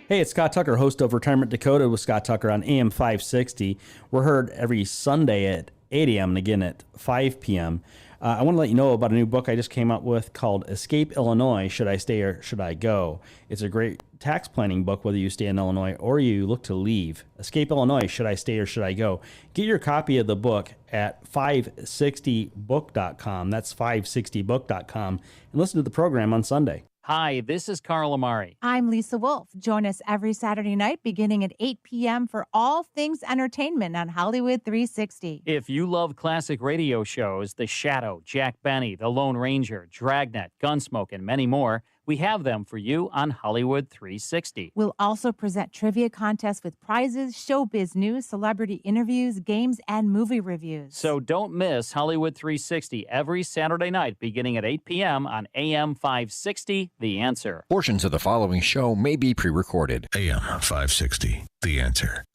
Hey, it's Scott Tucker, host of Retirement Dakota with Scott Tucker on AM 560. We're heard every Sunday at 8 a.m. and again at 5 p.m. I want to let you know about a new book I just came out with called Escape Illinois, Should I Stay or Should I Go? It's a great tax planning book, whether you stay in Illinois or you look to leave. Escape Illinois, Should I Stay or Should I Go? Get your copy of the book at 560book.com. That's 560book.com. And listen to the program on Sunday. Hi, this is Carl Amari. I'm Lisa Wolf. Join us every Saturday night beginning at 8 p.m. for all things entertainment on Hollywood 360. If you love classic radio shows, The Shadow, Jack Benny, The Lone Ranger, Dragnet, Gunsmoke, and many more, we have them for you on Hollywood 360. We'll also present trivia contests with prizes, showbiz news, celebrity interviews, games, and movie reviews. So don't miss Hollywood 360 every Saturday night beginning at 8 p.m. on AM 560, The Answer. Portions of the following show may be pre-recorded. AM 560, The Answer.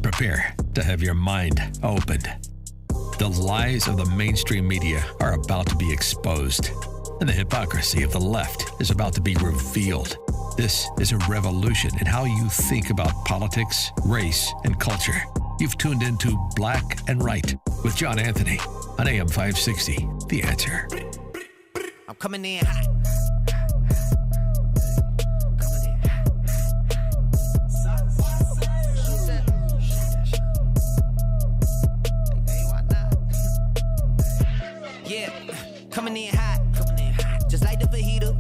Prepare to have your mind opened. The lies of the mainstream media are about to be exposed, and the hypocrisy of the left is about to be revealed. This is a revolution in how you think about politics, race, and culture. You've tuned into Black and Right with John Anthony on AM 560, The Answer. I'm coming in hot. Yeah, coming in hot. Just like the fajita.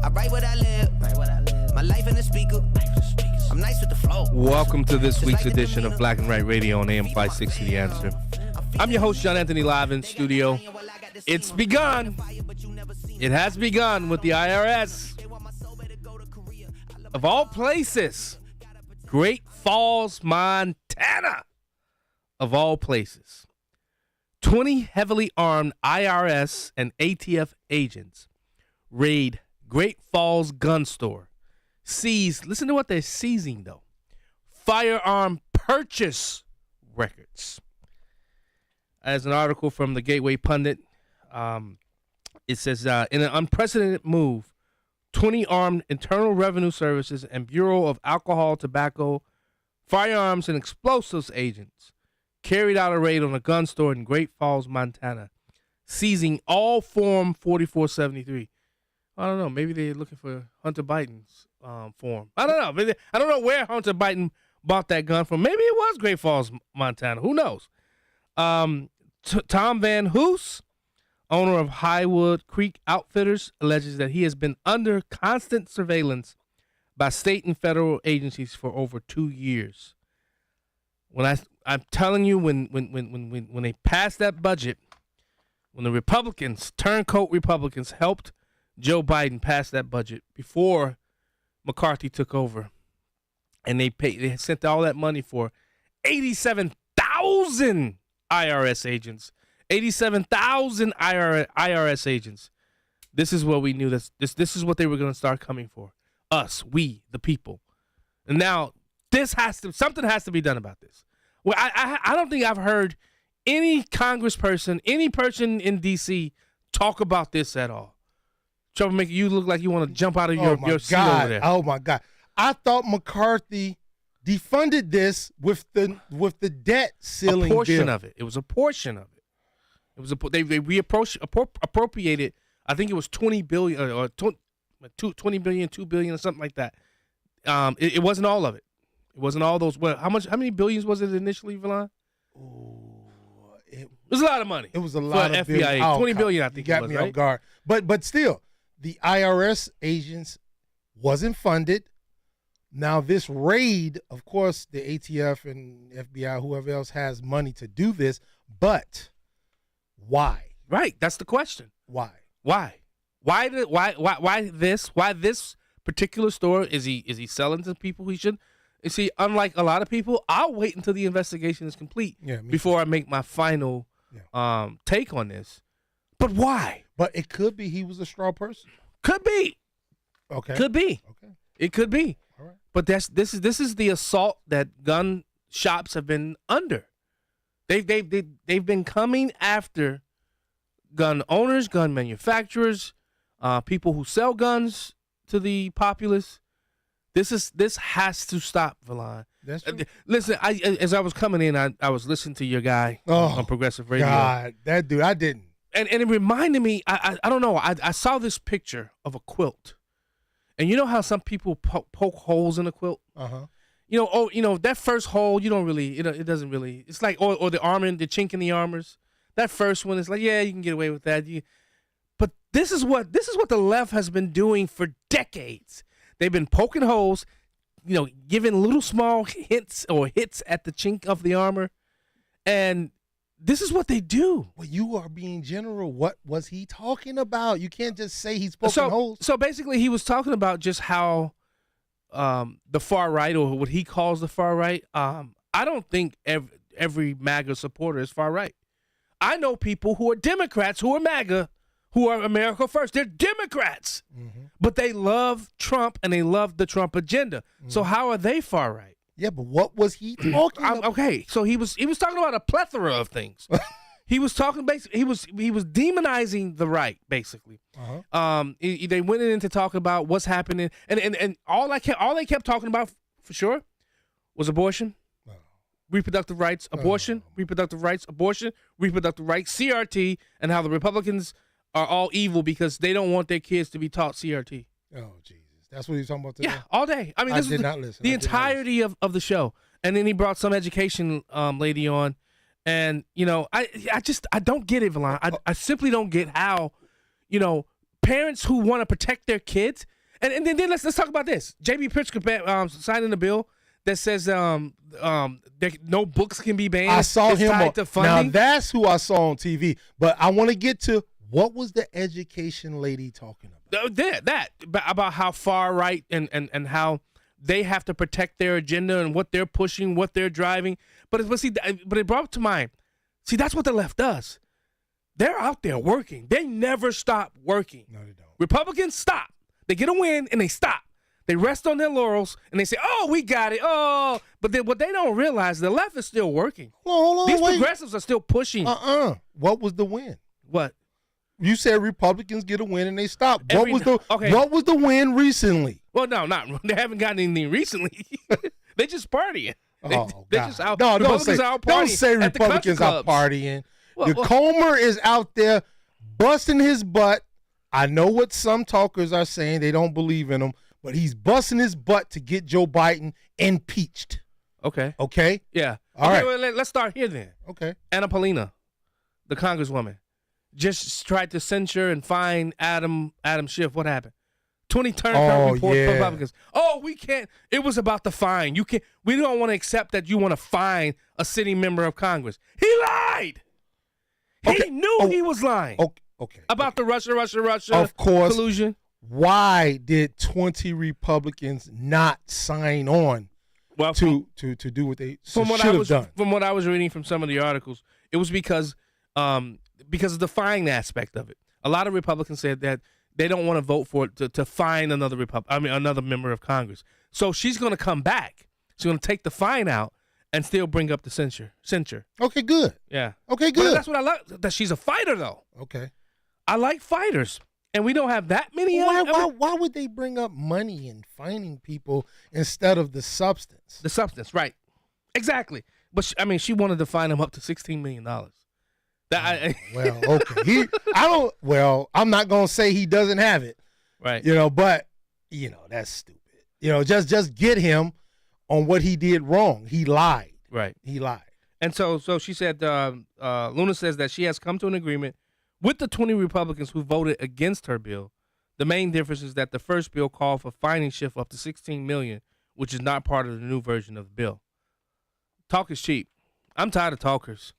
I write what I live. My life in the speaker. I'm nice with the flow. Welcome to this week's edition of Black and Right Radio on AM 560 The Answer. I'm your host, John Anthony, live in studio. It's begun. It has begun with the IRS. Of all places, Great Falls, Montana. Of all places. 20 heavily armed IRS and ATF agents raid Great Falls gun store. Seize, listen to what they're seizing though. Firearm purchase records. As an article from the Gateway Pundit, it says, in an unprecedented move, 20 armed Internal Revenue Services and Bureau of Alcohol, Tobacco, Firearms, and Explosives agents carried out a raid on a gun store in Great Falls, Montana, seizing all Form 4473. I don't know. Maybe they're looking for Hunter Biden's form. I don't know. I don't know where Hunter Biden bought that gun from. Maybe it was Great Falls, Montana. Who knows? Tom Van Hoos, owner of Highwood Creek Outfitters, alleges that he has been under constant surveillance by state and federal agencies for over 2 years. I'm telling you, when they passed that budget, when the Republicans, turncoat Republicans, helped Joe Biden pass that budget before McCarthy took over, and they sent all that money for 87,000 IRS agents. 87,000 IRS agents. This is what we knew. This is what they were going to start coming for. Us, we, the people. And now something has to be done about this. Well, I don't think I've heard any congressperson, any person in D.C. talk about this at all. Troublemaker, you look like you want to jump out of your seat over there. Oh my God! I thought McCarthy defunded this with the debt ceiling. A portion bill. of it. It was a portion of it. It was appropriated. I think it was $20 billion or $20 billion, $2 billion, or something like that. It wasn't all of it. It wasn't all those. Well, how many billions was it initially, Villan? It was a lot of money. It was a lot of FBI. $20 billion, I think. You got me off guard. But still, the IRS agents wasn't funded. Now this raid, of course, the ATF and FBI, whoever else has money to do this, but why? Right. That's the question. Why? Why this? Why this particular store? Is he selling to people he shouldn't? You see, unlike a lot of people, I'll wait until the investigation is complete before I make my final take on this. But why? But it could be he was a straw person. Could be. Okay. Could be. Okay. It could be. All right. But this is the assault that gun shops have been under. They've been coming after gun owners, gun manufacturers, people who sell guns to the populace. This has to stop, Valon. That's true. Listen, as I was coming in, I was listening to your guy on Progressive Radio. God, that dude, I didn't. And it reminded me, I don't know, I saw this picture of a quilt. And you know how some people poke holes in a quilt? Uh-huh. That first hole, you don't really, it doesn't really, it's like, or the armor, the chink in the armors. That first one is like, yeah, you can get away with that. But this is what the left has been doing for decades. They've been poking holes, giving little small hints or hits at the chink of the armor. And this is what they do. Well, you are being general. What was he talking about? You can't just say he's poking holes. So basically, he was talking about just how the far right, or what he calls the far right, I don't think every MAGA supporter is far right. I know people who are Democrats who are MAGA, who are America First. They're Democrats, but they love Trump and they love the Trump agenda. So how are they far right? Yeah, but what was he talking about? Okay, so he was talking about a plethora of things. He was talking basically. He was demonizing the right, basically. They went in to talk about what's happening, and all they kept talking about for sure was abortion, reproductive rights, abortion, reproductive rights, abortion, reproductive rights, CRT, and how the Republicans are all evil because they don't want their kids to be taught CRT. Oh, Jesus. That's what he was talking about today? Yeah, all day. I mean, this did not listen. The entirety of the show. And then he brought some education lady on. And, I don't get it, Valon. I simply don't get how, parents who want to protect their kids. And then let's talk about this. J.B. Pritzker signing a bill that says no books can be banned. I saw him. Tied to funding. Now, that's who I saw on TV. But I want to get to what was the education lady talking about? That about how far right and how they have to protect their agenda and what they're pushing, what they're driving. But it brought to mind. See, that's what the left does. They're out there working. They never stop working. No, they don't. Republicans stop. They get a win and they stop. They rest on their laurels and they say, "Oh, we got it." Oh, but what they don't realize, the left is still working. Hold on, These wait. progressives are still pushing. What was the win? What? You said Republicans get a win and they stop. What Okay. What was the win recently? Well, no, they haven't gotten anything recently. They just partying. They're just out. No, Republicans are out partying. Don't say at the Republicans country are clubs. partying. Comer is out there busting his butt. I know what some talkers are saying. They don't believe in him, but he's busting his butt to get Joe Biden impeached. Okay. Okay? Yeah. All right. Well, let's start here then. Okay. Anna Paulina, the congresswoman, just tried to censure and fine Adam Schiff. What happened? 20 turn report for Republicans. Oh, we can't. It was about the fine. You can't. We don't want to accept that you want to fine a sitting member of Congress. He lied. Okay. He knew he was lying. Okay. About the Russia of course, collusion. Why did 20 Republicans not sign on to do what they should have done? From what I was reading from some of the articles, it was because of the fine aspect of it. A lot of Republicans said that they don't want to vote for it to fine another member of Congress. So she's going to come back. She's going to take the fine out and still bring up the censure. Okay, good. Yeah. Okay, good. But that's what I like. That she's a fighter, though. Okay. I like fighters, and we don't have that many. Why would they bring up money and fining people instead of the substance? The substance, right? Exactly. But she wanted to fine him up to $16 million. Well, okay. I'm not gonna say he doesn't have it, right? But that's stupid. Just get him on what he did wrong. He lied. Right. He lied. And so she said, Luna says that she has come to an agreement with the 20 Republicans who voted against her bill. The main difference is that the first bill called for fining Schiff up to $16 million, which is not part of the new version of the bill. Talk is cheap. I'm tired of talkers.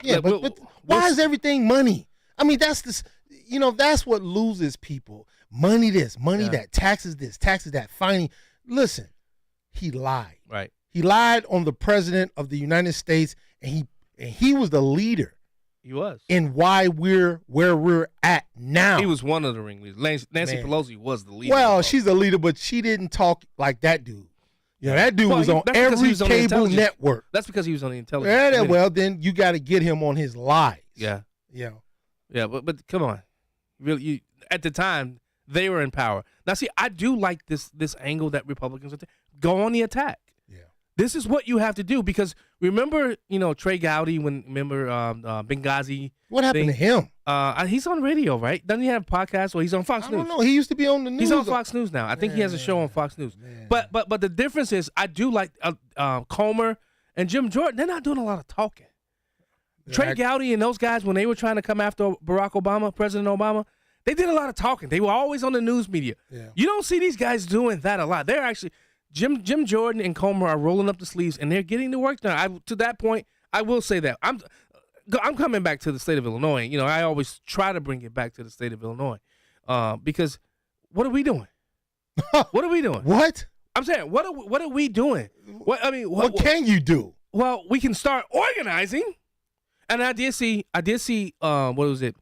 Yeah, but why is everything money? I mean, that's what loses people. Money this, money that, taxes this, taxes that, fining. Listen, he lied. Right. He lied on the president of the United States, and he was the leader. He was. In why we're where we're at now. He was one of the ringleaders. Nancy Pelosi was the leader. Well, she's the leader, but she didn't talk like that dude. That dude was on every cable network. That's because he was on the intelligence. Yeah, well, then you got to get him on his lies. Yeah. Yeah. Yeah, but come on. Really, at the time, they were in power. Now, see, I do like this angle that Republicans are go on the attack. Yeah. This is what you have to do because remember, Trey Gowdy Benghazi. What happened to him? He's on radio, right? Doesn't he have a podcast? Or he's on Fox News? I don't know. He used to be on the news. He's on Fox News now. I think he has a show on Fox News. But the difference is I do like Comer and Jim Jordan. They're not doing a lot of talking. Trey Gowdy and those guys, when they were trying to come after President Obama, they did a lot of talking. They were always on the news media. Yeah. You don't see these guys doing that a lot. They're actually Jim Jordan and Comer are rolling up the sleeves and they're getting the work done. To that point, I will say that I'm coming back to the state of Illinois. I always try to bring it back to the state of Illinois because what are we doing? What are we doing? What? I'm saying what are we doing? What can you do? Well, we can start organizing. And I did see what was it?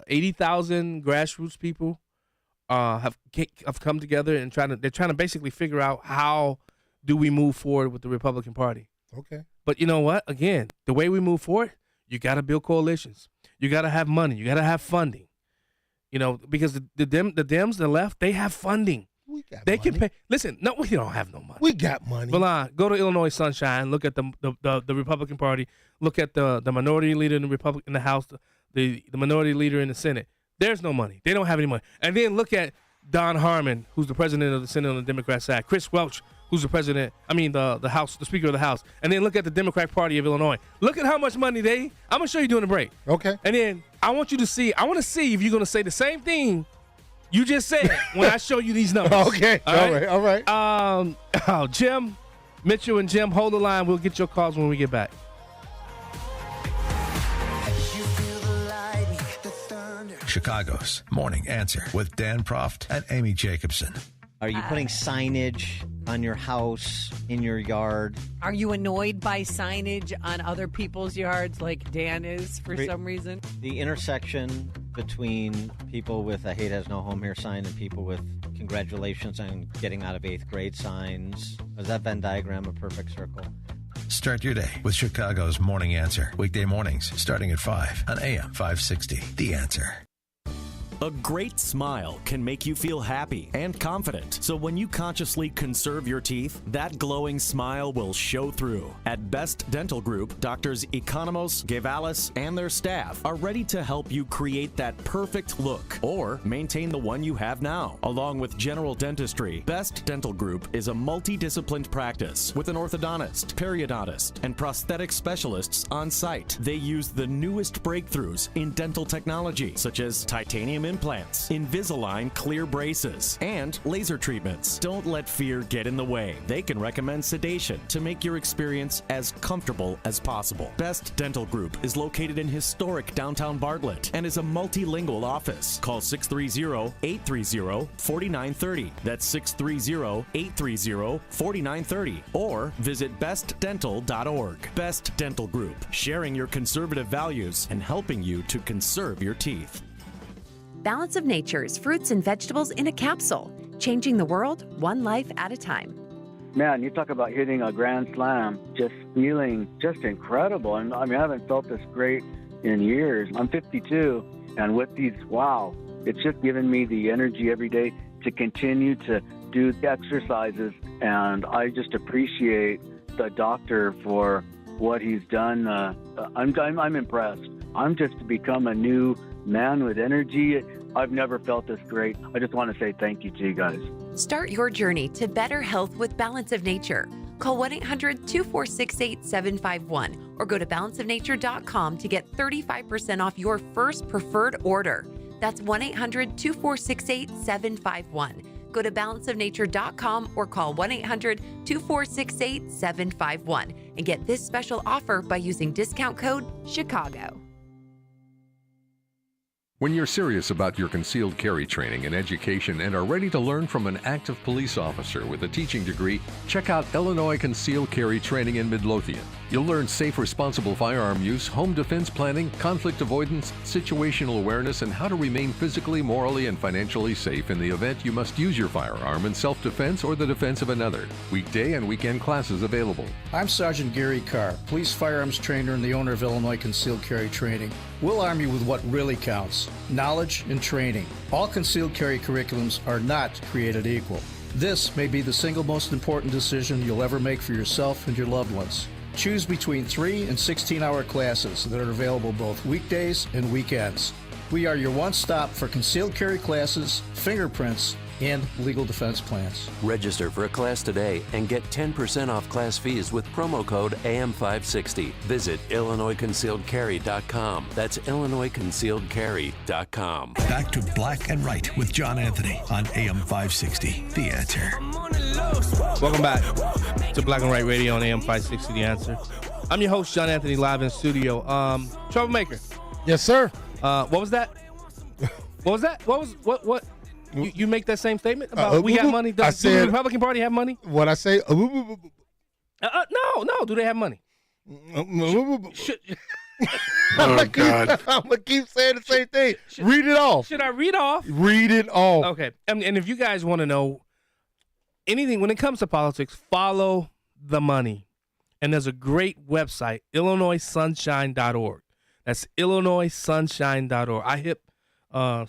80,000 grassroots people have come together and they're trying to basically figure out how do we move forward with the Republican Party. Okay. But you know what? Again, the way we move forward, you got to build coalitions. You got to have money. You got to have funding. Because the Dems, the left, they have funding. We got they money. can pay. Listen, no, we don't have no money. We got money. Milan, go to Illinois Sunshine. Look at the Republican Party. Look at the minority leader in the House, the minority leader in the Senate. There's no money. They don't have any money. And then look at Don Harmon, who's the president of the Senate on the Democrat side. Chris Welch, who's the Speaker of the House. And then look at the Democratic Party of Illinois. Look at how much money I'm going to show you during the break. Okay. And then I want to see if you're going to say the same thing you just said when I show you these numbers. Okay. All right. Jim, Mitchell and Jim, hold the line. We'll get your calls when we get back. Chicago's Morning Answer with Dan Proft and Amy Jacobson. Are you putting signage on your house, in your yard? Are you annoyed by signage on other people's yards like Dan is for some reason? The intersection between people with a hate has no home here sign and people with congratulations on getting out of 8th grade signs. Is that Venn diagram a perfect circle? Start your day with Chicago's Morning Answer. Weekday mornings starting at 5 on AM 560. The Answer. A great smile can make you feel happy and confident. So when you consciously conserve your teeth, that glowing smile will show through. At Best Dental Group, Doctors Economos, Gavalis, and their staff are ready to help you create that perfect look or maintain the one you have now. Along with general dentistry, Best Dental Group is a multidisciplined practice with an orthodontist, periodontist, and prosthetic specialists on site. They use the newest breakthroughs in dental technology, such as titanium implants, Invisalign clear braces, and laser treatments. Don't let fear get in the way. They can recommend sedation to make your experience as comfortable as possible. Best Dental Group is located in historic downtown Bartlett and is a multilingual office. Call 630-830-4930. That's 630-830-4930. Or visit bestdental.org. Best Dental Group, sharing your conservative values and helping you to conserve your teeth. Balance of Nature's fruits and vegetables in a capsule, changing the world one life at a time. Man, you talk about hitting a grand slam, just feeling just incredible. And I haven't felt this great in years. I'm 52, and with these, it's just given me the energy every day to continue to do the exercises. And I just appreciate the doctor for what he's done. I'm impressed. I'm just become a new man with energy. I've never felt this great. I just want to say thank you to you guys. Start your journey to better health with Balance of Nature. Call 1-800-246-8751 or go to balanceofnature.com to get 35% off your first preferred order. That's 1-800-246-8751. Go to balanceofnature.com or call 1-800-246-8751 and get this special offer by using discount code CHICAGO. When you're serious about your concealed carry training and education and are ready to learn from an active police officer with a teaching degree, check out Illinois Concealed Carry Training in Midlothian. You'll learn safe, responsible firearm use, home defense planning, conflict avoidance, situational awareness, and how to remain physically, morally, and financially safe in the event you must use your firearm in self-defense or the defense of another. Weekday and weekend classes available. I'm Sergeant Gary Carr, police firearms trainer and the owner of Illinois Concealed Carry Training. We'll arm you with what really counts, knowledge and training. All concealed carry curriculums are not created equal. This may be the single most important decision you'll ever make for yourself and your loved ones. Choose between 3 and 16-hour classes that are available both weekdays and weekends. We are your one-stop for concealed carry classes, fingerprints, and legal defense plans. Register for a class today and get 10% off class fees with promo code AM560. Visit IllinoisConcealedCarry.com. That's IllinoisConcealedCarry.com. Back to Black and Right with John Anthony on AM 560. The Answer. Welcome back to Black and Right Radio on AM 560. The Answer. I'm your host, John Anthony, live in studio. Troublemaker. Yes, sir. What was that? What was that? What? You make that same statement about we got money? Does the Republican Party have money? What I say? No. Do they have money? Oh, God. I'm going to keep saying the same thing. Read it off. Should I read off? Read it off. Okay. And if you guys want to know anything when it comes to politics, follow the money. And there's a great website, IllinoisSunshine.org. That's IllinoisSunshine.org. I hit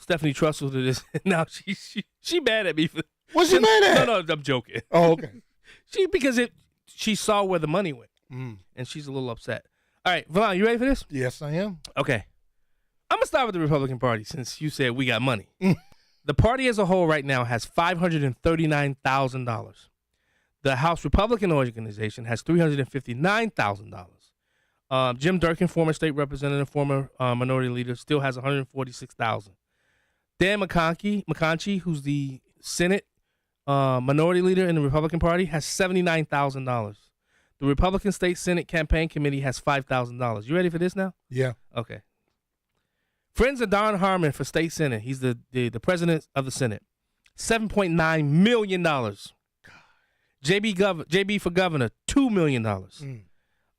Stephanie Trussell to this. Now she mad at me for. What's she mad at? No, I'm joking. Oh, okay. She saw where the money went, and she's a little upset. All right, Vaughn, you ready for this? Yes, I am. Okay, I'm gonna start with the Republican Party since you said we got money. The party as a whole right now has $539,000. The House Republican organization has $359,000. Jim Durkin, former state representative, former minority leader, still has $146,000. Dan McConchie, who's the Senate minority leader in the Republican Party, has $79,000. The Republican State Senate Campaign Committee has $5,000. You ready for this now? Yeah. Okay. Friends of Don Harmon for State Senate. He's the president of the Senate. $7.9 million. JB for governor, $2 million.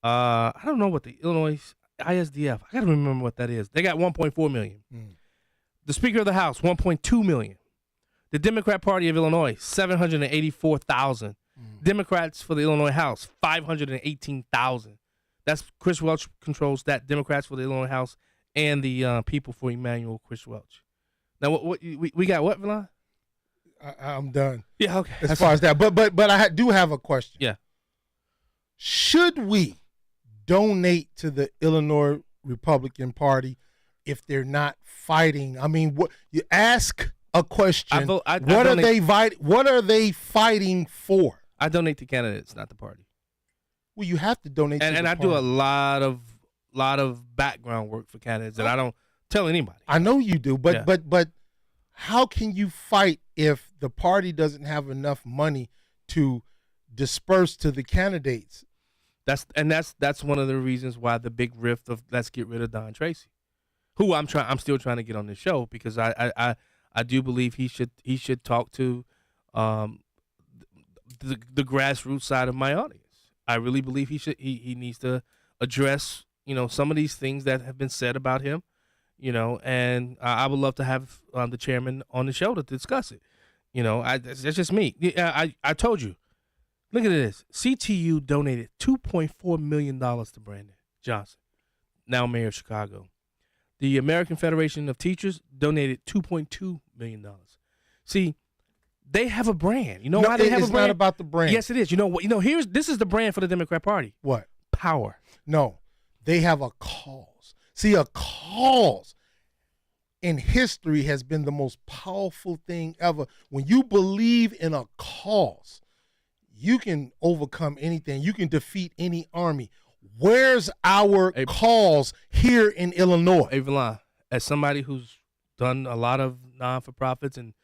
I don't know what the Illinois ISDF. I gotta remember what that is. They got $1.4 million. The Speaker of the House, $1.2 million. The Democrat Party of Illinois, $784,000. Democrats for the Illinois House, $518,000. That's Chris Welch controls that. Democrats for the Illinois House and the People for Emmanuel, Chris Welch. Now, what we got? What, Vaughn? I'm done. Yeah, okay. As far as that, but I do have a question. Yeah. Should we donate to the Illinois Republican Party if they're not fighting? I mean, what you ask a question? What are they fighting for? I donate to candidates, not the party. Well, you have to donate. And I do a lot of background work for candidates that I don't tell anybody. I know you do, but how can you fight if the party doesn't have enough money to disperse to the candidates? That's one of the reasons why the big rift of let's get rid of Don Tracy, who I'm still trying to get on the show because I do believe he should talk to the grassroots side of my audience. I really believe he needs to address some of these things that have been said about him, and I would love to have the chairman on the show to discuss it. That's just me. I told you. Look at this. CTU donated $2.4 million to Brandon Johnson, now mayor of Chicago. The American Federation of Teachers donated $2.2 million. See, they have a brand. You know why they have a brand? It's not about the brand. Yes, it is. You know what? This is the brand for the Democrat Party. What? Power. No, they have a cause. See, a cause in history has been the most powerful thing ever. When you believe in a cause, you can overcome anything. You can defeat any army. Where's our cause here in Illinois? Avon, as somebody who's done a lot of non-for-profits and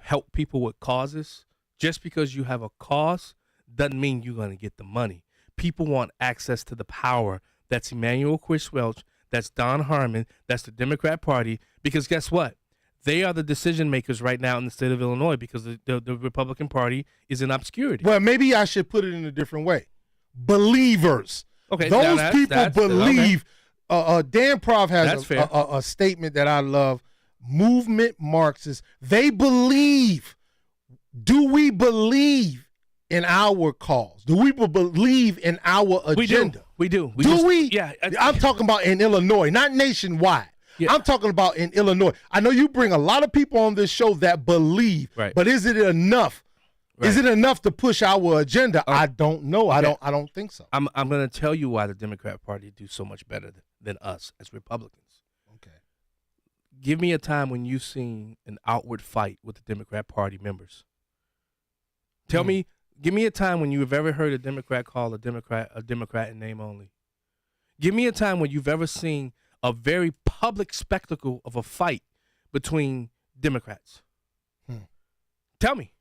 help people with causes, just because you have a cause doesn't mean you're going to get the money. People want access to the power. That's Emmanuel Chris Welch. That's Don Harmon. That's the Democrat Party. Because guess what? They are the decision makers right now in the state of Illinois because the Republican Party is in obscurity. Well, maybe I should put it in a different way. Believers. Okay, those now people believe. Dan Prof That's has fair. a statement that I love. Movement Marxists. They believe. Do we believe in our cause? Do we believe in our agenda? We do. Do we? Yeah. I'm talking about in Illinois, not nationwide. Yeah. I'm talking about in Illinois. I know you bring a lot of people on this show that believe, but is it enough? Right. Is it enough to push our agenda? I don't know. Okay. I don't think so. I'm going to tell you why the Democrat Party do so much better than us as Republicans. Okay. Give me a time when you've seen an outward fight with the Democrat Party members. Tell me, give me a time when you have ever heard a Democrat call a Democrat in name only. Give me a time when you've ever seen a very public spectacle of a fight between Democrats. Tell me.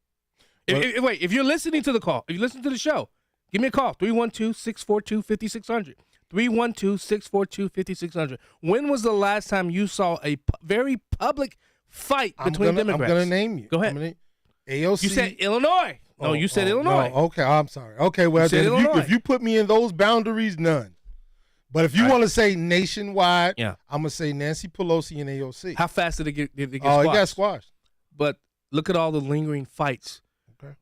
Wait, if you're listening to the call, if you listen to the show, give me a call, 312-642-5600. 312-642-5600. When was the last time you saw a very public fight between Democrats? I'm going to name you. Go ahead. AOC. You said Illinois. No, you said Illinois. No, okay, I'm sorry. Okay, well, then if you put me in those boundaries, none. But if you want to say nationwide, I'm going to say Nancy Pelosi and AOC. How fast did it get squashed? It got squashed. But look at all the lingering fights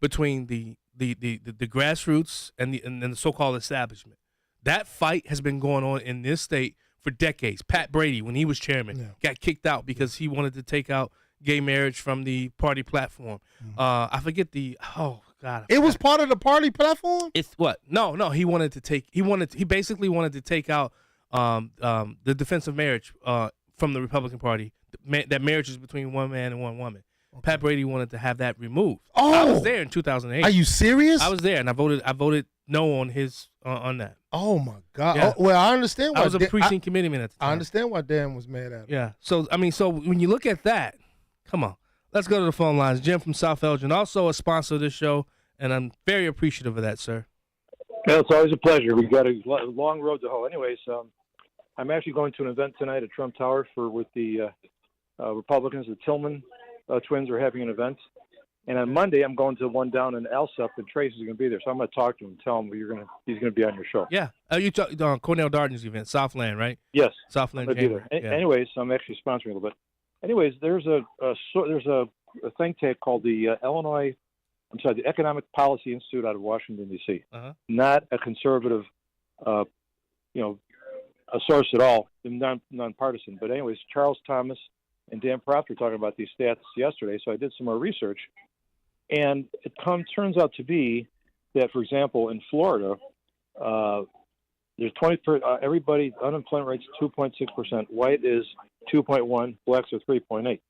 between the grassroots and the so-called establishment. That fight has been going on in this state for decades. Pat Brady, when he was chairman, got kicked out because he wanted to take out gay marriage from the party platform. I forget it was part of the party platform? It's what? No, he basically wanted to take out the defense of marriage from the Republican Party. That marriage is between one man and one woman. Okay. Pat Brady wanted to have that removed. I was there in 2008. Are you serious? I was there, and I voted no on his on that. Oh my God! Yeah. Well, I understand. I was a precinct committeeman at the time. I understand why Dan was mad at him. Yeah. So when you look at that, come on, let's go to the phone lines. Jim from South Elgin, also a sponsor of this show, and I'm very appreciative of that, sir. Well, it's always a pleasure. We've got a long road to hoe. Anyways, I'm actually going to an event tonight at Trump Tower with the Republicans. The Tillman twins are having an event. And on Monday, I'm going to one down in Alsop, and Trace is going to be there. So I'm going to talk to him and tell him he's going to be on your show. Yeah. You talk on Cornell Darden's event, Southland, right? Yes. Southland. Anyways, I'm actually sponsoring a little bit. Anyways, there's a think tank called the the Economic Policy Institute out of Washington, D.C. Not a conservative, a source at all, nonpartisan. But anyways, Charles Thomas and Dan Proft were talking about these stats yesterday, so I did some more research. And it turns out to be that, for example, in Florida, there's everybody, unemployment rate's 2.6%. White is 2.1, blacks are 3.8.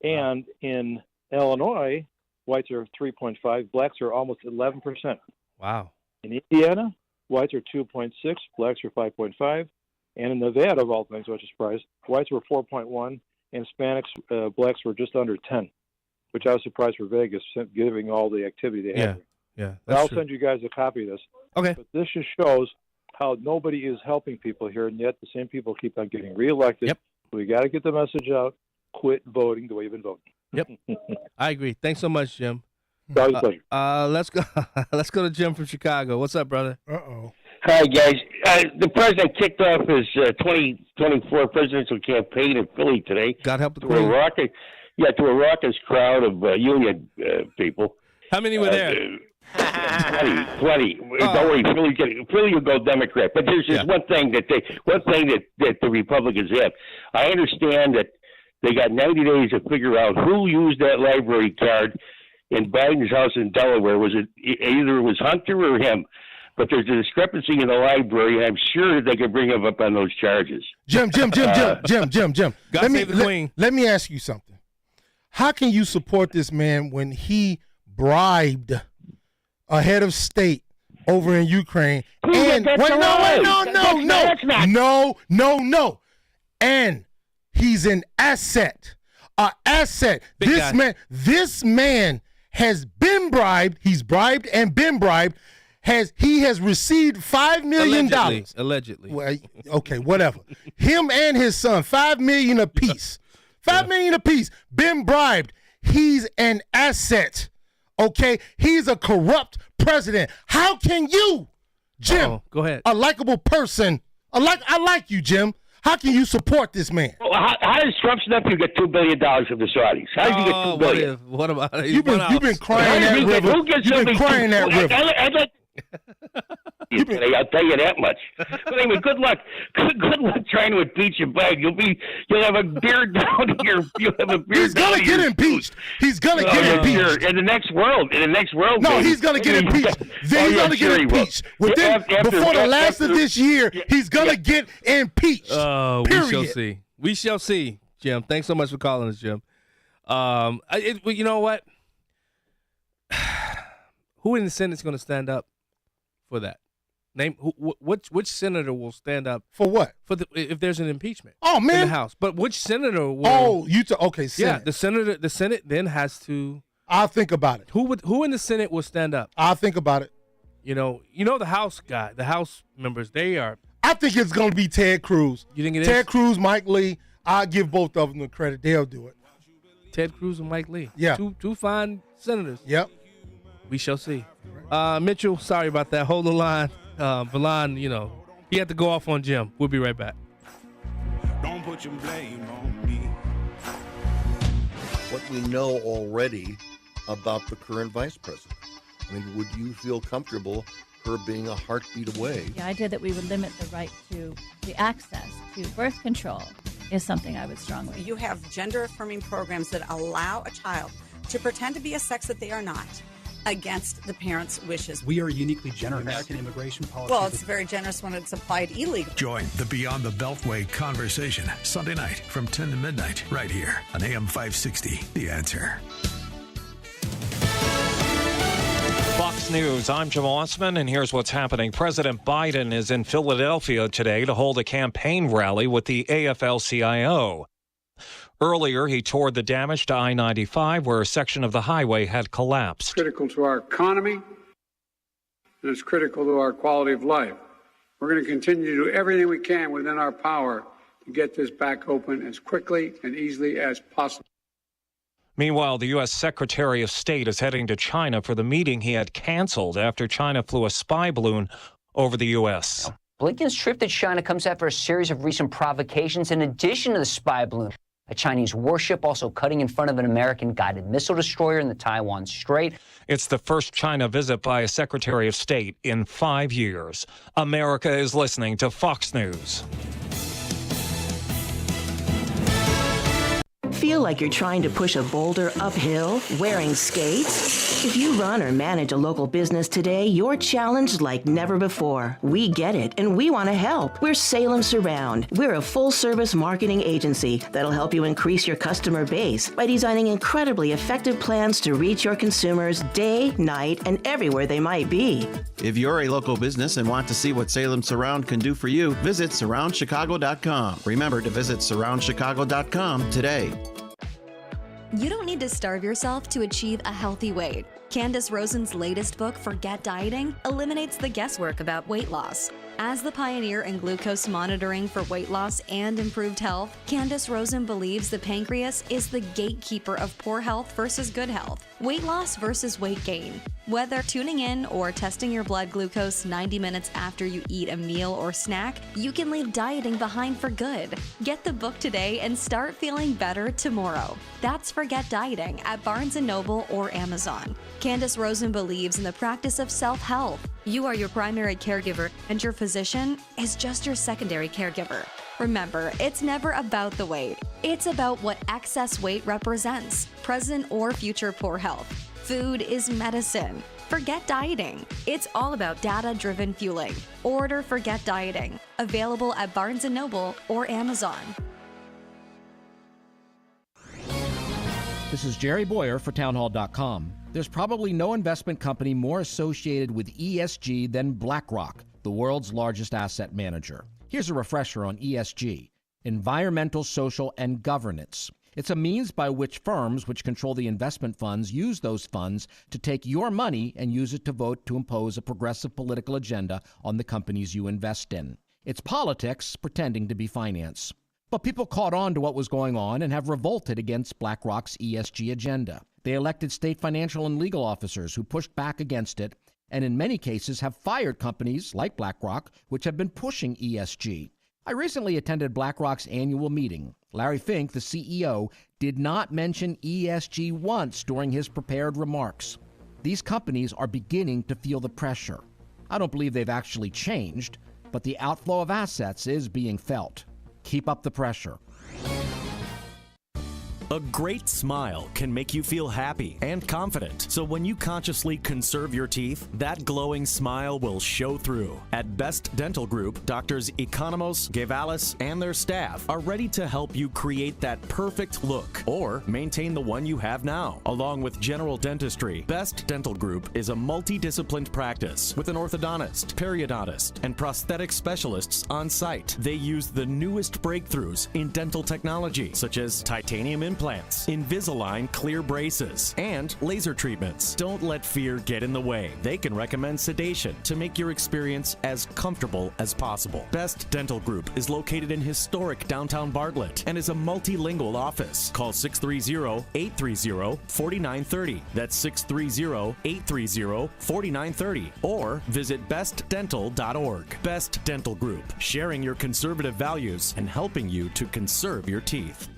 And in Illinois, whites are 3.5, blacks are almost 11%. Wow. In Indiana, whites are 2.6, blacks are 5.5. And in Nevada, of all things, which is surprised, whites were 4.1, and Hispanics, blacks were just under 10, which I was surprised for Vegas, giving all the activity they had. Yeah. I'll send you guys a copy of this. Okay. But this just shows how nobody is helping people here, and yet the same people keep on getting reelected. Yep. We got to get the message out. Quit voting the way you've been voting. Yep. I agree. Thanks so much, Jim. Always a pleasure. Let's go. Let's go to Jim from Chicago. What's up, brother? Uh-oh. Hi, guys. The president kicked off his 2024 presidential campaign in Philly today. God help the to Queen. To a raucous crowd of union people. How many were there? 20. Don't worry, Philly will go Democrat. But there's just one thing that the Republicans have. I understand that they got 90 days to figure out who used that library card in Biden's house in Delaware. Was it either it was Hunter or him? But there's a discrepancy in the library. I'm sure they could him up on those charges. Jim. God save the Queen. Let me ask you something. How can you support this man when he bribed a head of state over in Ukraine? And no. And he's an asset. This man has been bribed. He's bribed and been bribed. He has received $5 million. Allegedly. Well, okay, whatever. Him and his son, $5 million apiece. $5 million apiece. Been bribed. He's an asset. Okay? He's a corrupt president. How can you Jim, go ahead. A likable person. I like you, Jim. How can you support this man? Well, how does Trump's nephew get $2 billion from the Saudis? How does he get $2 billion? What about You've been crying that river. You've been crying that river. I'll tell you that much. But anyway, good luck. Good luck trying to impeach him back. You'll have a beard down here. You'll have a beard. He's gonna get impeached. He's gonna get impeached in the next world. No, baby. he's gonna get impeached. Then he's gonna get impeached. Before the last of this year, he's gonna get impeached. We shall see. We shall see, Jim. Thanks so much for calling us, Jim. You know what? Who in the Senate is going to stand up for that? Name which senator will stand up for what? If there's an impeachment? Oh man, in the House. But which senator will? Okay, Senate. Yeah, the Senate then has to. I'll think about it. Who in the Senate will stand up? I'll think about it. You know the House guy, the House members. They are. I think it's going to be Ted Cruz. You think it is? Ted Cruz, Mike Lee. I'll give both of them the credit. They'll do it. Ted Cruz and Mike Lee. Yeah, two fine senators. Yep. We shall see. Mitchell, sorry about that. Hold the line. Valon, he had to go off on Jim. We'll be right back. Don't put your blame on me. What we know already about the current vice president. I mean, would you feel comfortable her being a heartbeat away? The idea that we would limit the right to the access to birth control is something I would strongly. You have gender-affirming programs that allow a child to pretend to be a sex that they are not, against the parents' wishes. We are uniquely generous. American immigration policy. Well, it's very generous when it's applied illegally. Join the Beyond the Beltway conversation Sunday night from 10 to midnight right here on AM 560. The Answer. Fox News, I'm Jim Osman, and here's what's happening. President Biden is in Philadelphia today to hold a campaign rally with the AFL-CIO. Earlier, he toured the damage to I-95, where a section of the highway had collapsed. It's critical to our economy, and it's critical to our quality of life. We're going to continue to do everything we can within our power to get this back open as quickly and easily as possible. Meanwhile, the U.S. Secretary of State is heading to China for the meeting he had canceled after China flew a spy balloon over the U.S. Blinken's trip to China comes after a series of recent provocations in addition to the spy balloon. A Chinese warship also cutting in front of an American guided missile destroyer in the Taiwan Strait. It's the first China visit by a Secretary of State in 5 years. America is listening to Fox News. Feel like you're trying to push a boulder uphill wearing skates? If you run or manage a local business today, you're challenged like never before. We get it, and we want to help. We're Salem Surround. We're a full-service marketing agency that'll help you increase your customer base by designing incredibly effective plans to reach your consumers day, night, and everywhere they might be. If you're a local business and want to see what Salem Surround can do for you, visit surroundchicago.com. Remember to visit surroundchicago.com today. You don't need to starve yourself to achieve a healthy weight. Candace Rosen's latest book, Forget Dieting, eliminates the guesswork about weight loss. As the pioneer in glucose monitoring for weight loss and improved health, Candace Rosen believes the pancreas is the gatekeeper of poor health versus good health, weight loss versus weight gain. Whether tuning in or testing your blood glucose 90 minutes after you eat a meal or snack, you can leave dieting behind for good. Get the book today and start feeling better tomorrow. That's Forget Dieting at Barnes & Noble or Amazon. Candace Rosen believes in the practice of self-health. You are your primary caregiver, and your physician is just your secondary caregiver. Remember, it's never about the weight. It's about what excess weight represents, present or future poor health. Food is medicine. Forget Dieting. It's all about data-driven fueling. Order Forget Dieting. Available at Barnes & Noble or Amazon. This is Jerry Boyer for townhall.com. There's probably no investment company more associated with ESG than BlackRock, the world's largest asset manager. Here's a refresher on ESG: environmental, social, and governance. It's a means by which firms which control the investment funds use those funds to take your money and use it to vote to impose a progressive political agenda on the companies you invest in. It's politics pretending to be finance. But people caught on to what was going on and have revolted against BlackRock's ESG agenda. They elected state financial and legal officers who pushed back against it, and in many cases have fired companies like BlackRock, which have been pushing ESG. I recently attended BlackRock's annual meeting. Larry Fink, the CEO, did not mention ESG once during his prepared remarks. These companies are beginning to feel the pressure. I don't believe they've actually changed, but the outflow of assets is being felt. Keep up the pressure. A great smile can make you feel happy and confident. So when you consciously conserve your teeth, that glowing smile will show through. At Best Dental Group, Doctors Economos, Gevalis, and their staff are ready to help you create that perfect look or maintain the one you have now. Along with general dentistry, Best Dental Group is a multidisciplined practice with an orthodontist, periodontist, and prosthetic specialists on site. They use the newest breakthroughs in dental technology, such as titanium implants, Invisalign clear braces, and laser treatments. Don't let fear get in the way. They can recommend sedation to make your experience as comfortable as possible. Best Dental Group is located in historic downtown Bartlett and is a multilingual office. Call 630-830-4930. That's 630-830-4930. Or visit bestdental.org. Best Dental Group, sharing your conservative values and helping you to conserve your teeth.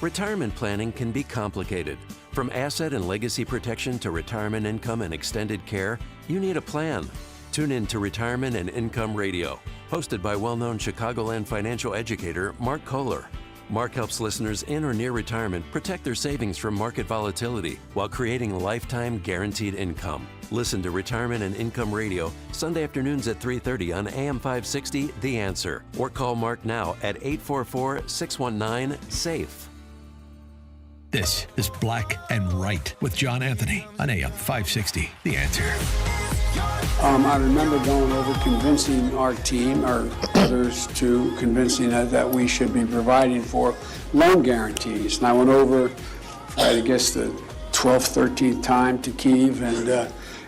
Retirement planning can be complicated. From asset and legacy protection to retirement income and extended care, you need a plan. Tune in to Retirement and Income Radio, hosted by well-known Chicagoland financial educator Mark Kohler. Mark helps listeners in or near retirement protect their savings from market volatility while creating lifetime guaranteed income. Listen to Retirement and Income Radio Sunday afternoons at 3:30 on AM 560, The Answer. Or call Mark now at 844-619-SAFE. This is Black and Right with John Anthony on AM 560, The Answer. I remember going over convincing our team, or others too, convincing us that we should be providing for loan guarantees. And I went over, I guess, the 12th, 13th time to Kyiv,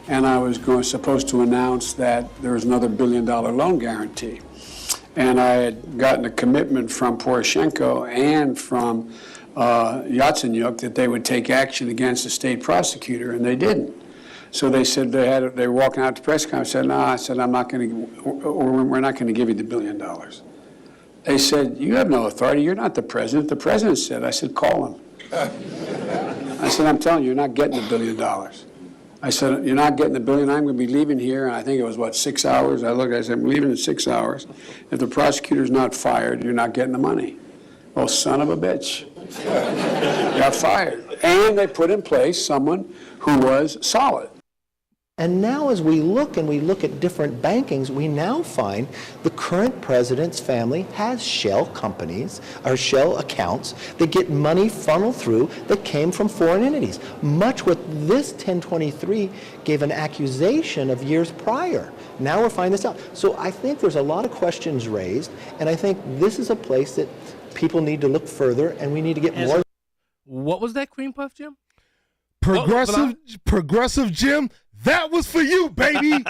and I was supposed to announce that there was another $1 billion loan guarantee. And I had gotten a commitment from Poroshenko and from Yatsenyuk that they would take action against the state prosecutor, and they didn't. So they said they were walking out to press conference. I said, "No," I said, "I'm not going to, we're not going to give you the $1 billion." They said, "You have no authority. You're not the president." The president said. I said, "Call him." I said, "I'm telling you, you're not getting the $1 billion." I said, "You're not getting the $1 billion. I'm going to be leaving here." And I think it was 6 hours. I looked. I said, "I'm leaving in 6 hours. If the prosecutor's not fired, you're not getting the money." Well, son of a bitch. Got fired. And they put in place someone who was solid. And now as we look at different bankings, we now find the current president's family has shell companies or shell accounts that get money funneled through that came from foreign entities. Much what this 1023 gave an accusation of years prior. Now we're finding this out. So I think there's a lot of questions raised, and I think this is a place that people need to look further, and we need to get more. What was that cream puff, Jim? Progressive Jim, that was for you, baby.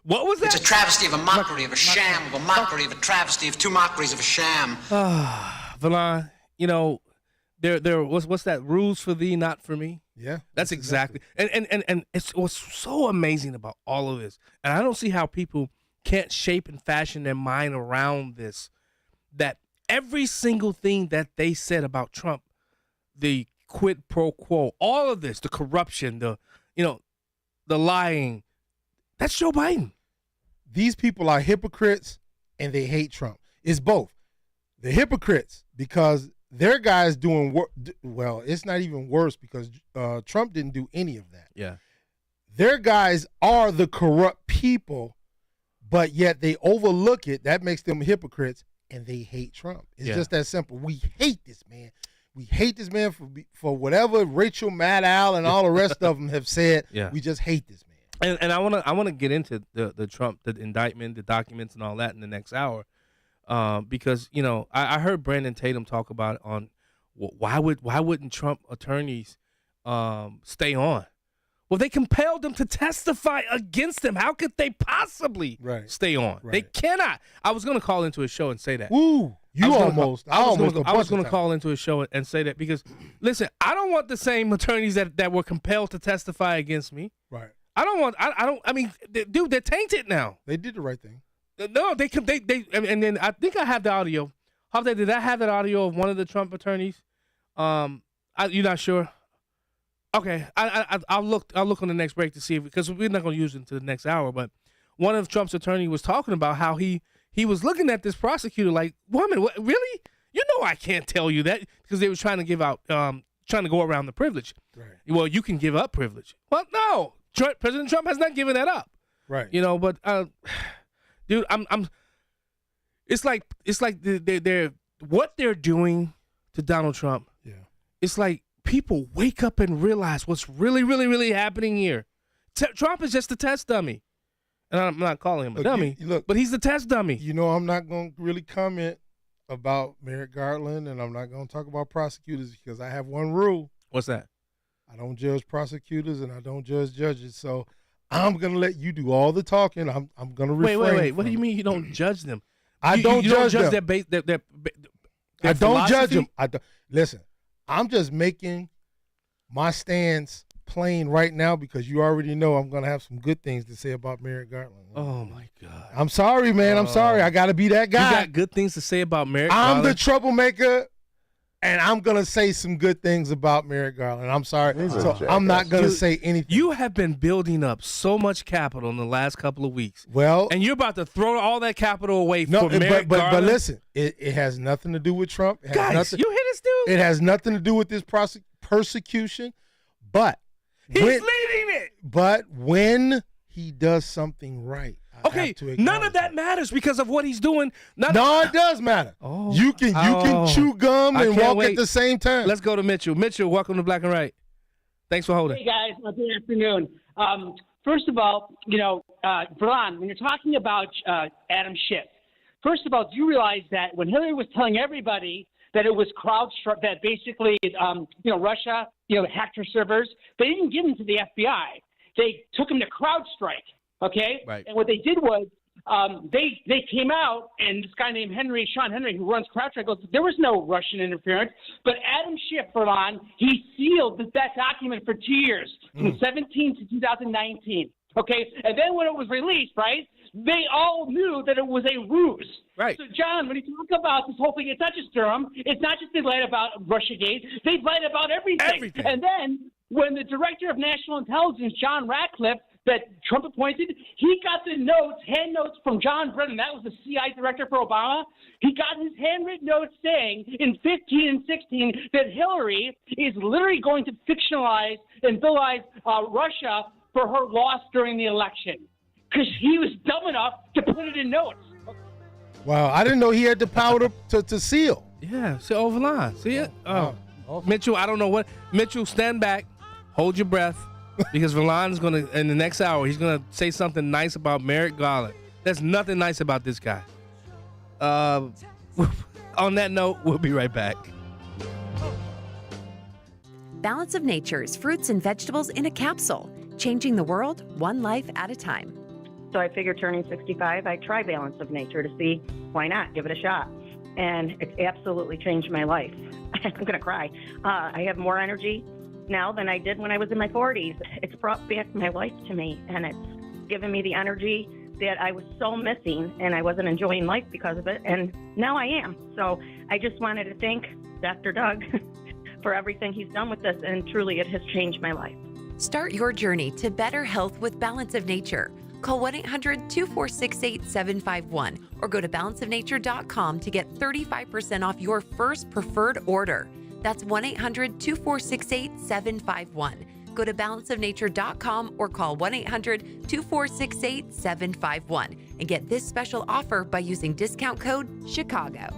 What was that? It's a travesty of a mockery of a sham, of a mockery of a travesty of two mockeries of a sham. Valon, there what's that? Rules for thee, not for me. Yeah, that's exactly. And it's what's so amazing about all of this, and I don't see how people can't shape and fashion their mind around this. That every single thing that they said about Trump, the quid pro quo, all of this, the corruption, the lying, that's Joe Biden. These people are hypocrites and they hate Trump. It's both. They're hypocrites because their guys doing well, it's not even worse because Trump didn't do any of that. Yeah. Their guys are the corrupt people, but yet they overlook it. That makes them hypocrites. And they hate Trump. It's just that simple. We hate this man. We hate this man for whatever Rachel Maddow and all the rest of them have said. Yeah. We just hate this man. And I wanna get into the Trump, the indictment, the documents, and all that in the next hour, because I heard Brandon Tatum talk about it on why wouldn't Trump attorneys stay on? Well, they compelled them to testify against him. How could they possibly stay on? Right. They cannot. I was going to call into a show and say that. Ooh, I was going to call into a show and say that because, listen, I don't want the same attorneys that were compelled to testify against me. Right. I mean, dude, they're tainted now. They did the right thing. No, and then I think I have the audio. Did I have that audio of one of the Trump attorneys? You're not sure? Okay, I'll look on the next break to see if, because we're not going to use it until the next hour. But one of Trump's attorneys was talking about how he was looking at this prosecutor like, woman, what, really? You know I can't tell you that, because they was trying to give out, trying to go around the privilege. Right. Well, you can give up privilege. Well, no, President Trump has not given that up. Right. You know, but dude, It's like they're what they're doing to Donald Trump. Yeah. It's like people wake up and realize what's really, really, really happening here. Trump is just a test dummy. And I'm not calling him a dummy, but he's the test dummy. You know, I'm not going to really comment about Merrick Garland, and I'm not going to talk about prosecutors, because I have one rule. What's that? I don't judge prosecutors, and I don't judge judges. So I'm going to let you do all the talking. I'm going to refrain. Wait. What do you mean you don't judge them? I don't judge them. Their I don't philosophy? judge them. Listen, I'm just making my stance plain right now, because you already know I'm going to have some good things to say about Merrick Garland. Oh, my God. I'm sorry, man. I'm sorry. I got to be that guy. You got good things to say about Merrick I'm Garland? the troublemaker, and I'm going to say some good things about Merrick Garland. I'm sorry. So I'm not going to say anything. You have been building up so much capital in the last couple of weeks. Well, and you're about to throw all that capital away for Merrick Garland? But listen, it has nothing to do with Trump. It has Guys, you hear this dude? It has nothing to do with this persecution, but he's leading it. But when he does something right, okay, none of that matters because of what he's doing. No, it does matter. Oh, you can chew gum and walk at the same time. Let's go to Mitchell. Mitchell, welcome to Black and Right. Thanks for holding. Hey guys, good afternoon. First of all, Verlon, when you're talking about Adam Schiff, first of all, do you realize that when Hillary was telling everybody that it was CrowdStrike, that basically, Russia, hacked her servers, they didn't give them to the FBI. They took them to CrowdStrike. Okay. Right. And what they did was they came out, and this guy named Sean Henry, who runs CrowdStrike, goes, there was no Russian interference. But Adam Schiff, Verlon, he sealed that document for 2 years, from 2017 to 2019. Okay. And then when it was released, right, they all knew that it was a ruse. Right. So, John, when you talk about this whole thing, it's not just Durham. It's not just they lied about Russiagate. They lied about everything. And then when the director of national intelligence, John Ratcliffe, that Trump appointed, he got the hand notes from John Brennan. That was the CIA director for Obama. He got his handwritten notes saying in 15 and 16 that Hillary is literally going to fictionalize and villainize Russia for her loss during the election, because he was dumb enough to put it in notes. Wow, I didn't know he had the power to seal. Yeah, see over line. See it? Oh. Mitchell, I don't know what. Mitchell, stand back. Hold your breath. Because Verlon's going to, in the next hour, he's going to say something nice about Merrick Garland. There's nothing nice about this guy. On that note, we'll be right back. Balance of Nature's fruits and vegetables in a capsule, changing the world one life at a time. So I figured turning 65, I'd try Balance of Nature to see why not, give it a shot. And it's absolutely changed my life. I'm going to cry. I have more energy now than I did when I was in my 40s. It's brought back my life to me, and it's given me the energy that I was so missing, and I wasn't enjoying life because of it, and now I am. So I just wanted to thank Dr. Doug for everything he's done with this, and truly it has changed my life. Start your journey to better health with Balance of Nature. Call 1-800-246-8751 or go to balanceofnature.com to get 35% off your first preferred order. That's 1-800-246-8751. Go to balanceofnature.com or call 1-800-246-8751 and get this special offer by using discount code CHICAGO.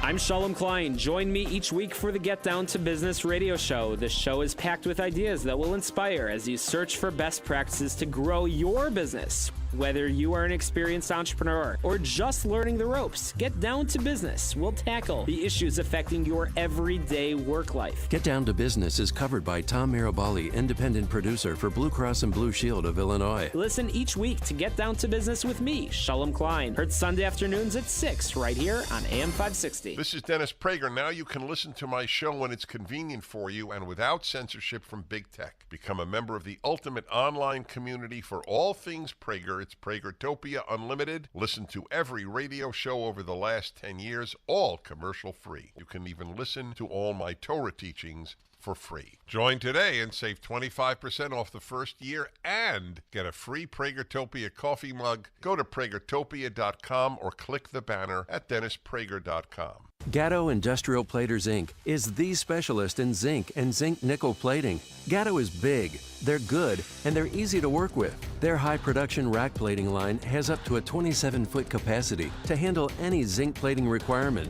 I'm Shalom Klein. Join me each week for the Get Down to Business radio show. This show is packed with ideas that will inspire as you search for best practices to grow your business. Whether you are an experienced entrepreneur or just learning the ropes, Get Down to Business will tackle the issues affecting your everyday work life. Get Down to Business is covered by Tom Mirabali, independent producer for Blue Cross and Blue Shield of Illinois. Listen each week to Get Down to Business with me, Shalom Klein. Heard Sunday afternoons at 6 right here on AM 560. This is Dennis Prager. Now you can listen to my show when it's convenient for you and without censorship from big tech. Become a member of the ultimate online community for all things Prager. It's Pragertopia Unlimited. Listen to every radio show over the last 10 years, all commercial free. You can even listen to all my Torah teachings for free. Join today and save 25% off the first year and get a free Pragertopia coffee mug. Go to Pragertopia.com or click the banner at DennisPrager.com. Gatto Industrial Platers, Inc. is the specialist in zinc and zinc nickel plating. Gatto is big, they're good, and they're easy to work with. Their high production rack plating line has up to a 27-foot capacity to handle any zinc plating requirement.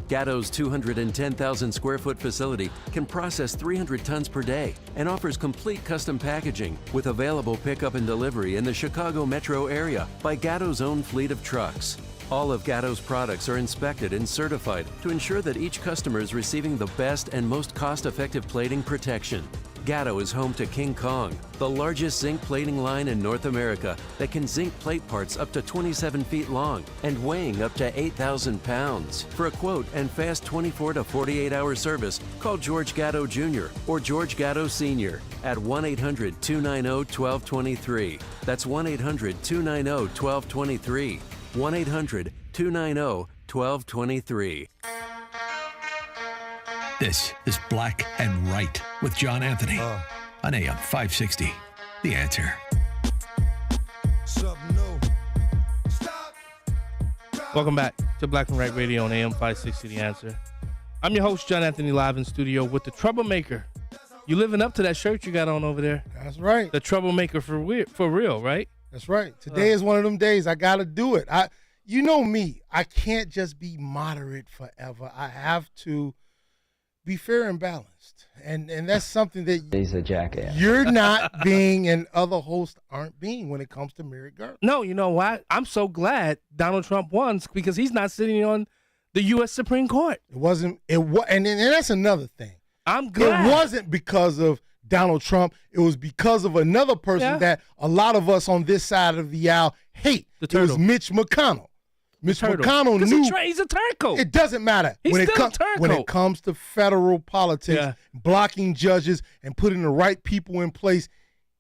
Gatto's 210,000 square foot facility can process 300 tons per day and offers complete custom packaging with available pickup and delivery in the Chicago metro area by Gatto's own fleet of trucks. All of Gatto's products are inspected and certified to ensure that each customer is receiving the best and most cost-effective plating protection. Gatto is home to King Kong, the largest zinc plating line in North America that can zinc plate parts up to 27 feet long and weighing up to 8,000 pounds. For a quote and fast 24 to 48-hour service, call George Gatto Jr. or George Gatto Sr. at 1-800-290-1223. That's 1-800-290-1223. 1-800-290-1223. This is Black and Right with John Anthony on AM 560. The Answer. Welcome back to Black and Right Radio on AM 560. The Answer. I'm your host, John Anthony, live in studio with the Troublemaker. You living up to that shirt you got on over there? That's right. The Troublemaker for real, right? That's right. Today is one of them days. I got to do it. You know me. I can't just be moderate forever. I have to be fair and balanced. And that's something that he's a jackass. You're not being and other hosts aren't being when it comes to Merrick Garland. No, you know why? I'm so glad Donald Trump won because he's not sitting on the U.S. Supreme Court. And that's another thing. I'm glad. It wasn't because of Donald Trump. It was because of another person that a lot of us on this side of the aisle hate. It was Mitch McConnell. Mitch McConnell knew he's a turncoat. It doesn't matter when it comes to federal politics, blocking judges and putting the right people in place.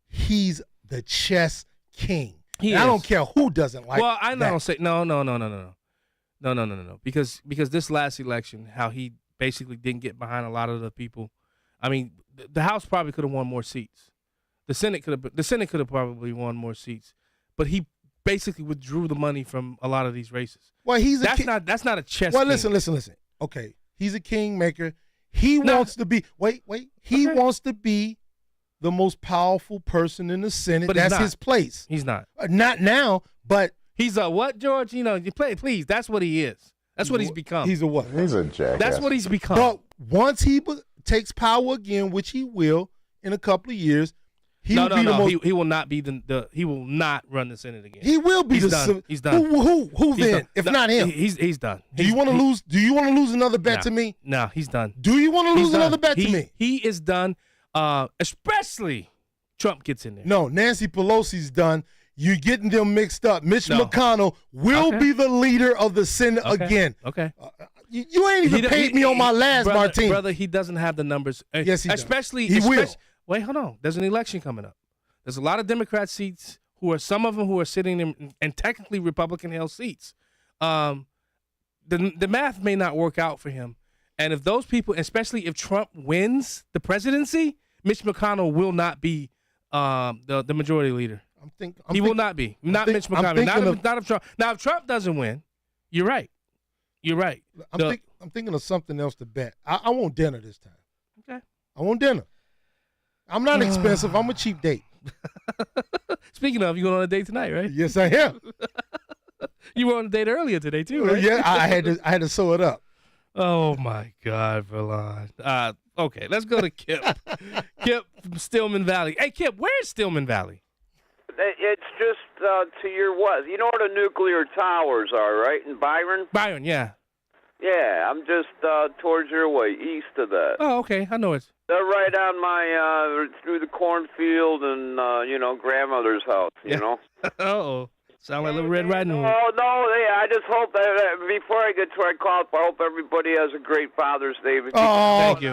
He's the chess king. I don't care who doesn't like. Well, I don't say no. Because this last election, how he basically didn't get behind a lot of the people. I mean, the House probably could have won more seats. The Senate could have probably won more seats, but he basically withdrew the money from a lot of these races. Well, that's not a chess. Well, king. listen. Okay, he's a kingmaker. He wants to be. Wait. He wants to be the most powerful person in the Senate. But that's his place. He's not. Not now, but he's a what, George? You play, please. That's what he is. That's what he's become. He's a what? He's a jackass. That's what he's become. But once he takes power again, which he will in a couple of years, he will not be he will not run the Senate again. He will be. He's done. He's done. Who then? Done. If not him, he's done. Do you want to lose? Do you want to lose another bet to me? No, he's done. Do you want to lose another bet to me? He is done. Especially Trump gets in there. No, Nancy Pelosi's done. You're getting them mixed up. Mitch McConnell will be the leader of the Senate again. Okay. You ain't even paid me on my last, Martine. Brother, he doesn't have the numbers. Yes, he does. He will. Wait, hold on. There's an election coming up. There's a lot of Democrat seats some of them who are sitting in technically Republican-held seats. The math may not work out for him. And if those people, especially if Trump wins the presidency, Mitch McConnell will not be the majority leader. He will not be. Not Mitch McConnell. Not if Trump. Now, if Trump doesn't win, you're right. You're right. I'm thinking of something else to bet. I want dinner this time. Okay. I want dinner. I'm not expensive. I'm a cheap date. Speaking of, you going on a date tonight, right? Yes, I am. You were on a date earlier today too, right? Yeah, I had to sew it up. Oh my God, Verlon. Okay, let's go to Kip. Kip from Stillman Valley. Hey, Kip, where's Stillman Valley? It's just to your west. You know where the nuclear towers are, right? In Byron? Byron, yeah. Yeah, I'm just towards your way, east of that. Oh, okay. I know it. They're right on my, through the cornfield and, grandmother's house, you know? Oh, sound like Little Red Riding Hood. Oh, no, I just hope that before I get to our call, I hope everybody has a great Father's Day. Oh, Kip,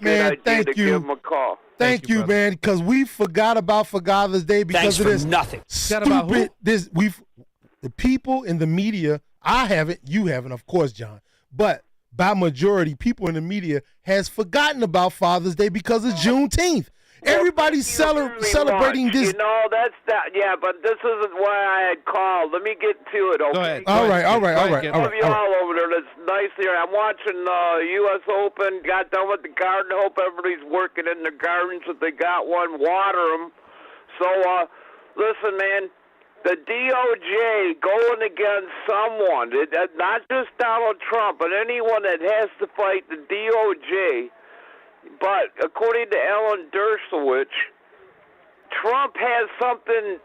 man, thank you. Give them a call. Thank you, man, because we forgot about Father's Day because of this nothing. stupid. The people in the media. I haven't. You haven't, of course, John. But by majority, people in the media has forgotten about Father's Day because of Juneteenth. Everybody's celebrating this. You know, that's that. Yeah, but this isn't why I had called. Let me get to it, okay? Go ahead. All right. Love you all over there. It's nice here. I'm watching U.S. Open. Got done with the garden. Hope everybody's working in their gardens. If they got one, water them. So, listen, man. The DOJ going against someone, not just Donald Trump, but anyone that has to fight the DOJ. But according to Alan Dershowitz, Trump has something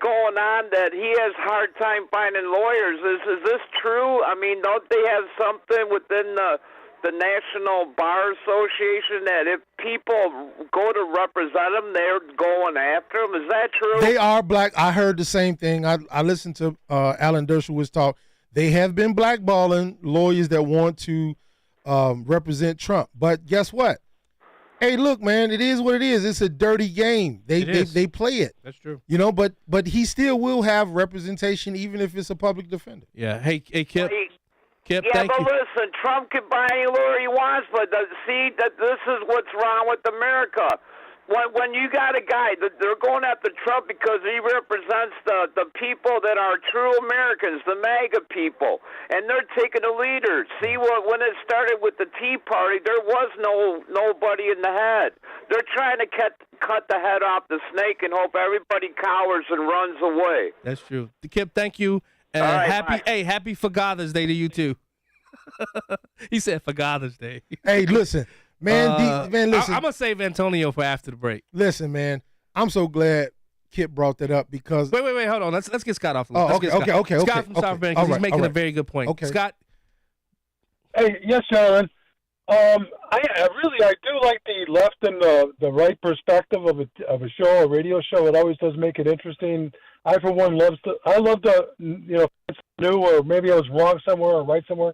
going on that he has a hard time finding lawyers. Is this true? I mean, don't they have something within the National Bar Association that if people go to represent them, they're going after them? Is that true? They are black. I heard the same thing. I listened to Alan Dershowitz talk. They have been blackballing lawyers that want to represent Trump. But guess what? Hey, look, man, it is what it is. It's a dirty game. They play it. That's true. You know, but he still will have representation even if it's a public defender. Yeah. Hey, Kip. Kip, yeah, thank but you. listen, Trump can buy any lawyer he wants, but see that this is what's wrong with America. When you got a guy that they're going after Trump because he represents the people that are true Americans, the MAGA people, and they're taking the leaders. See, when it started with the Tea Party, there was nobody in the head. They're trying to cut the head off the snake and hope everybody cowers and runs away. That's true. Kip, thank you. And all right, happy Father's Day to you too. He said Father's Day. Hey, listen, man, listen. I'm gonna save Antonio for after the break. Listen, man, I'm so glad Kip brought that up because wait, hold on. Let's get Scott off. Oh, okay. Scott from South Bend, because he's making a very good point. Okay, Scott. Hey, yes, gentlemen. I do like the left and the right perspective of a show, a radio show. It always does make it interesting. I, for one, love to, if it's new or maybe I was wrong somewhere or right somewhere.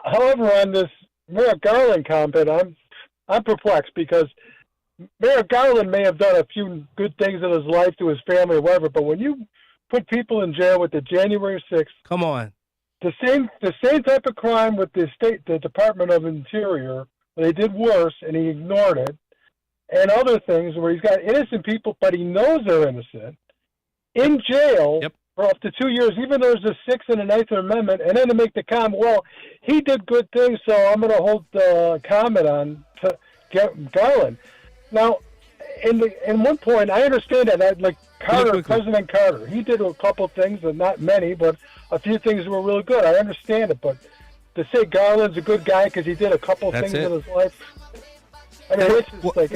However, on this Merrick Garland comment, I'm perplexed because Merrick Garland may have done a few good things in his life to his family or whatever, but when you put people in jail with the January 6th, come on, the same type of crime with the Department of Interior, they did worse and he ignored it, and other things where he's got innocent people, but he knows they're innocent, in jail for up to 2 years, even though there's a Sixth and a Ninth Amendment, and then to make the comment, well, he did good things, so I'm going to hold the comment on Garland. Now, in one point, I understand that, like Carter, President Carter, he did a couple things, and not many, but a few things were really good. I understand it, but to say Garland's a good guy because he did a couple things in his life, I mean, it's just like...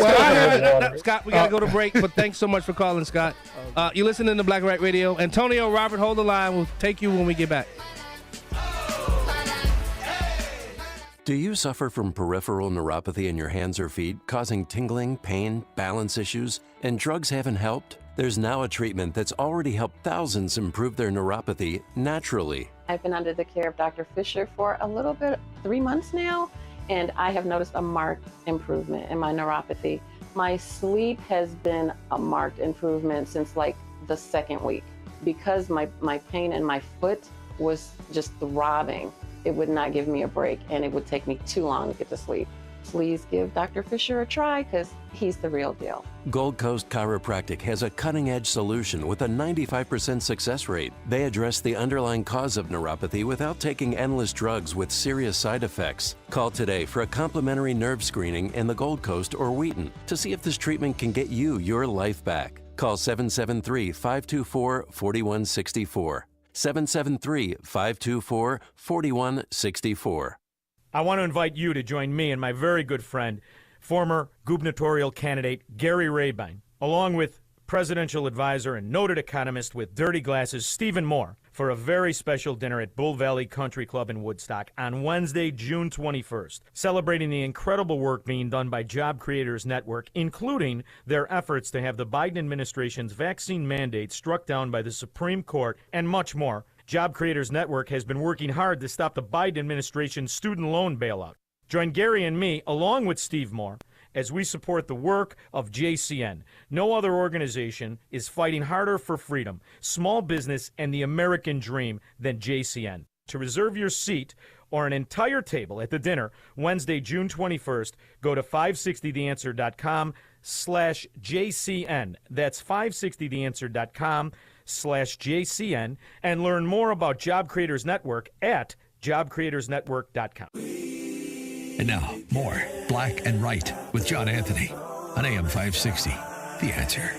Scott, we got to go to break, but thanks so much for calling, Scott. You're listening to Black Right Radio. Antonio, Robert, hold the line. We'll take you when we get back. Do you suffer from peripheral neuropathy in your hands or feet, causing tingling, pain, balance issues, and drugs haven't helped? There's now a treatment that's already helped thousands improve their neuropathy naturally. I've been under the care of Dr. Fisher for a little bit, 3 months now, and I have noticed a marked improvement in my neuropathy. My sleep has been a marked improvement since like the second week. Because my pain in my foot was just throbbing, it would not give me a break, and it would take me too long to get to sleep. Please give Dr. Fisher a try, because he's the real deal. Gold Coast Chiropractic has a cutting-edge solution with a 95% success rate. They address the underlying cause of neuropathy without taking endless drugs with serious side effects. Call today for a complimentary nerve screening in the Gold Coast or Wheaton to see if this treatment can get you your life back. Call 773-524-4164. 773-524-4164. I want to invite you to join me and my very good friend, former gubernatorial candidate Gary Rabine, along with presidential advisor and noted economist with dirty glasses, Stephen Moore, for a very special dinner at Bull Valley Country Club in Woodstock on Wednesday, June 21st, celebrating the incredible work being done by Job Creators Network, including their efforts to have the Biden administration's vaccine mandate struck down by the Supreme Court, and much more. Job Creators Network has been working hard to stop the Biden administration's student loan bailout. Join Gary and me, along with Steve Moore, as we support the work of JCN. No other organization is fighting harder for freedom, small business, and the American dream than JCN. To reserve your seat or an entire table at the dinner Wednesday, June 21st, go to 560theanswer.com/JCN. That's 560theanswer.com/JCN, and learn more about Job Creators Network at jobcreatorsnetwork.com. And now, more Black and Right with John Anthony on AM 560. The Answer.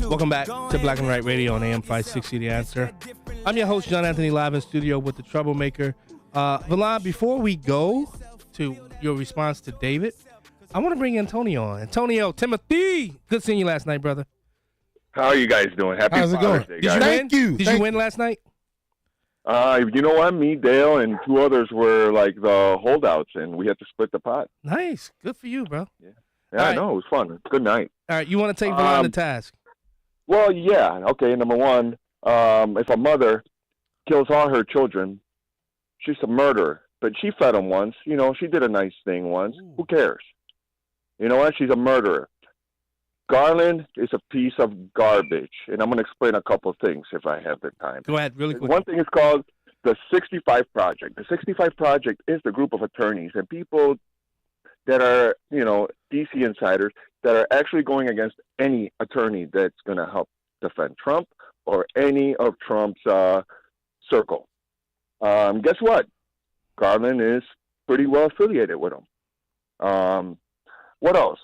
Welcome back to Black and Right Radio on AM 560, The Answer. I'm your host, John Anthony, live in studio with the Troublemaker. Villan, before we go to your response to David, I want to bring Antonio on. Antonio, Timothy, good seeing you last night, brother. How are you guys doing? Happy How's it Father's going? Day, guys. Did you win last night? You know what? Me, Dale, and two others were like the holdouts, and we had to split the pot. Nice. Good for you, bro. Yeah, I know. It was fun. Good night. All right, you want to take Villan to task? Well, yeah. Okay, number one, if a mother kills all her children, she's a murderer. But she fed them once. You know, she did a nice thing once. Ooh. Who cares? You know what? She's a murderer. Garland is a piece of garbage. And I'm going to explain a couple of things if I have the time. Go ahead, really quick. One thing is called the 65 Project. The 65 Project is the group of attorneys and people that are, you know, DC insiders that are actually going against any attorney that's going to help defend Trump or any of Trump's circle. Guess what? Garland is pretty well affiliated with them. What else?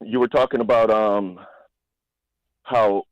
You were talking about how,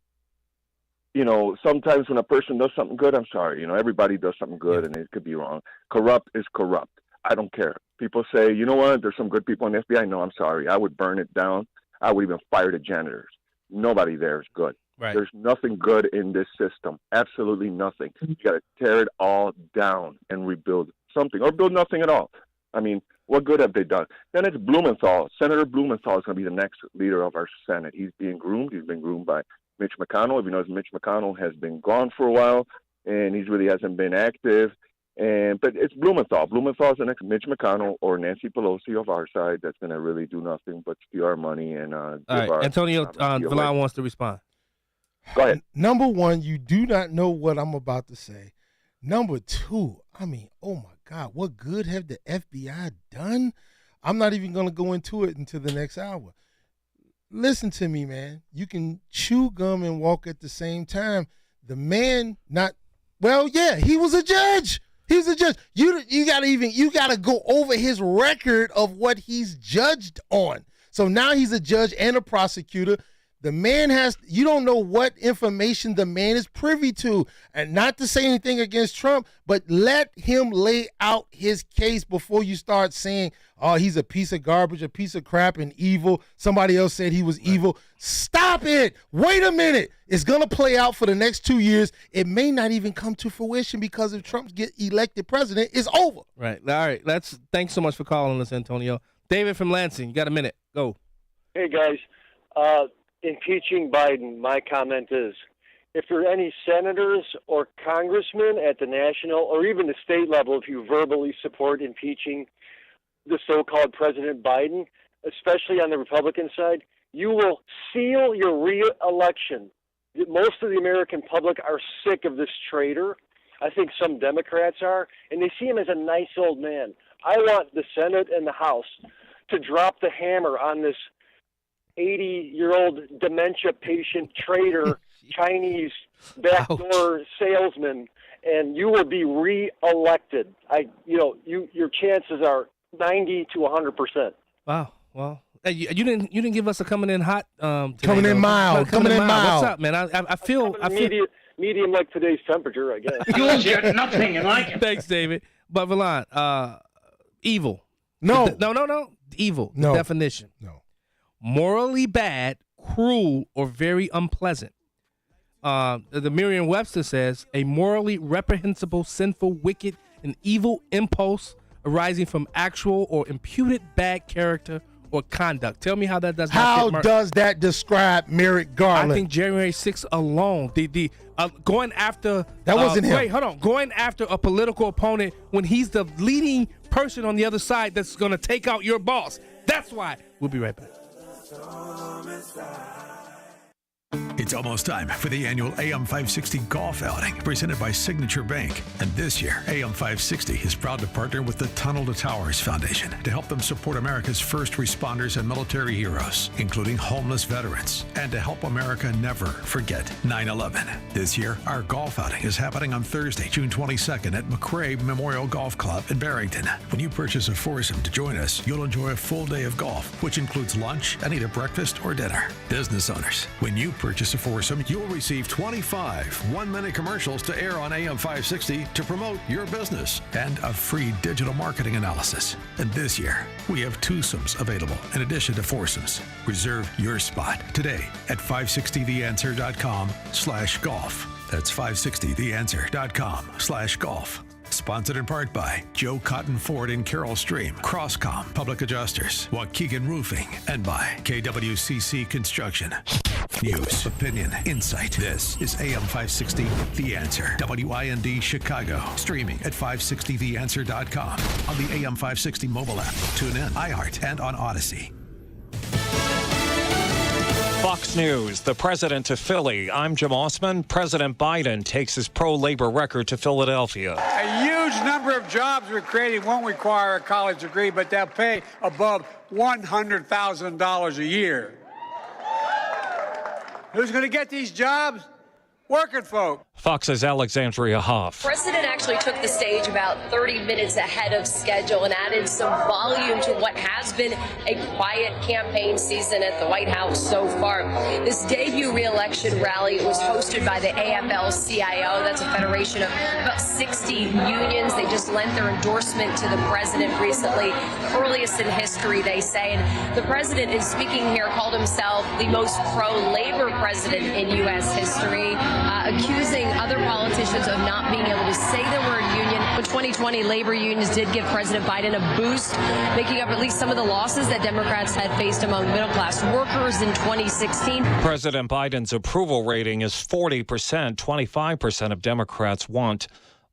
you know, sometimes when a person does something good, I'm sorry, you know, everybody does something good and it could be wrong. Corrupt is corrupt. I don't care. People say, you know what, there's some good people in the FBI. No, I'm sorry. I would burn it down. I would even fire the janitors. Nobody there is good. Right. There's nothing good in this system. Absolutely nothing. You got to tear it all down and rebuild something or build nothing at all. I mean, what good have they done? Then it's Blumenthal. Senator Blumenthal is going to be the next leader of our Senate. He's being groomed. He's been groomed by Mitch McConnell. If you notice, Mitch McConnell has been gone for a while, and he really hasn't been active. But it's Blumenthal. Blumenthal is the next Mitch McConnell or Nancy Pelosi of our side that's going to really do nothing but steal our money and all right. Antonio Villan wants to respond. Go ahead. Number one, you do not know what I'm about to say. Number two, I mean, oh my God, what good have the FBI done? I'm not even going to go into it until the next hour. Listen to me, man. You can chew gum and walk at the same time. The man he was a judge. He was a judge. You gotta go over his record of what he's judged on. So now he's a judge and a prosecutor. The man you don't know what information the man is privy to. And not to say anything against Trump, but let him lay out his case before you start saying, oh, he's a piece of garbage, a piece of crap and evil. Somebody else said he was evil. Stop it. Wait a minute. It's going to play out for the next 2 years. It may not even come to fruition because if Trump gets elected president, it's over. Right. All right. Thanks so much for calling us, Antonio. David from Lansing, you got a minute. Go. Hey, guys. Impeaching Biden, my comment is, if there are any senators or congressmen at the national or even the state level, if you verbally support impeaching the so-called President Biden, especially on the Republican side, you will seal your re-election. Most of the American public are sick of this traitor. I think some Democrats are, and they see him as a nice old man. I want the Senate and the House to drop the hammer on this 80-year-old dementia patient traitor, Chinese backdoor salesman, and you will be re-elected. Your chances are 90 to 100%. Wow. Well, You didn't give us a coming in hot. Today, coming in mild. Coming in mild. What's up, man? I feel medium like today's temperature, I guess. You get nothing you like it. Thanks, David. But Villan, evil. No. No. Evil. No. The definition. No. Morally bad, cruel, or very unpleasant. The Merriam-Webster says a morally reprehensible, sinful, wicked, and evil impulse arising from actual or imputed bad character or conduct. Tell me how that does not How fit does that describe Merrick Garland? I think January 6th alone, the going after that wasn't him. Wait, hold on. Going after a political opponent when he's the leading person on the other side that's going to take out your boss. That's why. We'll be right back. It's almost time for the annual AM 560 Golf Outing presented by Signature Bank. And this year, AM 560 is proud to partner with the Tunnel to Towers Foundation to help them support America's first responders and military heroes, including homeless veterans, and to help America never forget 9/11. This year, our golf outing is happening on Thursday, June 22nd at McRae Memorial Golf Club in Barrington. When you purchase a foursome to join us, you'll enjoy a full day of golf, which includes lunch and either breakfast or dinner. Business owners, when you purchase a foursome, you'll receive 25 one-minute commercials to air on AM 560 to promote your business and a free digital marketing analysis. And this year, we have twosomes available in addition to foursomes. Reserve your spot today at 560theanswer.com/golf. That's 560theanswer.com/golf. Sponsored in part by Joe Cotton Ford and Carroll Stream, Crosscom Public Adjusters, Waukegan Roofing, and by KWCC Construction. News, opinion, insight. This is AM 560, The Answer. WIND Chicago. Streaming at 560theanswer.com. On the AM 560 mobile app. Tune in, iHeart, and on Odyssey. Fox News, the president to Philly. I'm Jim Osman. President Biden takes his pro-labor record to Philadelphia. A huge number of jobs we're creating won't require a college degree, but they'll pay above $100,000 a year. Who's going to get these jobs? Working folk. Fox's Alexandria Hoff. The president actually took the stage about 30 minutes ahead of schedule and added some volume to what has been a quiet campaign season at the White House so far. This debut re-election rally was hosted by the AFL-CIO. That's a federation of about 60 unions. They just lent their endorsement to the president recently, earliest in history, they say. And the president is speaking here, called himself the most pro-labor president in U.S. history, accusing other politicians of not being able to say the word union. In 2020, labor unions did give President Biden a boost, making up at least some of the losses that Democrats had faced among middle-class workers in 2016. President Biden's approval rating is 40%. 25% of Democrats want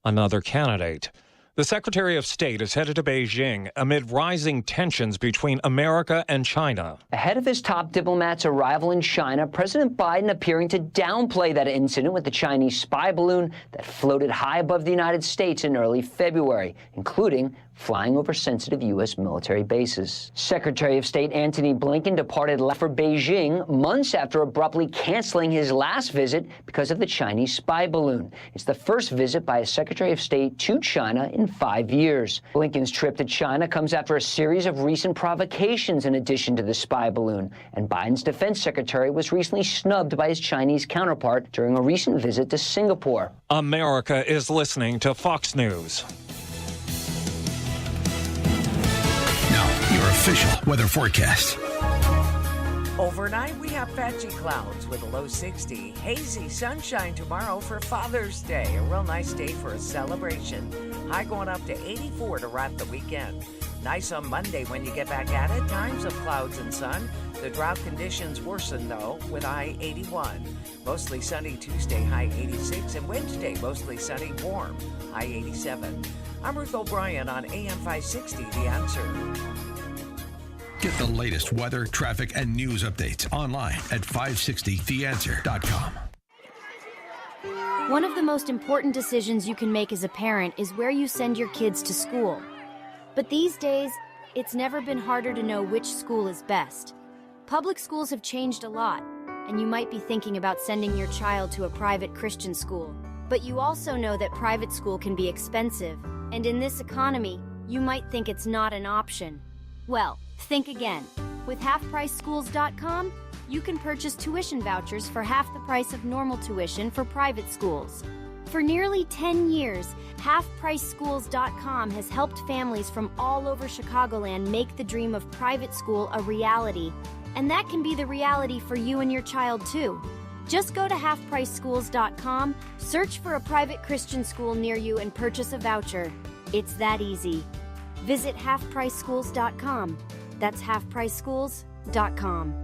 another candidate. The Secretary of State is headed to Beijing amid rising tensions between America and China. Ahead of his top diplomat's arrival in China, President Biden appearing to downplay that incident with the Chinese spy balloon that floated high above the United States in early February, including flying over sensitive U.S. military bases. Secretary of State Antony Blinken departed for Beijing months after abruptly canceling his last visit because of the Chinese spy balloon. It's the first visit by a Secretary of State to China in 5 years. Blinken's trip to China comes after a series of recent provocations in addition to the spy balloon, and Biden's defense secretary was recently snubbed by his Chinese counterpart during a recent visit to Singapore. America is listening to Fox News. Your official weather forecast. Overnight, we have patchy clouds with a low 60. Hazy sunshine tomorrow for Father's Day. A real nice day for a celebration. High going up to 84 to wrap the weekend. Nice on Monday when you get back at it. Times of clouds and sun. The drought conditions worsen, though, with high 81. Mostly sunny Tuesday, high 86. And Wednesday, mostly sunny, warm, high 87. I'm Ruth O'Brien on AM 560, The Answer. Get the latest weather, traffic, and news updates online at 560theanswer.com. One of the most important decisions you can make as a parent is where you send your kids to school. But these days, it's never been harder to know which school is best. Public schools have changed a lot, and you might be thinking about sending your child to a private Christian school. But you also know that private school can be expensive, and in this economy, you might think it's not an option. Well, think again. With halfpriceschools.com, you can purchase tuition vouchers for half the price of normal tuition for private schools. For nearly 10 years, halfpriceschools.com has helped families from all over Chicagoland make the dream of private school a reality. And that can be the reality for you and your child, too. Just go to halfpriceschools.com, search for a private Christian school near you, and purchase a voucher. It's that easy. Visit halfpriceschools.com. That's halfpriceschools.com.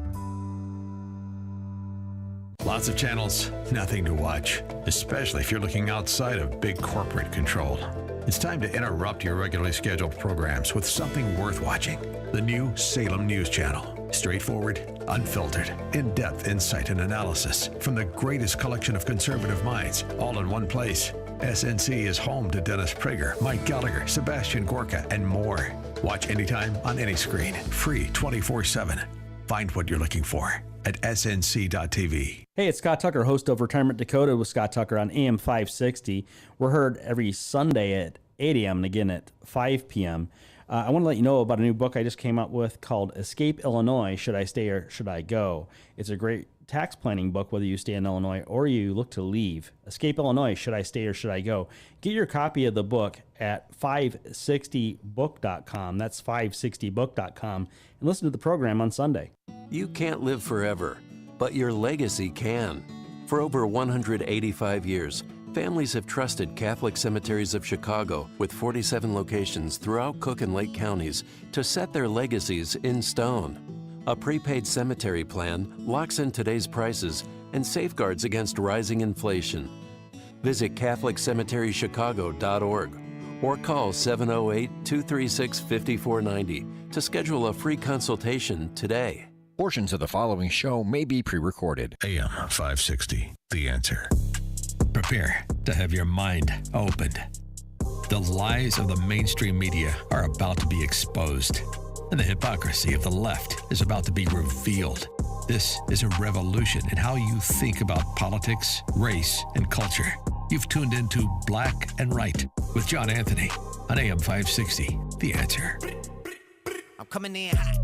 Lots of channels, nothing to watch, especially if you're looking outside of big corporate control. It's time to interrupt your regularly scheduled programs with something worth watching. The new Salem News Channel. Straightforward, unfiltered, in-depth insight and analysis from the greatest collection of conservative minds, all in one place. SNC is home to Dennis Prager, Mike Gallagher, Sebastian Gorka, and more. Watch anytime on any screen. Free 24/7. Find what you're looking for at snc.tv. Hey, it's Scott Tucker, host of Retirement Dakota with Scott Tucker on AM 560. We're heard every Sunday at 8 a.m. and again at 5 p.m. I want to let you know about a new book I just came up with called Escape Illinois, Should I Stay or Should I Go? It's a great tax planning book, whether you stay in Illinois or you look to leave. Escape Illinois, Should I Stay or Should I Go? Get your copy of the book at 560book.com. That's 560book.com. And listen to the program on Sunday. You can't live forever, but your legacy can. For over 185 years, families have trusted Catholic Cemeteries of Chicago with 47 locations throughout Cook and Lake counties to set their legacies in stone. A prepaid cemetery plan locks in today's prices and safeguards against rising inflation. Visit CatholicCemeteryChicago.org or call 708-236-5490 to schedule a free consultation today. Portions of the following show may be pre-recorded. AM 560, The Answer. Prepare to have your mind opened. The lies of the mainstream media are about to be exposed, and the hypocrisy of the left is about to be revealed. This is a revolution in how you think about politics, race, and culture. You've tuned into Black and Right with John Anthony on AM 560, The Answer. I'm coming in hot.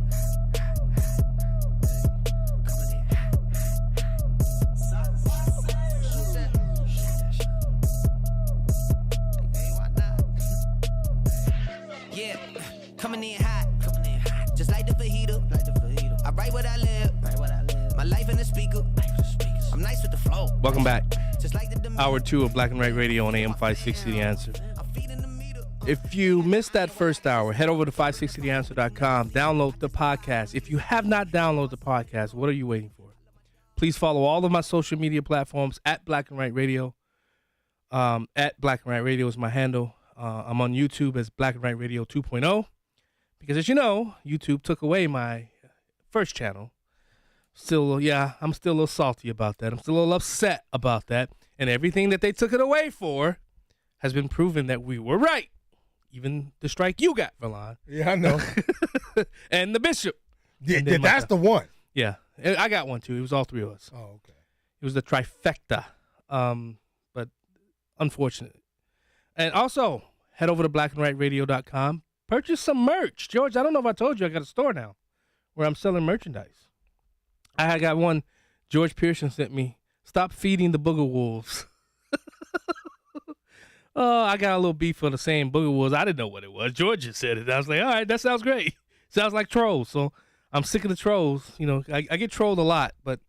Coming in hot, just like the fajita. I write what I live, my life in the speaker. I'm nice with the flow. Welcome back. Hour 2 of Black and White Radio on AM 560 The Answer. If you missed that first hour, head over to 560theanswer.com, download the podcast. If you have not downloaded the podcast, what are you waiting for? Please follow all of my social media platforms at Black and White Radio. At Black and White Radio is my handle. I'm on YouTube as Black and White Radio 2.0. Because as you know, YouTube took away my first channel. I'm still a little salty about that. I'm still a little upset about that. And everything that they took it away for has been proven that we were right. Even the strike you got, Valon. Yeah, I know. And the Bishop. Yeah, that's the one. Yeah, I got one too. It was all three of us. Oh, okay. It was the trifecta. But unfortunate. And also, head over to blackandwhiteradio.com. Purchase some merch. George, I don't know if I told you, I got a store now where I'm selling merchandise. I got one George Pearson sent me. Stop feeding the booger wolves. Oh, I got a little beef for the saying booger wolves. I didn't know what it was. George just said it. I was like, all right, that sounds great. Sounds like trolls. So I'm sick of the trolls. You know, I get trolled a lot, but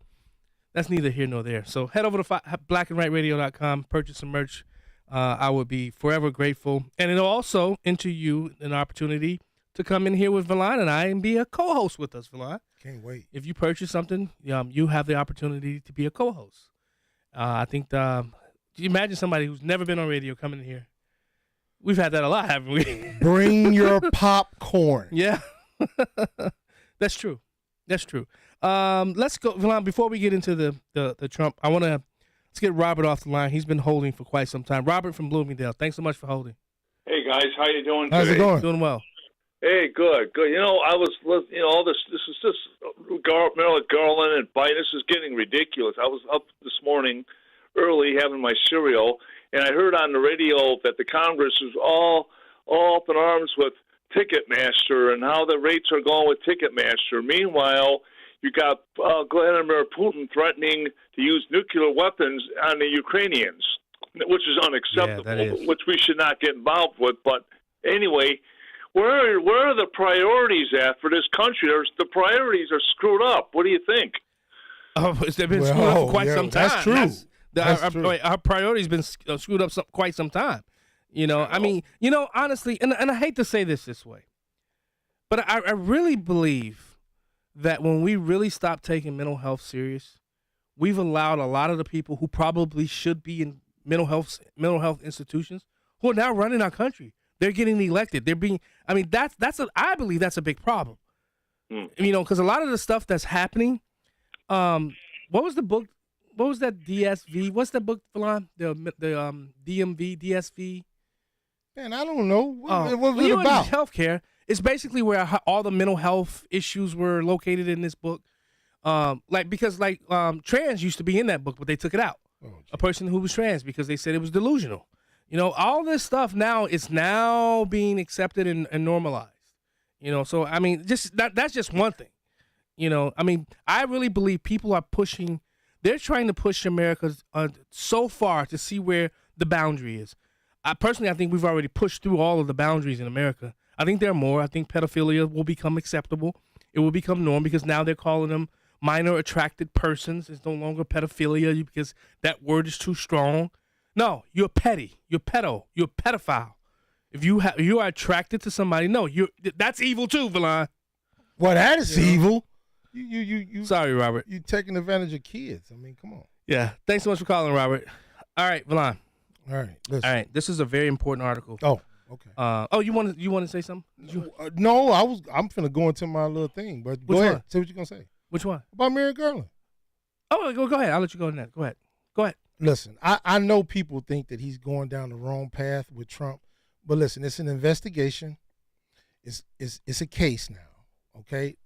that's neither here nor there. So head over to blackandwhiteradio.com, purchase some merch. I would be forever grateful. And it'll also enter you an opportunity to come in here with Valon and I and be a co-host with us, Valon. Can't wait. If you purchase something, you have the opportunity to be a co-host. I think, do you imagine somebody who's never been on radio coming in here? We've had that a lot, haven't we? Bring your popcorn. Yeah. That's true. That's true. Let's go, Valon, before we get into the Trump, let's get Robert off the line. He's been holding for quite some time. Robert from Bloomingdale, thanks so much for holding. Hey, guys. How you doing today? How's it going? Doing well. Hey, good. You know, I was, all this is just Merrick Garland and Biden. This is getting ridiculous. I was up this morning early having my cereal, and I heard on the radio that the Congress is all up in arms with Ticketmaster and how the rates are going with Ticketmaster. Meanwhile, you got Vladimir Putin threatening to use nuclear weapons on the Ukrainians, which is unacceptable, which we should not get involved with. But anyway, where are the priorities at for this country? The priorities are screwed up. What do you think? Oh, they've been screwed up for quite some time. That's true. Our priorities been screwed up quite some time. I mean, honestly, and I hate to say this way, but I really believe that when we really stop taking mental health serious, we've allowed a lot of the people who probably should be in mental health institutions who are now running our country. They're getting elected. They're being. I mean, I believe that's a big problem. Because a lot of the stuff that's happening. What was the book? What was that DSV? What's that book, Falon? The DMV, DSV. Man, I don't know. What was it about? Healthcare. It's basically where all the mental health issues were located in this book. Trans used to be in that book, but they took it out. A person who was trans because they said it was delusional. All this stuff now is now being accepted and normalized. So I mean, that's just one thing. I mean, I really believe people are pushing. They're trying to push America so far to see where the boundary is. I think we've already pushed through all of the boundaries in America. I think there are more. I think pedophilia will become acceptable. It will become norm because now they're calling them minor attracted persons. It's no longer pedophilia because that word is too strong. No, you're petty. You're pedo. You're a pedophile. If you are attracted to somebody, that's evil too, Valon. Well, that is evil. You. Sorry, Robert. You taking advantage of kids. I mean, come on. Yeah. Thanks so much for calling, Robert. All right, Valon. All right. Listen. All right. This is a very important article. Oh, okay. You want to say something? No, I'm finna go into my little thing, but go ahead. Say what you're gonna say. Which one? About Merrick Garland. Oh, go ahead. I'll let you go on that. Go ahead. Listen, I know people think that he's going down the wrong path with Trump, but listen, it's an investigation. It's a case now. Okay,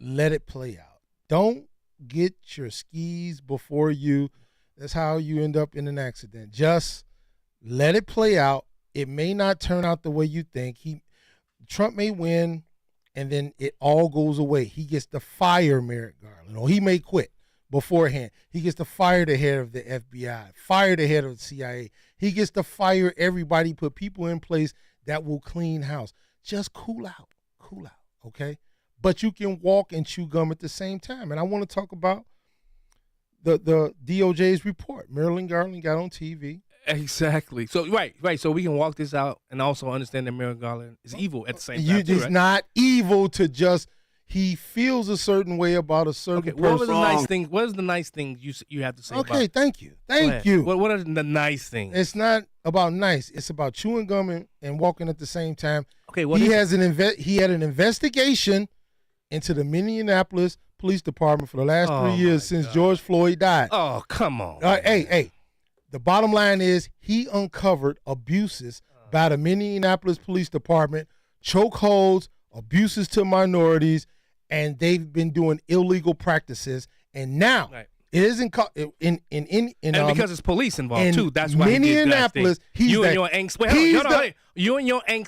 let it play out. Don't get your skis before you. That's how you end up in an accident. Just let it play out. It may not turn out the way you think. Trump may win, and then it all goes away. He gets to fire Merrick Garland, or he may quit beforehand. He gets to fire the head of the FBI, fire the head of the CIA. He gets to fire everybody, put people in place that will clean house. Just cool out, okay? But you can walk and chew gum at the same time. And I want to talk about the DOJ's report. Merrick Garland got on TV. Exactly. So right. So we can walk this out and also understand that Merrick Garland is evil at the same time. It's not evil to just he feels a certain way about a certain person. What was the nice thing? What is the nice thing you have to say? Okay, about? Thank you. What are the nice things? It's not about nice. It's about chewing gum and walking at the same time. Okay, he had an investigation into the Minneapolis Police Department for the last 3 years since George Floyd died. Oh, come on. Hey. The bottom line is he uncovered abuses by the Minneapolis Police Department, chokeholds, abuses to minorities, and they've been doing illegal practices. And now it isn't and because it's police involved too. That's why Minneapolis. You and your angst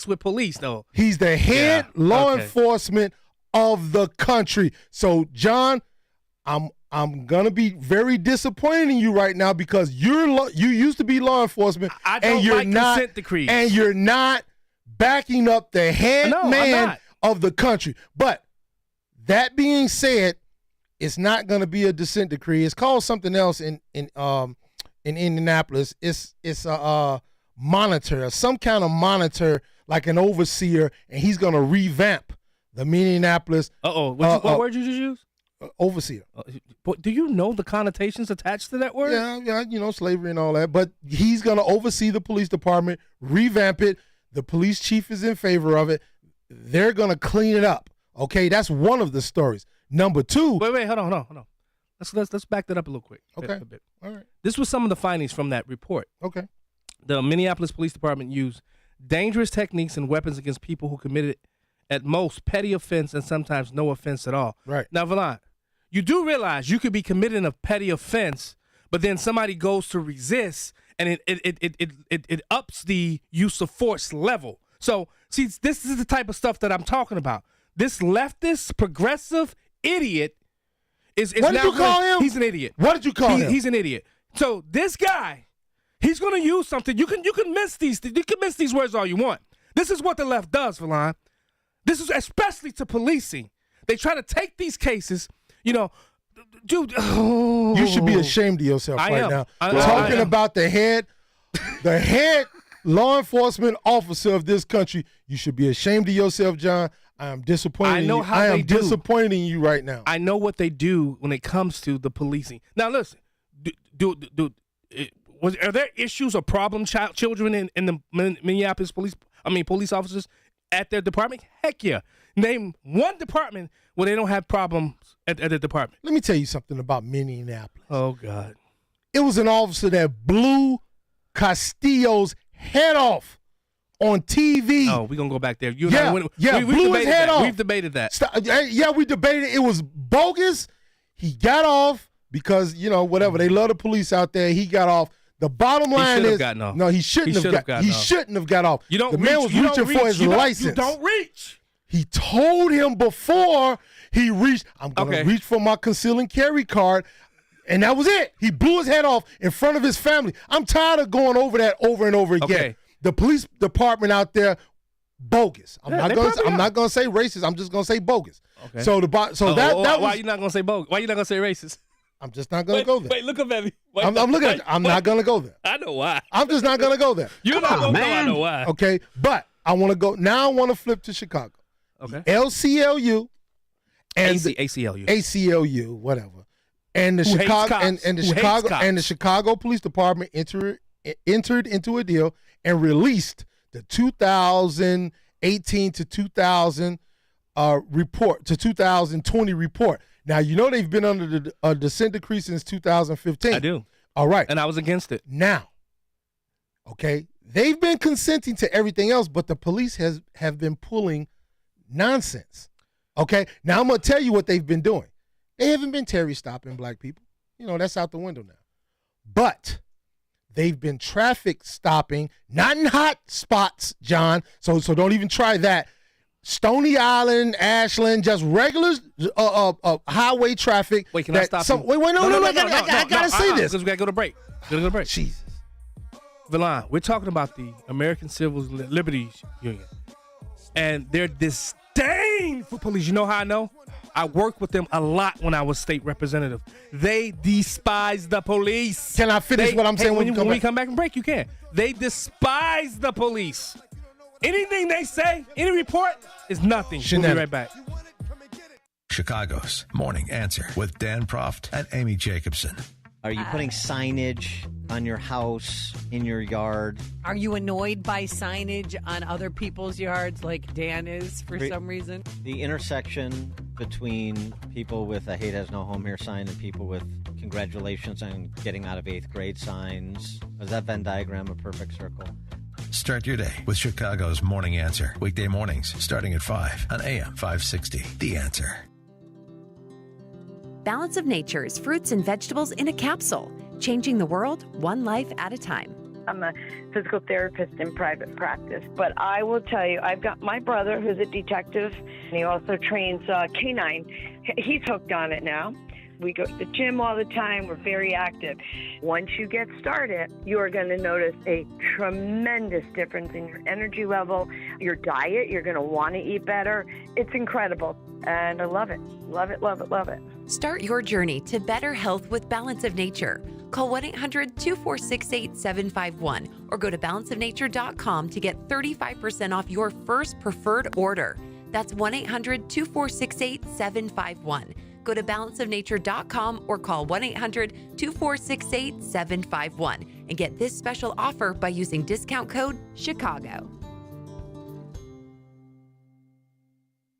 with police, though. He's the head law enforcement of the country. So, John, I'm gonna be very disappointed in you right now because you used to be law enforcement, and you're not consent decrees, and you're not backing up the head man of the country. But that being said, it's not gonna be a dissent decree. It's called something else in Indianapolis. It's a monitor, some kind of monitor, like an overseer, and he's gonna revamp the Minneapolis. What word did you use? Overseer. Do you know the connotations attached to that word? Yeah, slavery and all that. But he's going to oversee the police department, revamp it. The police chief is in favor of it. They're going to clean it up. Okay, that's one of the stories. Number two. Wait, hold on. Let's back that up a little quick. Okay. A bit. All right. This was some of the findings from that report. Okay. The Minneapolis Police Department used dangerous techniques and weapons against people who committed at most petty offense and sometimes no offense at all. Right. Now, Valon, you do realize you could be committing a petty offense, but then somebody goes to resist, and it ups the use of force level. So, see, this is the type of stuff that I'm talking about. This leftist, progressive idiot is what did you call him? He's an idiot. What did you call him? He's an idiot. So this guy, he's going to use something. You can miss these words all you want. This is what the left does, Valon. This is especially to policing. They try to take these cases, dude. Oh. You should be ashamed of yourself now. Talking about the head law enforcement officer of this country. You should be ashamed of yourself, John. I am disappointed. I know in you. how I they am do. disappointed in you right now. I know what they do when it comes to the policing. Now, listen, are there issues or problem children in the Minneapolis police officers at their department? Heck yeah. Name one department where they don't have problems at the department. Let me tell you something about Minneapolis. Oh, God. It was an officer that blew Castillo's head off on TV. Oh, we're going to go back there. Blew his head off. We've debated that. We debated it. It was bogus. He got off because, whatever. They love the police out there. He got off. The bottom line is, no, he shouldn't have gotten off. He shouldn't have got off. The man was reaching for his license. You don't reach. He told him before he reached, I'm going to reach for my conceal and carry card. And that was it. He blew his head off in front of his family. I'm tired of going over that over and over again. Okay. The police department out there, bogus. I'm not going to say racist. I'm just going to say bogus. Okay. So why are you not going to say bogus? Why are you not going to say racist? I'm just not going to go there. Wait, look up at me. I'm looking at you. I'm not going to go there. I know why. I'm just not going to go there. You're not going to go. I know why. Okay, but I want to go. Now I want to flip to Chicago. Okay. LCLU and ACLU, whatever. And the the Chicago Police Department entered into a deal and released the 2018 to 2020 report. Now they've been under the descent decree since 2015. I do. All right, and I was against it. Now, okay, they've been consenting to everything else, but the police have been pulling nonsense. Okay, now I'm gonna tell you what they've been doing. They haven't been Terry stopping black people. That's out the window now. But they've been traffic stopping, not in hot spots, John. So don't even try that. Stony Island, Ashland, just regular highway traffic. Wait, can I stop you? Wait, no, I gotta say this. Because we gotta go to break. Jesus. Valon, we're talking about the American Civil Liberties Union and their disdain for police. You know how I know? I worked with them a lot when I was state representative. They despise the police. Can I finish what I'm saying? When we come back and break, you can. They despise the police. Anything they say, any report, is nothing. We'll be right back. Chicago's Morning Answer with Dan Proft and Amy Jacobson. Are you putting signage on your house, in your yard? Are you annoyed by signage on other people's yards like Dan is for some reason? The intersection between people with a hate has no home here sign and people with congratulations on getting out of 8th grade signs. Is that Venn diagram a perfect circle? Start your day with Chicago's Morning Answer. Weekday mornings starting at 5 on AM 560. The Answer. Balance of Nature's fruits and vegetables in a capsule, changing the world one life at a time. I'm a physical therapist in private practice, but I will tell you, I've got my brother who's a detective, and he also trains canine. He's hooked on it now. We go to the gym all the time. We're very active. Once you get started, you are going to notice a tremendous difference in your energy level, your diet. You're going to want to eat better. It's incredible, and I love it. Love it, love it, love it. Start your journey to better health with Balance of Nature. Call 1-800-246-8751 or go to balanceofnature.com to get 35% off your first preferred order. That's 1-800-246-8751. Go to balanceofnature.com or call 1-800-246-8751 and get this special offer by using discount code CHICAGO.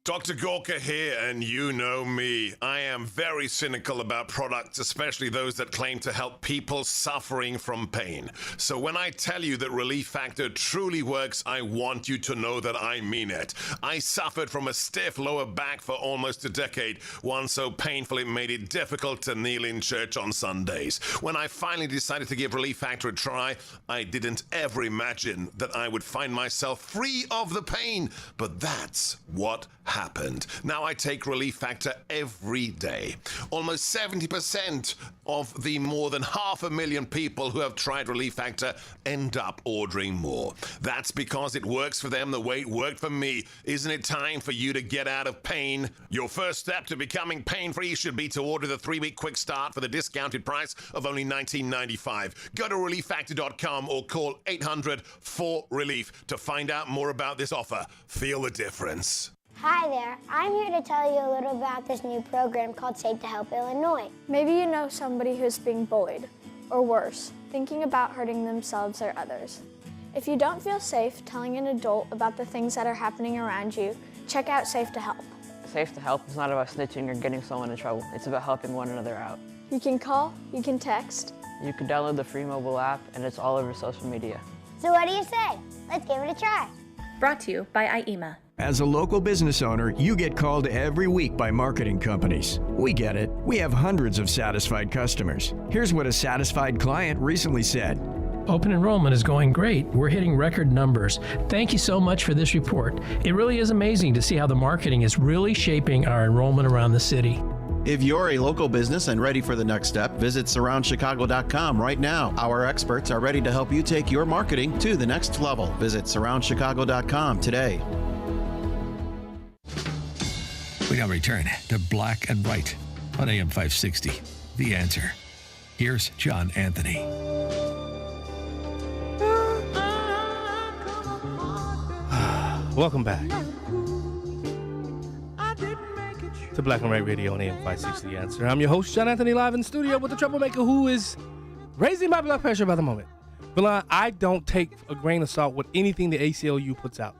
Dr. Gorka here, and you know me. I am very cynical about products, especially those that claim to help people suffering from pain. So when I tell you that Relief Factor truly works, I want you to know that I mean it. I suffered from a stiff lower back for almost a decade, one so painful it made it difficult to kneel in church on Sundays. When I finally decided to give Relief Factor a try, I didn't ever imagine that I would find myself free of the pain, but that's what happened. Now I take Relief Factor every day. Almost 70% of the more than 500,000 people who have tried Relief Factor end up ordering more. That's because it works for them the way it worked for me. Isn't it time for you to get out of pain? Your first step to becoming pain-free should be to order the 3-week quick start for the discounted price of only $19.95. Go to relieffactor.com or call 800-4RELIEF to find out more about this offer. Feel the difference. Hi there, I'm here to tell you a little about this new program called Safe to Help Illinois. Maybe you know somebody who's being bullied, or worse, thinking about hurting themselves or others. If you don't feel safe telling an adult about the things that are happening around you, check out Safe to Help. Safe to Help is not about snitching or getting someone in trouble. It's about helping one another out. You can call, you can text. You can download the free mobile app, and it's all over social media. So what do you say? Let's give it a try. Brought to you by IEMA. As a local business owner, you get called every week by marketing companies. We get it. We have hundreds of satisfied customers. Here's what a satisfied client recently said. Open enrollment is going great. We're hitting record numbers. Thank you so much for this report. It really is amazing to see how the marketing is really shaping our enrollment around the city. If you're a local business and ready for the next step, visit surroundchicago.com right now. Our experts are ready to help you take your marketing to the next level. Visit surroundchicago.com today. We now return to Black and White on AM 560. The Answer. Here's John Anthony. Welcome back to Black and White Radio on AM 560 The Answer. I'm your host, John Anthony, live in the studio with the troublemaker who is raising my blood pressure by the moment. But I don't take a grain of salt with anything the ACLU puts out.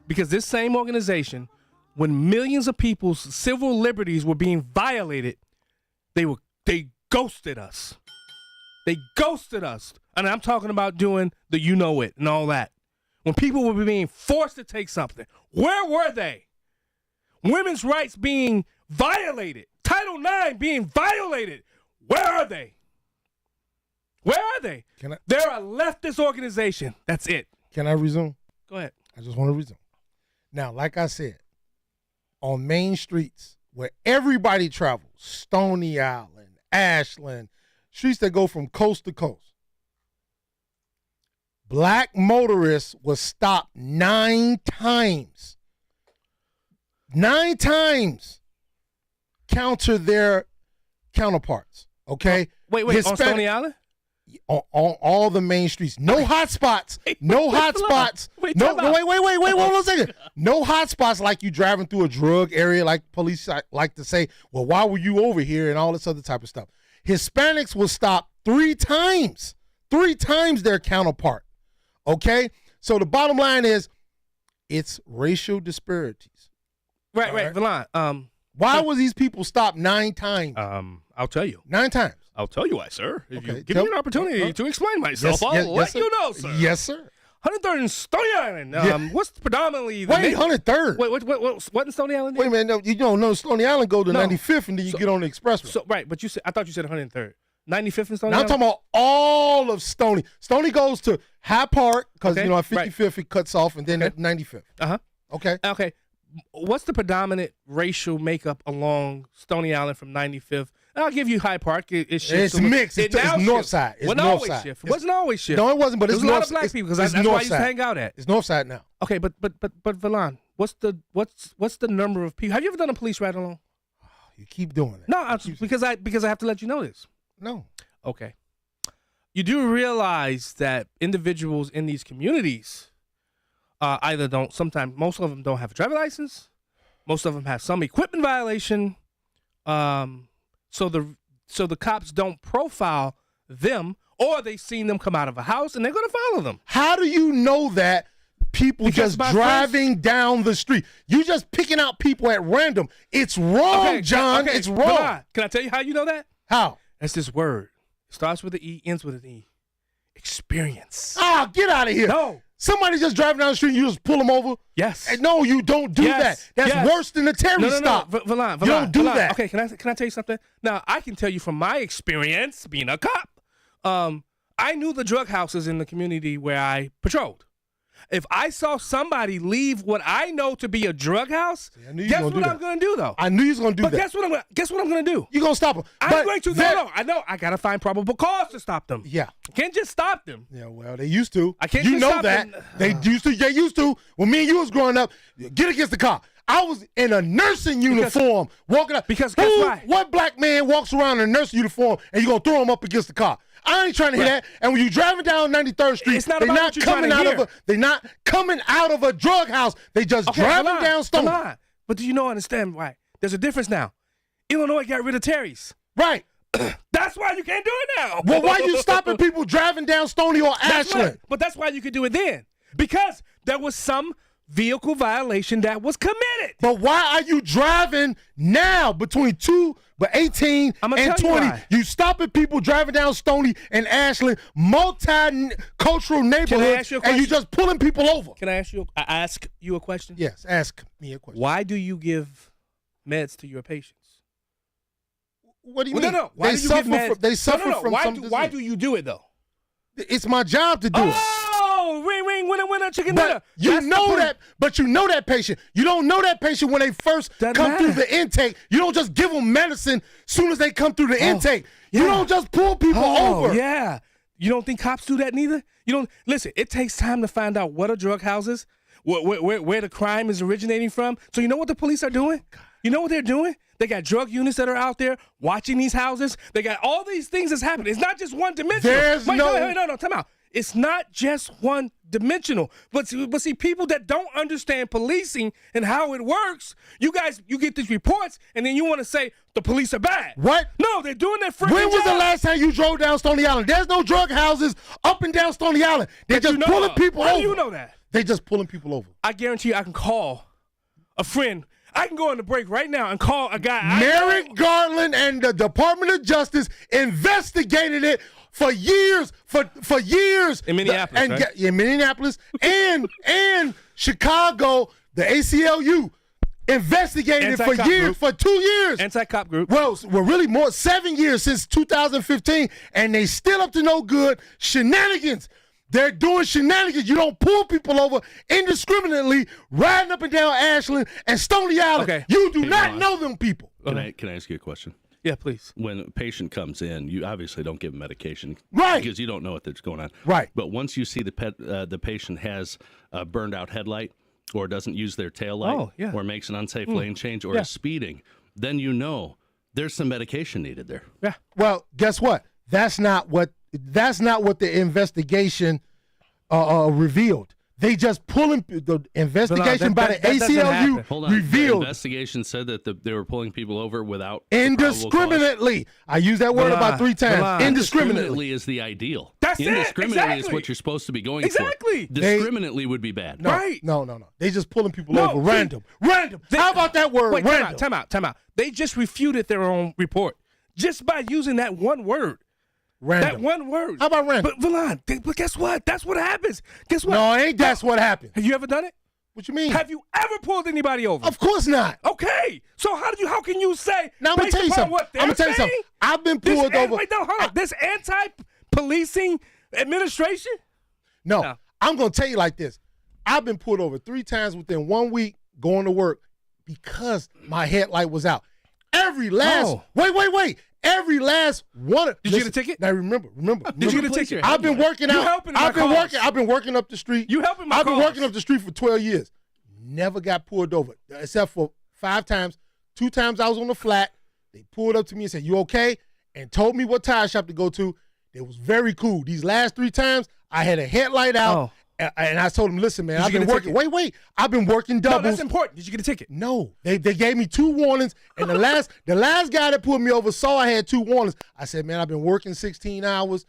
Because this same organization, when millions of people's civil liberties were being violated, they ghosted us. They ghosted us. And I'm talking about doing the you know it and all that. When people were being forced to take something, where were they? Women's rights being violated. Title IX being violated. Where are they? Where are they? They're a leftist organization. That's it. Can I resume? Go ahead. I just want to resume. Now, like I said, on main streets where everybody travels, Stony Island, Ashland, streets that go from coast to coast, black motorists was stopped 9 times. 9 times counter their counterparts, okay? Wait, on Stony Island? On all the main streets. No hot spots. No hot spots. Wait, hold on a second. No hot spots like you driving through a drug area like police like to say, well, why were you over here and all this other type of stuff. Hispanics will stop 3 times. 3 times their counterpart. Okay? So the bottom line is it's racial disparities. Right. Valon, why was these people stopped 9 times? I'll tell you. 9 times. I'll tell you why, sir. If you give me an opportunity to explain myself, I'll let you know, sir. Yes, sir. 103rd and Stony Island. What's predominantly the 103rd? What in Stony Island? Wait a minute. No, you don't know Stony Island go to 95th and then you get on the expressway. So right, but I thought you said 103rd. 95th and Stony Island? I'm talking about all of Stony. Stony goes to High Park because, at 55th it cuts off and then at 95th. Uh-huh. Okay. What's the predominant racial makeup along Stony Island from 95th? I'll give you Hyde Park. It's mixed. It's north side. It wasn't always shift. No, it wasn't. But there's a lot of black people because that's why I used to hang out at. It's north side now. Okay, but Valon, what's the number of people? Have you ever done a police ride along? You keep doing it. No, because I have to let you know this. No. Okay. You do realize that individuals in these communities either don't. Sometimes most of them don't have a driver's license. Most of them have some equipment violation. So the cops don't profile them, or they've seen them come out of a house and they're going to follow them. How do you know that people just driving down the street. You just picking out people at random. It's wrong, John. It's wrong. Can I tell you how you know that? How? That's this word. It starts with an E, ends with an E. Experience. Ah, get out of here. No. Somebody just driving down the street and you just pull them over? Yes. And no, you don't do that. That's worse than a Terry stop. No, Valon, you don't do that. Okay, can I tell you something? Now, I can tell you from my experience being a cop, I knew the drug houses in the community where I patrolled. If I saw somebody leave what I know to be a drug house, guess what I'm going to do, though? I knew you was going to do that. But guess what I'm going to do? You're going to stop them. I'm going to. No. I know. I got to find probable cause to stop them. Yeah. I can't just stop them. Yeah, well, they used to. I can't you just know stop that. them. They used to. When me and you was growing up, get against the car. I was in a nursing uniform walking up. Because guess why? What black man walks around in a nursing uniform and you going to throw him up against the car? I ain't trying to hear that. And when you driving down 93rd Street, they're not coming out of a drug house. They just driving down Stony. But do you understand why? There's a difference now. Illinois got rid of Terry's. Right. That's why you can't do it now. Well, why you stopping people driving down Stony or Ashland? But that's why you could do it then. Because there was some vehicle violation that was committed. But why are you driving now between 18 and 20? You stopping people driving down Stony and Ashland, multicultural neighborhoods, and you just pulling people over. Can I ask you a question? Yes, ask me a question. Why do you give meds to your patients? What do you mean? No. Why do you give meds? They suffer from some disease. Why do you do it, though? It's my job to do it. Oh, ring, winner, chicken dinner. You know that patient. You don't know that patient when they first come through the intake. You don't just give them medicine soon as they come through the intake. Yeah. You don't just pull people over. Yeah. You don't think cops do that neither? You don't listen. It takes time to find out what are drug houses, where the crime is originating from. So you know what the police are doing? You know what they're doing? They got drug units that are out there watching these houses. They got all these things that's happening. It's not just one dimensional. No, time out. It's not just one dimensional. But see, people that don't understand policing and how it works, you get these reports, and then you want to say the police are bad. What? No, they're doing their freaking job. When was the last time you drove down Stony Island? There's no drug houses up and down Stony Island. They're just pulling people over. How do you know that? They're just pulling people over. I guarantee you I can call a friend. I can go on the break right now and call a guy. Merrick Garland and the Department of Justice investigated it for years. For years in Minneapolis, right? In Minneapolis and Chicago, the ACLU investigated it for years, for 2 years. Anti-cop group. Well, really more 7 years since 2015, and they still up to no good. Shenanigans. They're doing shenanigans. You don't pull people over indiscriminately, riding up and down Ashland and Stony Island. Okay. You do not know them people. Can I ask you a question? Yeah, please. When a patient comes in, you obviously don't give them medication, right? Because you don't know what's going on, right? But once you see the patient has a burned out headlight, or doesn't use their tail light, or makes an unsafe lane change, or is speeding, then you know there's some medication needed there. Yeah. Well, guess what? That's not what the investigation revealed. They just pulling the investigation by the ACLU revealed. The investigation said that they were pulling people over without indiscriminately. I used that word about 3 times. Indiscriminately is the ideal. That's indiscriminately is what you're supposed to be going for. Discriminately would be bad. No, right? No. They just pulling people over. Random. How about that word? Wait, random. Time out. They just refuted their own report just by using that one word. Random. That one word. How about random? But Valon, but guess what? That's what happens. Guess what? No, ain't that's what happened. Have you ever done it? What you mean? Have you ever pulled anybody over? Of course not. Okay. So how can you say? Now I'm gonna tell you something. I've been pulled over. Wait, no, hold on. This anti-policing administration? No, I'm gonna tell you like this. I've been pulled over 3 times within 1 week going to work because my headlight was out. Every last wait. Every last one. Did you get a ticket? Now remember. Did you get a ticket? I've been working out. I've been working up the street. You helping my I've been working up the street for 12 years. Never got pulled over except for 5 times. 2 times I was on the flat. They pulled up to me and said, "You okay?" and told me what tire shop to go to. It was very cool. These last 3 times, I had a headlight out. And I told him, listen, man, I've been working. Wait. I've been working doubles. No, that's important. Did you get a ticket? No. They gave me 2 warnings. And the last guy that pulled me over saw I had 2 warnings. I said, man, I've been working 16 hours.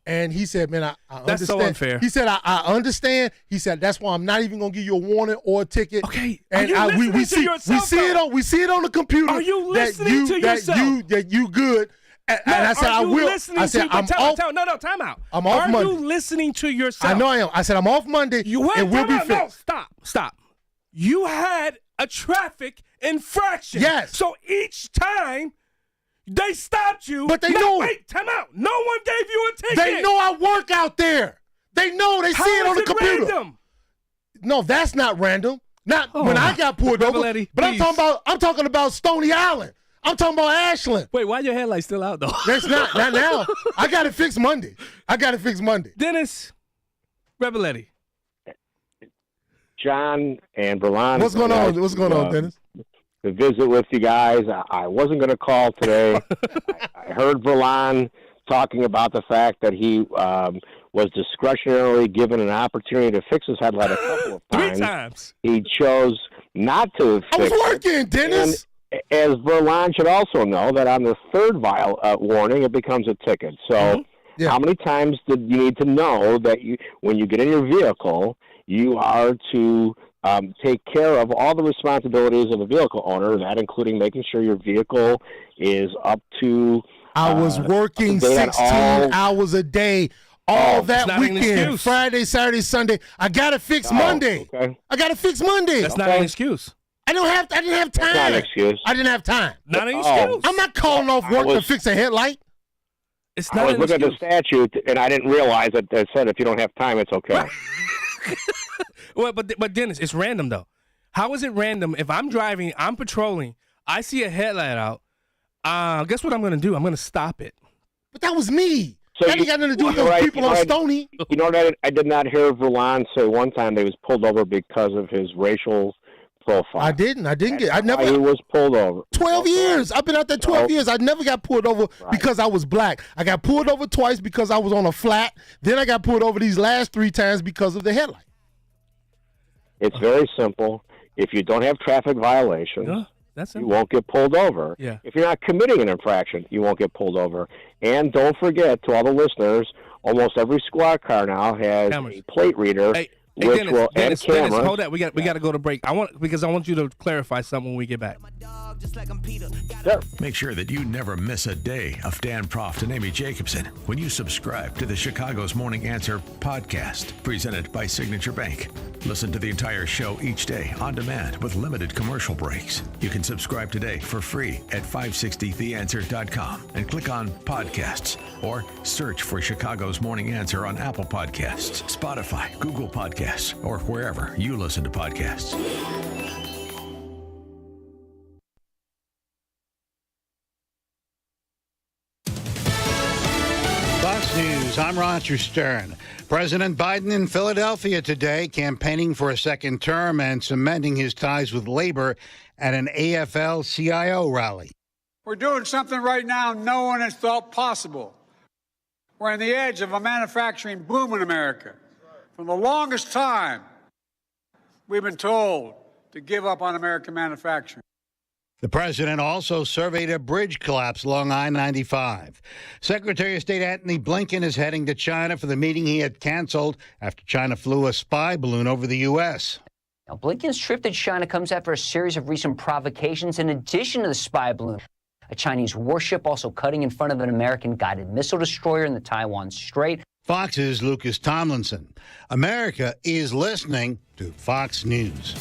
And he said, man, I That's understand. so unfair. He said, I understand. He said, that's why I'm not even going to give you a warning or a ticket. Okay. And we see it on the computer. Are you listening to yourself? That you good. And I said, I will. I said, I'm off. Time out. I'm off Monday. Are you listening to yourself? I know I am. I said, I'm off Monday, and we'll be fixed. No, stop. You had a traffic infraction. Yes. So each time they stopped you. But they know. Wait, time out. No one gave you a ticket. They know I work out there. They know. They see it on the computer. Random? No, that's not random. Not when I got pulled over. But I'm talking about Stony Island. I'm talking about Ashland. Wait, why your headlights still out though? That's not now. I got it fixed Monday. Dennis Rebeletti. John and Verlon. What's going on? What's going on, Dennis? To visit with you guys. I wasn't going to call today. I heard Verlon talking about the fact that he was discretionarily given an opportunity to fix his headlight a couple of times. 3 times. He chose not to fix I was working, Dennis. And as Verlon should also know that on the third warning, it becomes a ticket. So how many times did you need to know that when you get in your vehicle, you are to take care of all the responsibilities of a vehicle owner, that including making sure your vehicle is up to... I was working 16 hours a day all that weekend, Friday, Saturday, Sunday. I got it fixed Monday. Okay. I got it fixed Monday. That's not an excuse. I didn't have time. That's not an excuse. I didn't have time. Not an excuse. I'm not calling off work to fix a headlight. It's I not was an looking excuse. at the statute, and I didn't realize that it said if you don't have time, it's okay. Well, but Dennis, it's random though. How is it random? If I'm driving, I'm patrolling, I see a headlight out. Guess what I'm going to do? I'm going to stop it. But that was me. So that ain't got nothing to do with those people on Stony. You know that I did not hear Verlon say one time that he was pulled over because of his racial profile. I didn't get. I never. He was pulled over. 12 years. I've been out there 12 years. I never got pulled over because I was black. I got pulled over twice because I was on a flat. Then I got pulled over these last 3 times because of the headlight. It's very simple. If you don't have traffic violations, you won't get pulled over. Yeah. If you're not committing an infraction, you won't get pulled over. And don't forget, to all the listeners, almost every squad car now has a plate reader. Which will Dennis, cameras. hold that. We got to go to break. I want you to clarify something when we get back. Sure. Make sure that you never miss a day of Dan Proft and Amy Jacobson when you subscribe to the Chicago's Morning Answer podcast, presented by Signature Bank. Listen to the entire show each day on demand with limited commercial breaks. You can subscribe today for free at 560theanswer.com and click on podcasts or search for Chicago's Morning Answer on Apple Podcasts, Spotify, Google Podcasts, or wherever you listen to podcasts. Fox News, I'm Roger Stern. President Biden in Philadelphia today, campaigning for a second term and cementing his ties with labor at an AFL-CIO rally. We're doing something right now no one has thought possible. We're on the edge of a manufacturing boom in America. For the longest time, we've been told to give up on American manufacturing. The president also surveyed a bridge collapse along I-95. Secretary of State Antony Blinken is heading to China for the meeting he had canceled after China flew a spy balloon over the U.S. Now, Blinken's trip to China comes after a series of recent provocations in addition to the spy balloon. A Chinese warship also cutting in front of an American guided missile destroyer in the Taiwan Strait. Fox's Lucas Tomlinson. America is listening to Fox News.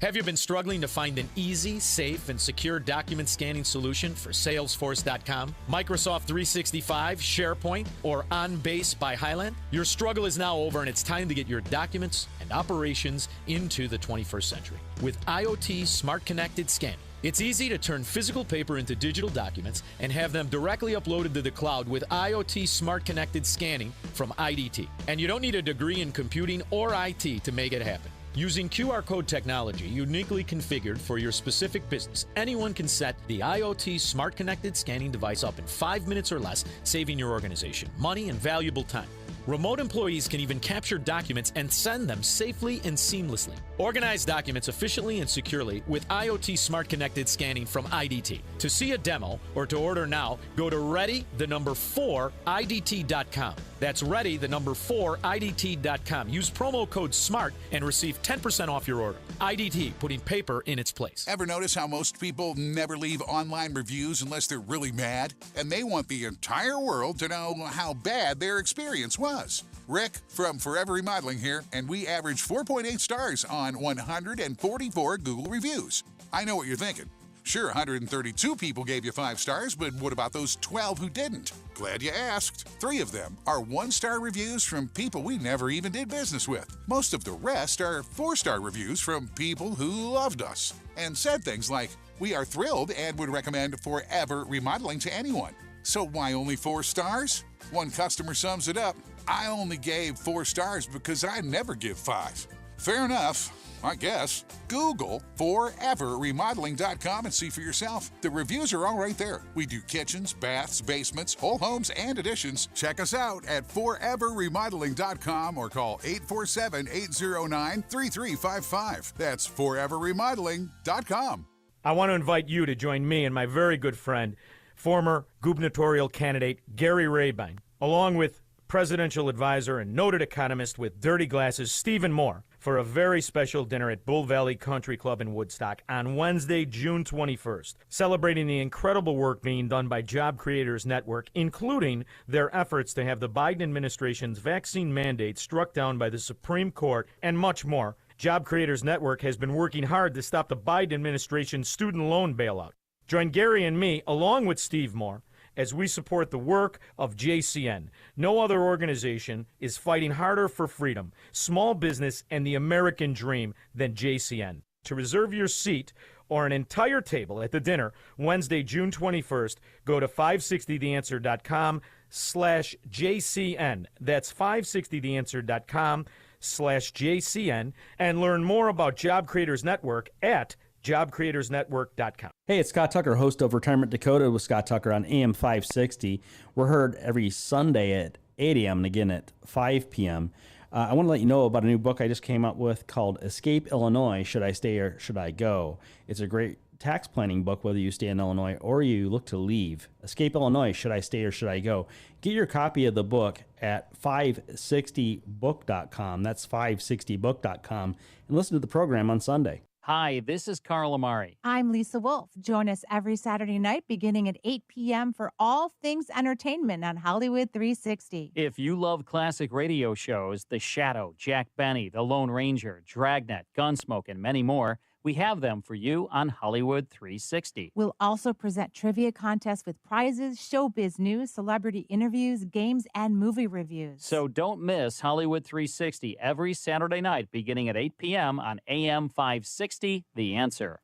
Have you been struggling to find an easy, safe, and secure document scanning solution for Salesforce.com, Microsoft 365, SharePoint, or OnBase by Highland? Your struggle is now over, and it's time to get your documents and operations into the 21st century with IoT Smart Connected Scanning. It's easy to turn physical paper into digital documents and have them directly uploaded to the cloud with IoT Smart Connected Scanning from IDT. And you don't need a degree in computing or IT to make it happen. Using QR code technology uniquely configured for your specific business, anyone can set the IoT Smart Connected Scanning device up in 5 minutes or less, saving your organization money and valuable time. Remote employees can even capture documents and send them safely and seamlessly. Organize documents efficiently and securely with IoT Smart Connected Scanning from IDT. To see a demo or to order now, go to ready4idt.com. That's ready4idt.com. Use promo code SMART and receive 10% off your order. IDT, putting paper in its place. Ever notice how most people never leave online reviews unless they're really mad? And they want the entire world to know how bad their experience was. Rick from Forever Remodeling here, and we average 4.8 stars on 144 Google reviews. I know what you're thinking. Sure, 132 people gave you 5 stars, but what about those 12 who didn't? Glad you asked. 3 of them are 1-star reviews from people we never even did business with. Most of the rest are 4-star reviews from people who loved us and said things like, "We are thrilled and would recommend Forever Remodeling to anyone." So why only 4 stars? One customer sums it up, "I only gave 4 stars because I never give 5. Fair enough, I guess. Google foreverremodeling.com and see for yourself. The reviews are all right there. We do kitchens, baths, basements, whole homes, and additions. Check us out at foreverremodeling.com or call 847-809-3355. That's foreverremodeling.com. I want to invite you to join me and my very good friend, former gubernatorial candidate Gary Rabine, along with presidential advisor and noted economist with dirty glasses Stephen Moore, for a very special dinner at Bull Valley Country Club in Woodstock on Wednesday, June 21st, celebrating the incredible work being done by Job Creators Network, including their efforts to have the Biden administration's vaccine mandate struck down by the Supreme Court, and much more. Job Creators Network has been working hard to stop the Biden administration's student loan bailout. Join Gary and me, along with Steve Moore, as we support the work of JCN. No other organization is fighting harder for freedom, small business, and the American dream than JCN. To reserve your seat or an entire table at the dinner Wednesday, June 21st, go to 560theanswer.com/JCN. That's 560theanswer.com/JCN, and learn more about Job Creators Network at jobcreatorsnetwork.com. Hey, it's Scott Tucker, host of Retirement Dakota with Scott Tucker on AM 560. We're heard every Sunday at 8 a.m. and again at 5 p.m. I want to let you know about a new book I just came up with called Escape Illinois, Should I Stay or Should I Go? It's a great tax planning book, whether you stay in Illinois or you look to leave. Escape Illinois, Should I Stay or Should I Go? Get your copy of the book at 560book.com. That's 560book.com. And listen to the program on Sunday. Hi, this is Carl Amari. I'm Lisa Wolf. Join us every Saturday night beginning at 8 p.m. for all things entertainment on Hollywood 360. If you love classic radio shows, The Shadow, Jack Benny, The Lone Ranger, Dragnet, Gunsmoke, and many more, we have them for you on Hollywood 360. We'll also present trivia contests with prizes, showbiz news, celebrity interviews, games, and movie reviews. So don't miss Hollywood 360 every Saturday night beginning at 8 p.m. on AM 560, The Answer.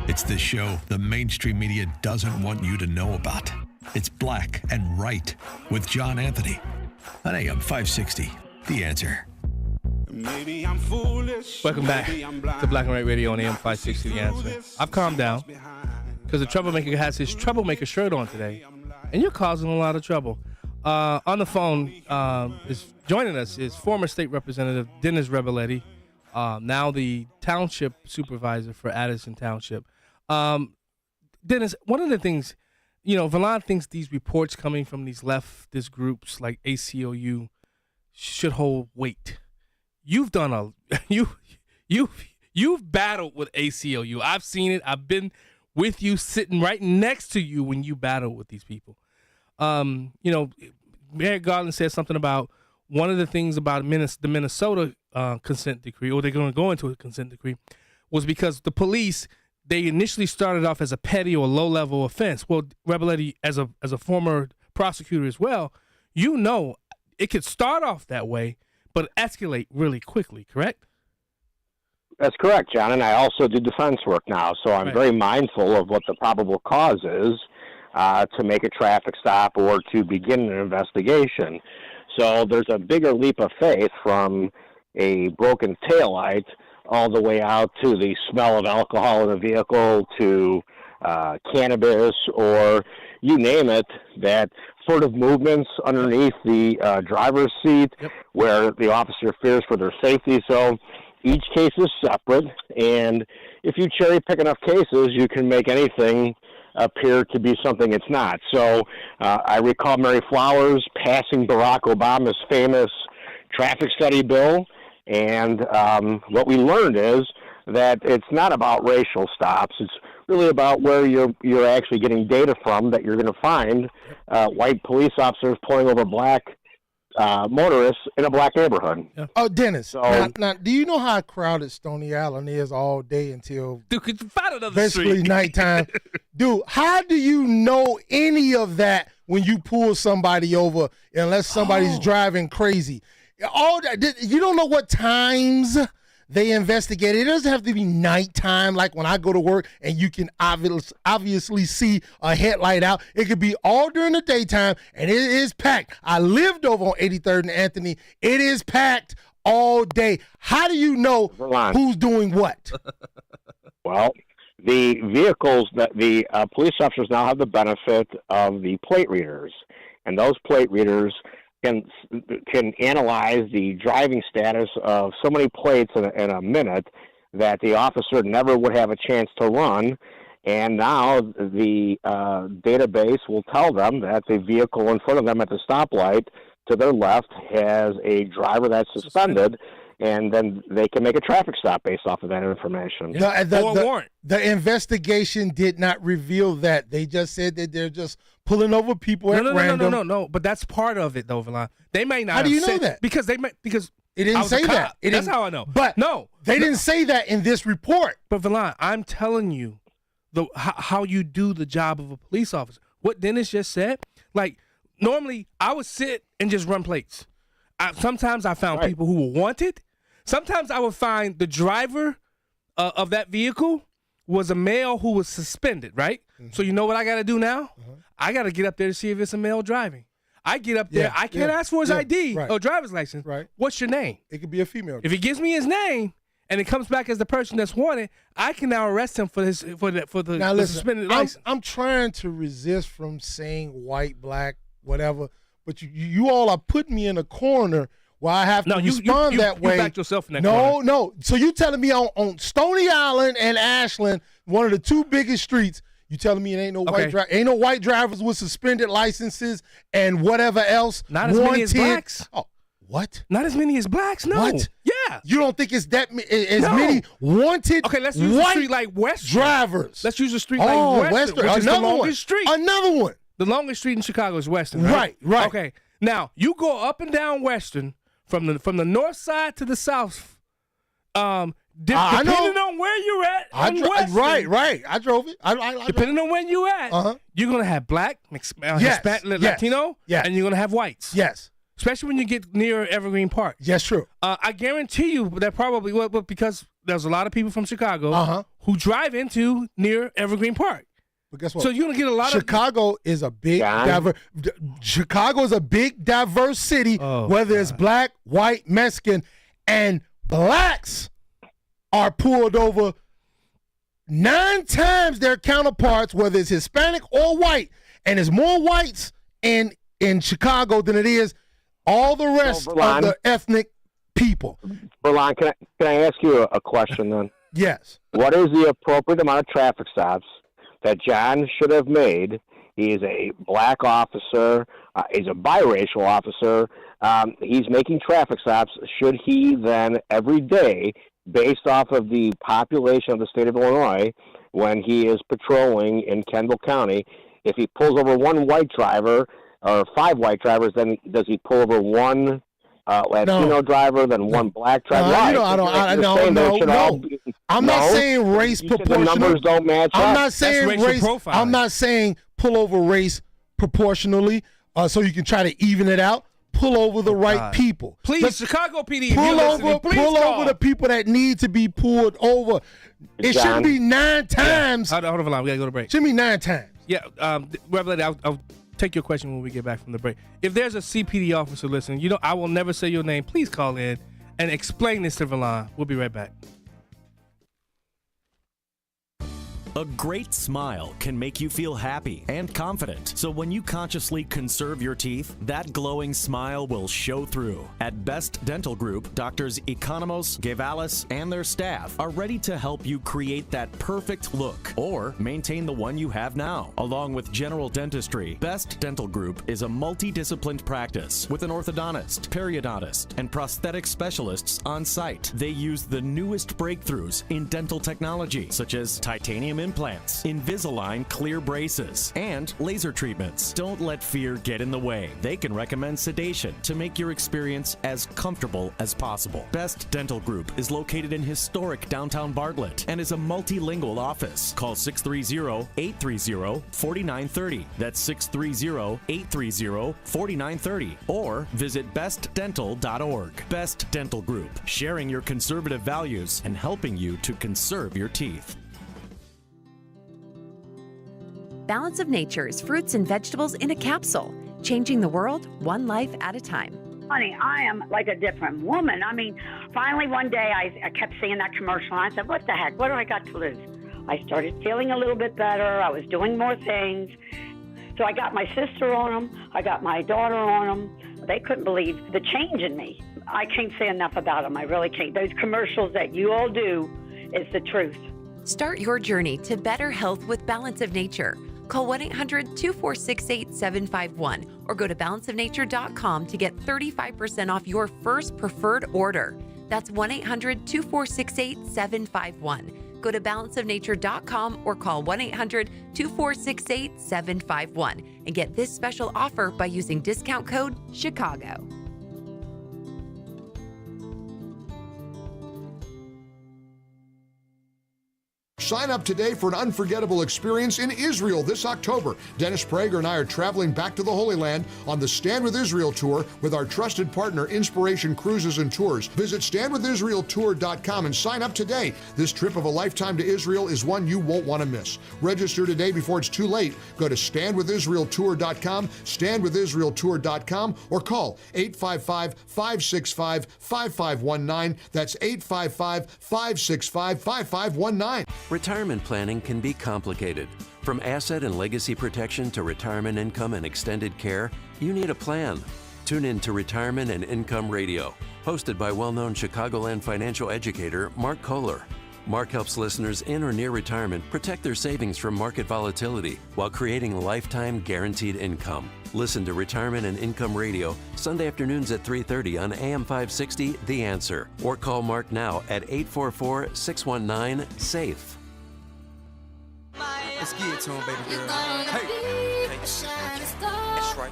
It's the show the mainstream media doesn't want you to know about. It's Black and Right with John Anthony on AM 560, The Answer. Maybe I'm foolish. Welcome back to Black and White Radio on AM 560, The Answer. I've calmed down because the troublemaker has his troublemaker shirt on today, and you're causing a lot of trouble. On the phone is joining us is former state representative Dennis Rebelletti, now the township supervisor for Addison Township. Dennis, one of the things, Valon thinks these reports coming from these leftist groups like ACLU should hold weight. You've done you've battled with ACLU. I've seen it. I've been with you, sitting right next to you when you battle with these people. Merrick Garland said something about one of the things about the Minnesota consent decree, or they're going to go into a consent decree, was because the police, they initially started off as a petty or low-level offense. Well, Rebelletti, as a former prosecutor as well, it could start off that way, but escalate really quickly, correct? That's correct, John, and I also do defense work now, so I'm very mindful of what the probable cause is to make a traffic stop or to begin an investigation. So there's a bigger leap of faith from a broken taillight all the way out to the smell of alcohol in a vehicle, to cannabis, or you name it, that furtive movements underneath the driver's seat where the officer fears for their safety. So each case is separate, and if you cherry pick enough cases, you can make anything appear to be something it's not. So I recall Mary Flowers passing Barack Obama's famous traffic study bill, and what we learned is that it's not about racial stops. It's really about where you're actually getting data from, that you're going to find white police officers pulling over black motorists in a black neighborhood. Oh, Dennis, now, do you know how crowded Stony Island is all day until basically nighttime? Dude, how do you know any of that when you pull somebody over unless somebody's driving crazy? All that, you don't know what times they investigate. It doesn't have to be nighttime like when I go to work and you can obviously see a headlight out. It could be all during the daytime, and it is packed. I lived over on 83rd and Anthony. It is packed all day. How do you know who's doing what? Well, the vehicles, that the police officers now have the benefit of the plate readers, and those plate readers can analyze the driving status of so many plates in a minute that the officer never would have a chance to run. And now the database will tell them that the vehicle in front of them at the stoplight to their left has a driver that's suspended, and then they can make a traffic stop based off of that information. The investigation did not reveal that. They just said that they're just pulling over people at random. No. But that's part of it, though, Villan. They may not. How do you know that? Because it didn't say that. That's how I know. But they didn't say that in this report. But Villan, I'm telling you, how you do the job of a police officer. What Dennis just said, like normally I would sit and just run plates. Sometimes I found people who were wanted. Sometimes I would find the driver of that vehicle was a male who was suspended, right? Mm-hmm. So you know what I got to do now? Uh-huh. I got to get up there to see if it's a male driving. I get up there. I can't ask for his ID or driver's license. Right. What's your name? It could be a female. If he gives me his name and it comes back as the person that's wanted, I can now arrest him for the suspended license. I'm trying to resist from saying white, black, whatever, but you all are putting me in a corner where I have to respond that way. You backed yourself in that corner. No. So you telling me on Stony Island and Ashland, one of the two biggest streets, you telling me it ain't no white drivers with suspended licenses and whatever else? Not as many as blacks. Oh, what? Not as many as blacks? No. What? Yeah. You don't think it's that many wanted? Okay, let's use a street like Western drivers. Let's use a street like Western, which is the longest street. Another one. The longest street in Chicago is Western, right? Right. Okay. Now you go up and down Western from the north side to the south. Depending on where you're at, right. I drove it. Depending on where you at, you're gonna have black, Hispanic, Latino, and you're gonna have whites. Yes. Especially when you get near Evergreen Park. Yes, true. I guarantee you that probably because there's a lot of people from Chicago who drive into near Evergreen Park. But guess what? So you're gonna get a lot Chicago is a big Chicago is a big diverse city, whether it's black, white, Mexican, and blacks are pulled over 9 times their counterparts, whether it's Hispanic or white, and there's more whites in Chicago than it is all the rest of the ethnic people. Verlon, can I ask you a question then? Yes. What is the appropriate amount of traffic stops that John should have made? He is a black officer. He's a biracial officer. He's making traffic stops. Should he then every day, based off of the population of the state of Illinois, when he is patrolling in Kendall County, if he pulls over one white driver or 5 white drivers, then does he pull over one Latino driver, then one black driver? I'm not saying race proportional. The numbers don't match up. I'm not saying race. I'm not saying pull over race proportionally, so you can try to even it out. Pull over the right people. Please, Chicago PD, pull over the people that need to be pulled over. It shouldn't be 9 times. Hold on, we gotta go to break. Shouldn't be 9 times. Yeah, Reverend, I'll take your question when we get back from the break. If there's a CPD officer listening, I will never say your name. Please call in and explain this to Villan. We'll be right back. A great smile can make you feel happy and confident. So when you consciously conserve your teeth, that glowing smile will show through. At Best Dental Group, Doctors Economos, Gavalis, and their staff are ready to help you create that perfect look or maintain the one you have now. Along with general dentistry, Best Dental Group is a multidisciplined practice with an orthodontist, periodontist, and prosthetic specialists on site. They use the newest breakthroughs in dental technology, such as titanium implants, Invisalign clear braces, and laser treatments. Don't let fear get in the way. They can recommend sedation to make your experience as comfortable as possible. Best Dental Group is located in historic downtown Bartlett and is a multilingual office. Call 630-830-4930. That's 630-830-4930. Or visit bestdental.org. Best Dental Group, sharing your conservative values and helping you to conserve your teeth. Balance of Nature's fruits and vegetables in a capsule, changing the world one life at a time. Honey, I am like a different woman. I mean, finally one day I kept seeing that commercial and I said, what the heck, what do I got to lose? I started feeling a little bit better. I was doing more things. So I got my sister on them. I got my daughter on them. They couldn't believe the change in me. I can't say enough about them. I really can't. Those commercials that you all do is the truth. Start your journey to better health with Balance of Nature. Call 1-800-246-8751 or go to balanceofnature.com to get 35% off your first preferred order. That's 1-800-246-8751. Go to balanceofnature.com or call 1-800-246-8751 and get this special offer by using discount code CHICAGO. Sign up today for an unforgettable experience in Israel this October. Dennis Prager and I are traveling back to the Holy Land on the Stand With Israel tour with our trusted partner, Inspiration Cruises and Tours. Visit standwithisraeltour.com and sign up today. This trip of a lifetime to Israel is one you won't want to miss. Register today before it's too late. Go to standwithisraeltour.com, standwithisraeltour.com, or call 855-565-5519. That's 855-565-5519. Retirement planning can be complicated. From asset and legacy protection to retirement income and extended care, you need a plan. Tune in to Retirement and Income Radio, hosted by well-known Chicagoland financial educator Mark Kohler. Mark helps listeners in or near retirement protect their savings from market volatility while creating lifetime guaranteed income. Listen to Retirement and Income Radio Sunday afternoons at 3:30 on AM 560 The Answer, or call Mark now at 844-619-SAFE. Let's get it to him, baby girl. Hey. That's right.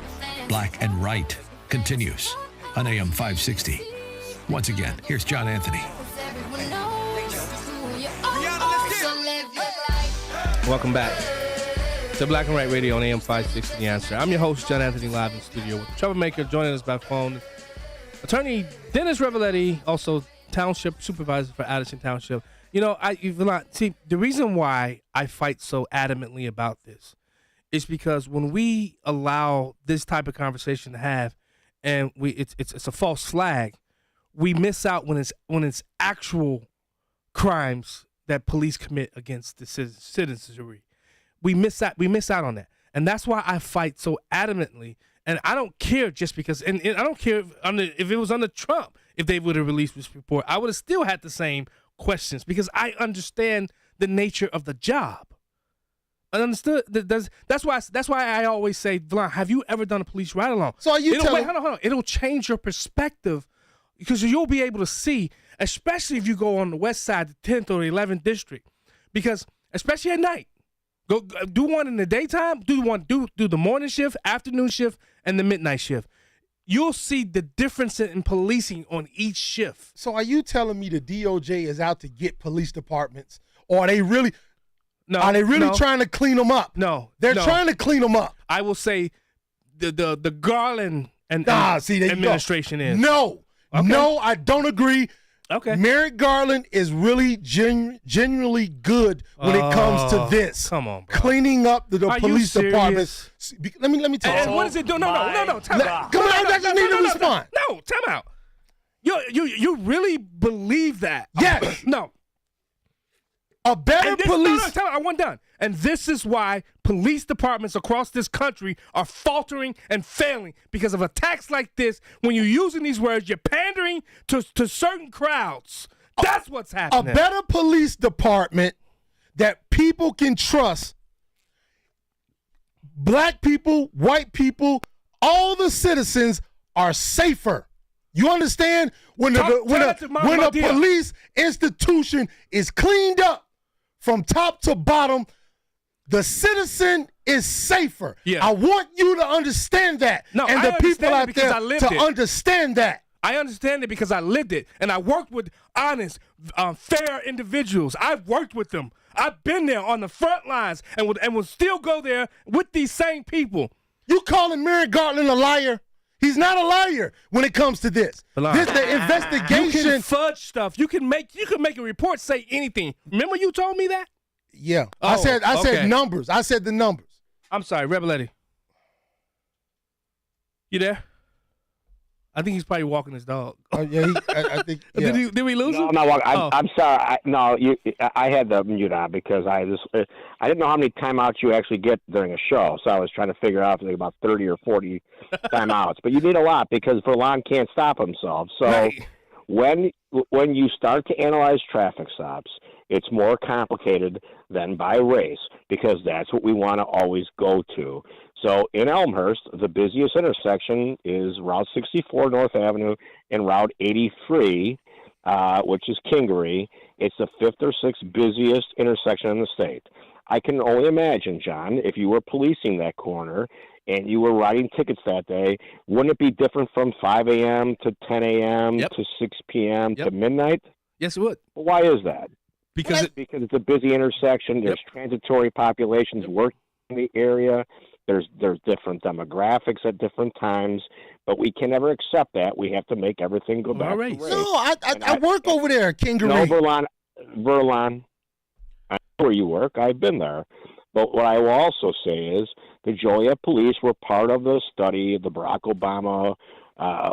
Black and Right continues on AM 560. Once again, here's John Anthony. Welcome back to Black and Right Radio on AM 560 The Answer. I'm your host, John Anthony, live in studio with the Troublemaker. Joining us by phone, Attorney Dennis Revelletti, also Township Supervisor for Addison Township. You know, see, the reason why I fight so adamantly about this is because when we allow this type of conversation to have, and it's a false flag, we miss out when it's actual crimes that police commit against the citizenry. We miss out on that, and that's why I fight so adamantly. And I don't care just because, and I don't care if it was under Trump, if they would have released this report, I would have still had the same questions because I understand the nature of the job. I understood. That's why I always say, Vlon, have you ever done a police ride along? So are you telling? Hold on. It'll change your perspective because you'll be able to see, especially if you go on the west side, the 10th or the 11th district, because especially at night, go do one in the daytime, do the morning shift, afternoon shift, and the midnight shift. You'll see the difference in policing on each shift. So are you telling me the DOJ is out to get police departments, or are they really? No. Are they really trying to clean them up? No. They're trying to clean them up. I will say the Garland administration is. No. Okay. No, I don't agree. Okay. Merrick Garland is really genuinely good when it comes to this. Come on, bro. Cleaning up the police department. Let me tell you. And what is it doing? No. Time out. Come on, I just need to respond. No, time out. You really believe that? Yes. No. A better police. No, I wasn't done. And this is why police departments across this country are faltering and failing because of attacks like this. When you're using these words, you're pandering to certain crowds. That's what's happening. A better police department that people can trust. Black people, white people, all the citizens are safer. You understand? When a police institution is cleaned up from top to bottom, the citizen is safer. Yeah. I want you to understand that. No, and I the people out because I there lived to it. understand that. I understand it because I lived it, and I worked with honest, fair individuals. I've worked with them. I've been there on the front lines and will still go there with these same people. You calling Merrick Garland a liar? He's not a liar when it comes to this. This the investigation. You can fudge stuff. You can make a report say anything. Remember you told me that? Yeah. Oh, I said okay. numbers. I said the numbers. I'm sorry, Rebeletti. You there? I think he's probably walking his dog. Yeah, I think. Yeah. Did we lose him? No, I'm not walking. I'm sorry. I had the mute on because I didn't know how many timeouts you actually get during a show, so I was trying to figure out if about 30 or 40 timeouts. But you need a lot because Verlon can't stop himself. So right. when you start to analyze traffic stops, it's more complicated than by race because that's what we want to always go to. So in Elmhurst, the busiest intersection is Route 64 North Avenue and Route 83, which is Kingery. It's the fifth or sixth busiest intersection in the state. I can only imagine, John, if you were policing that corner and you were writing tickets that day, wouldn't it be different from 5 a.m. to 10 a.m. to 6 p.m. to midnight? Yes, it would. Well, why is that? Because it's a busy intersection. There's transitory populations working in the area. There's different demographics at different times, but we can never accept that. We have to make everything go back to race. No, I work over there at Kingery. No, Verlon, I know where you work. I've been there. But what I will also say is the Joliet police were part of the study of the Barack Obama,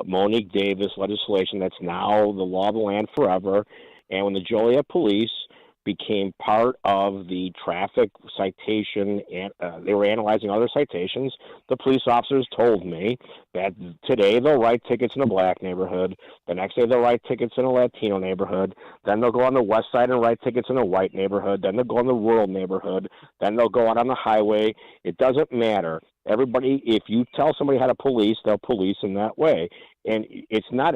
Monique Davis legislation that's now the law of the land forever. And when the Joliet police became part of the traffic citation, and they were analyzing other citations, the police officers told me that today they'll write tickets in a black neighborhood, the next day they'll write tickets in a Latino neighborhood, then they'll go on the west side and write tickets in a white neighborhood, then they'll go in the rural neighborhood, then they'll go out on the highway. It doesn't matter. Everybody, if you tell somebody how to police, they'll police in that way. And it's not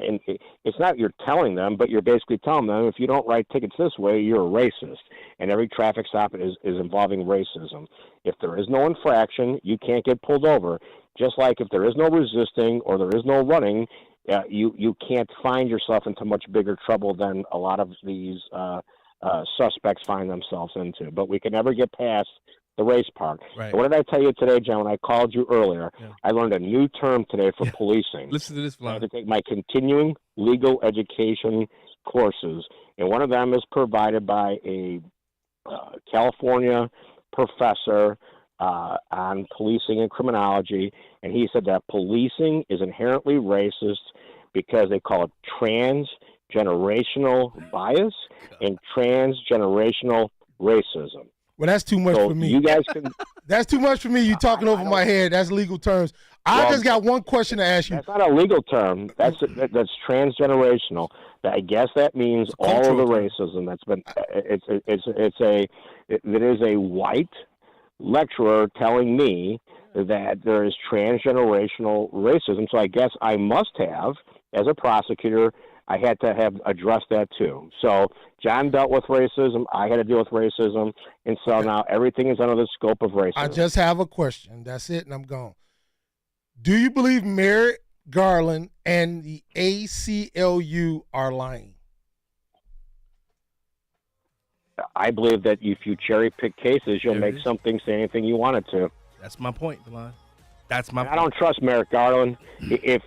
you're telling them, but you're basically telling them if you don't write tickets this way, you're a racist. And every traffic stop is involving racism. If there is no infraction, you can't get pulled over. Just like if there is no resisting or there is no running, you can't find yourself into much bigger trouble than a lot of these suspects find themselves into. But we can never get past the race part. Right. What did I tell you today, John, when I called you earlier? Yeah. I learned a new term today for policing. Listen to this, I had to take my continuing legal education courses, and one of them is provided by a California professor on policing and criminology, and he said that policing is inherently racist because they call it transgenerational bias and transgenerational racism. Well, that's too much for me. You guys can. That's too much for me. You talking over my head. That's legal terms. I just got one question to ask you. That's not a legal term. That's transgenerational. I guess that means all of the racism that's been. It is a white lecturer telling me that there is transgenerational racism. So I guess I must have, as a prosecutor, I had to have addressed that too. So John dealt with racism. I had to deal with racism. And so now everything is under the scope of racism. I just have a question. That's it, and I'm gone. Do you believe Merrick Garland and the ACLU are lying? I believe that if you cherry pick cases, you'll make something say anything you want it to. That's my point, Delon. That's my point. I don't trust Merrick Garland. If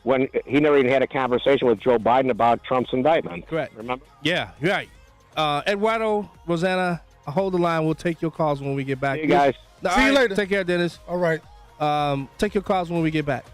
when he never even had a conversation with Joe Biden about Trump's indictment. Correct. Remember? Yeah, you're right. Eduardo, Rosanna, hold the line. We'll take your calls when we get back. See you guys. See you later. Take care, Dennis. All right. Take your calls when we get back.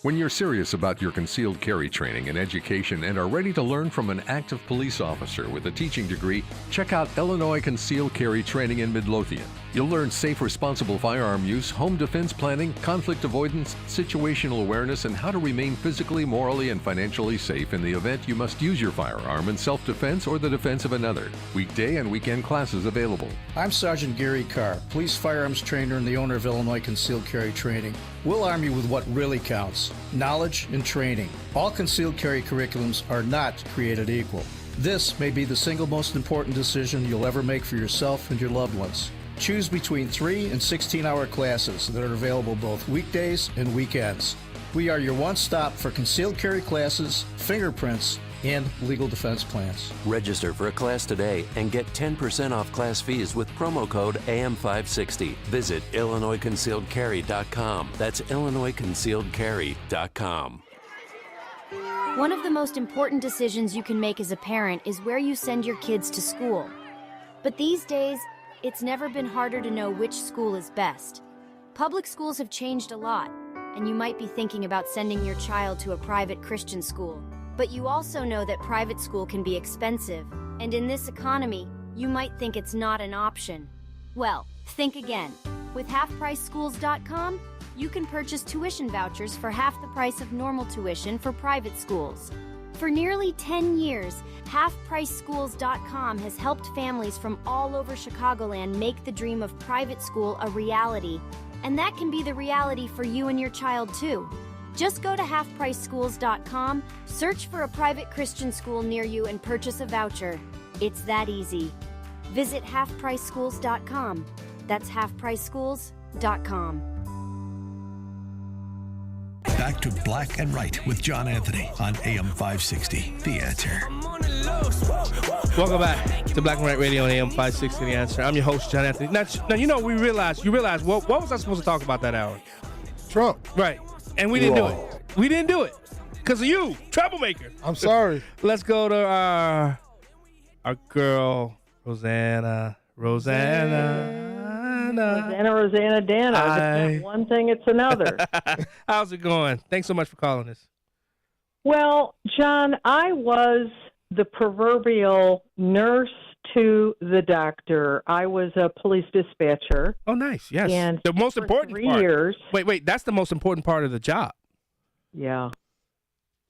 When you're serious about your concealed carry training and education and are ready to learn from an active police officer with a teaching degree, check out Illinois Concealed Carry Training in Midlothian. You'll learn safe, responsible firearm use, home defense planning, conflict avoidance, situational awareness, and how to remain physically, morally, and financially safe in the event you must use your firearm in self-defense or the defense of another. Weekday and weekend classes available. I'm Sergeant Gary Carr, police firearms trainer and the owner of Illinois Concealed Carry Training. We'll arm you with what really counts: knowledge and training. All concealed carry curriculums are not created equal. This may be the single most important decision you'll ever make for yourself and your loved ones. Choose between 3 and 16-hour classes that are available both weekdays and weekends. We are your one-stop for concealed carry classes, fingerprints, and legal defense plans. Register for a class today and get 10% off class fees with promo code AM560. Visit IllinoisConcealedCarry.com. That's IllinoisConcealedCarry.com. One of the most important decisions you can make as a parent is where you send your kids to school. But these days, it's never been harder to know which school is best. Public schools have changed a lot, and you might be thinking about sending your child to a private Christian school. But you also know that private school can be expensive, and in this economy, you might think it's not an option. Well, think again. With HalfPriceSchools.com, you can purchase tuition vouchers for half the price of normal tuition for private schools. For nearly 10 years, HalfPriceSchools.com has helped families from all over Chicagoland make the dream of private school a reality. And that can be the reality for you and your child, too. Just go to HalfPriceSchools.com, search for a private Christian school near you, and purchase a voucher. It's that easy. Visit HalfPriceSchools.com. That's HalfPriceSchools.com. Back to Black and Right with John Anthony on AM 560. The Answer. Welcome back to Black and Right Radio on AM 560. The Answer. I'm your host, John Anthony. Now you know, you realize what was I supposed to talk about that hour? Trump. Right. And we didn't do it. We didn't do it because of you, troublemaker. I'm sorry. Let's go to our girl, Rosanna Dana. It's not one thing, it's another. How's it going? Thanks so much for calling us. Well, John, I was the proverbial nurse to the doctor. I was a police dispatcher. Oh, nice. Yes. And the most important 3 part. years. Wait. That's the most important part of the job. Yeah.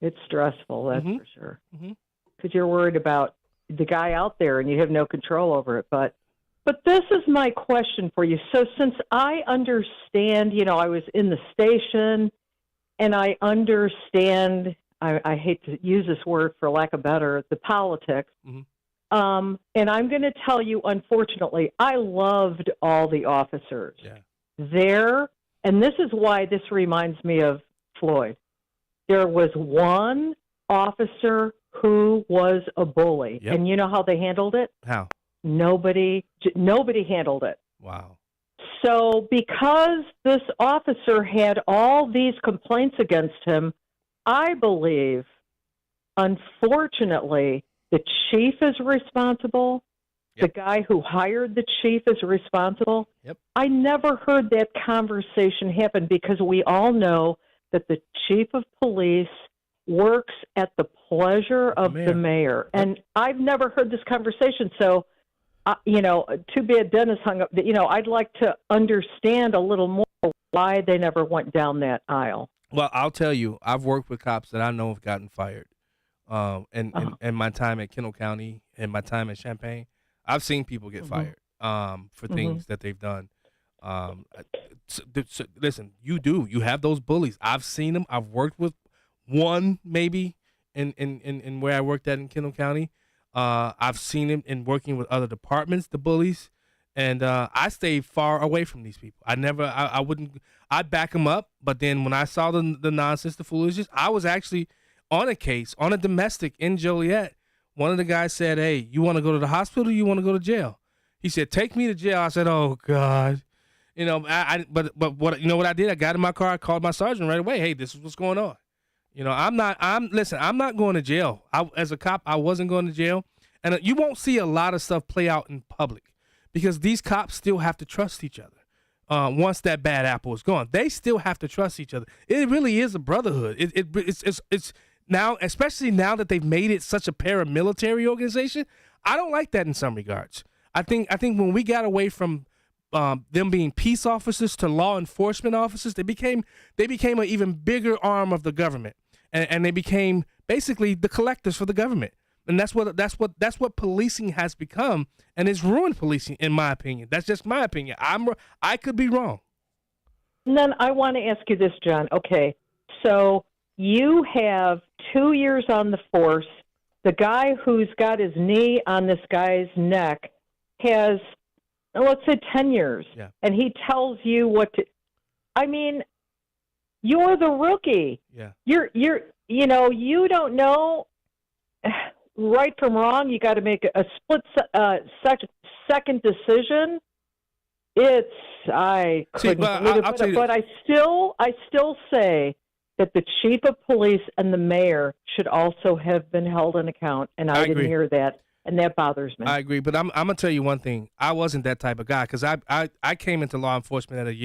It's stressful, that's for sure. Mm-hmm. Because you're worried about the guy out there and you have no control over it. But this is my question for you. So since I understand, I was in the station and I understand, I hate to use this word for lack of better, the politics. Mm-hmm. And I'm going to tell you, unfortunately, I loved all the officers there. And this is why this reminds me of Floyd. There was one officer who was a bully. Yep. And you know how they handled it? How? Nobody handled it. Wow. So because this officer had all these complaints against him, I believe, unfortunately, the chief is responsible. Yep. The guy who hired the chief is responsible. Yep. I never heard that conversation happen because we all know that the chief of police works at the pleasure of the mayor. And I've never heard this conversation. So, too bad Dennis hung up. I'd like to understand a little more why they never went down that aisle. Well, I'll tell you, I've worked with cops that I know have gotten fired. And my time at Kendall County and my time at Champaign, I've seen people get fired for things that they've done. Listen, you have those bullies. I've seen them. I've worked with one maybe in where I worked at in Kendall County. I've seen him in working with other departments, the bullies, and I stay far away from these people. I'd back them up, but then when I saw the nonsense, the foolishness, I was actually on a case, on a domestic in Joliet. One of the guys said, "Hey, you want to go to the hospital or you want to go to jail?" He said, "Take me to jail." I said, "Oh God." But what what I did? I got in my car, I called my sergeant right away. "Hey, this is what's going on." I'm not going to jail. As a cop, I wasn't going to jail. And you won't see a lot of stuff play out in public because these cops still have to trust each other. once that bad apple is gone. They still have to trust each other. It really is a brotherhood. It's now, especially now that they've made it such a paramilitary organization. I don't like that in some regards. I think when we got away from them being peace officers to law enforcement officers, they became an even bigger arm of the government, and they became basically the collectors for the government. And that's what policing has become, and it's ruined policing, in my opinion. That's just my opinion. I could be wrong. And then I want to ask you this, John. Okay, so you have 2 years on the force. The guy who's got his knee on this guy's neck has, let's say, 10 years, and he tells you what to. I mean, you're the rookie. Yeah. You don't know right from wrong. You got to make a split second decision. I couldn't believe it, but I still say that the chief of police and the mayor should also have been held in account, and I didn't hear that, and that bothers me. I agree, but I'm gonna tell you one thing. I wasn't that type of guy because I came into law enforcement at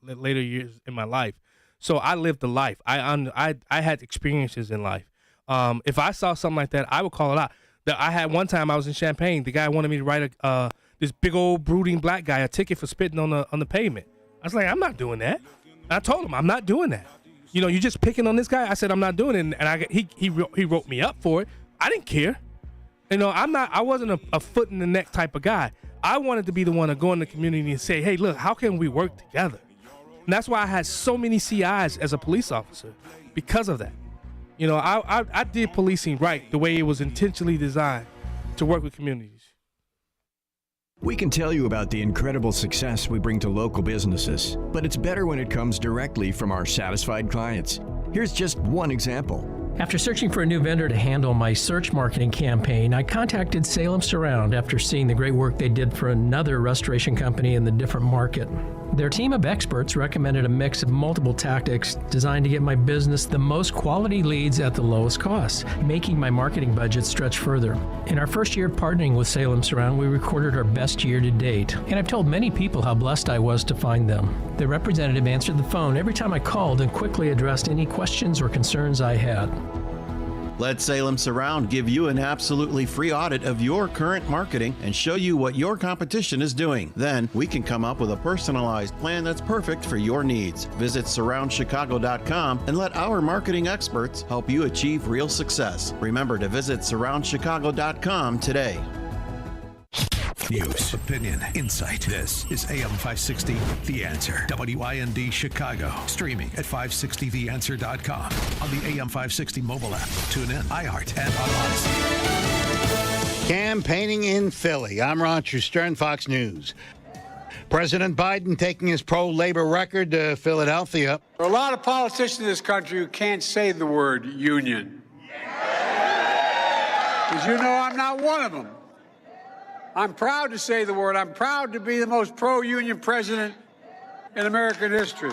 later years in my life, so I lived the life. I had experiences in life. If I saw something like that, I would call it out. I had one time I was in Champaign. The guy wanted me to write this big old brooding black guy a ticket for spitting on the pavement. I was like, I'm not doing that. I told him I'm not doing that. You're just picking on this guy. I said I'm not doing it, and he wrote me up for it. I didn't care. I wasn't a foot in the neck type of guy. I wanted to be the one to go in the community and say, hey, look, how can we work together? And that's why I had so many CIs as a police officer, because of that. I did policing right, the way it was intentionally designed to work with communities. We can tell you about the incredible success we bring to local businesses, but it's better when it comes directly from our satisfied clients. Here's just one example. After searching for a new vendor to handle my search marketing campaign, I contacted Salem Surround after seeing the great work they did for another restoration company in the different market. Their team of experts recommended a mix of multiple tactics designed to get my business the most quality leads at the lowest cost, making my marketing budget stretch further. In our first year partnering with Salem Surround, we recorded our best year to date, and I've told many people how blessed I was to find them. The representative answered the phone every time I called and quickly addressed any questions or concerns I had. Let Salem Surround give you an absolutely free audit of your current marketing and show you what your competition is doing. Then we can come up with a personalized plan that's perfect for your needs. Visit surroundchicago.com and let our marketing experts help you achieve real success. Remember to visit surroundchicago.com today. News, opinion, insight. This is AM 560, The Answer. WIND Chicago. Streaming at 560theanswer.com. On the AM 560 mobile app. Tune in, iHeart, and on Odyssey. Campaigning in Philly. I'm Roger Stern, Fox News. President Biden taking his pro-labor record to Philadelphia. There are a lot of politicians in this country who can't say the word union. Because I'm not one of them. I'm proud to say the word. I'm proud to be the most pro-union president in American history.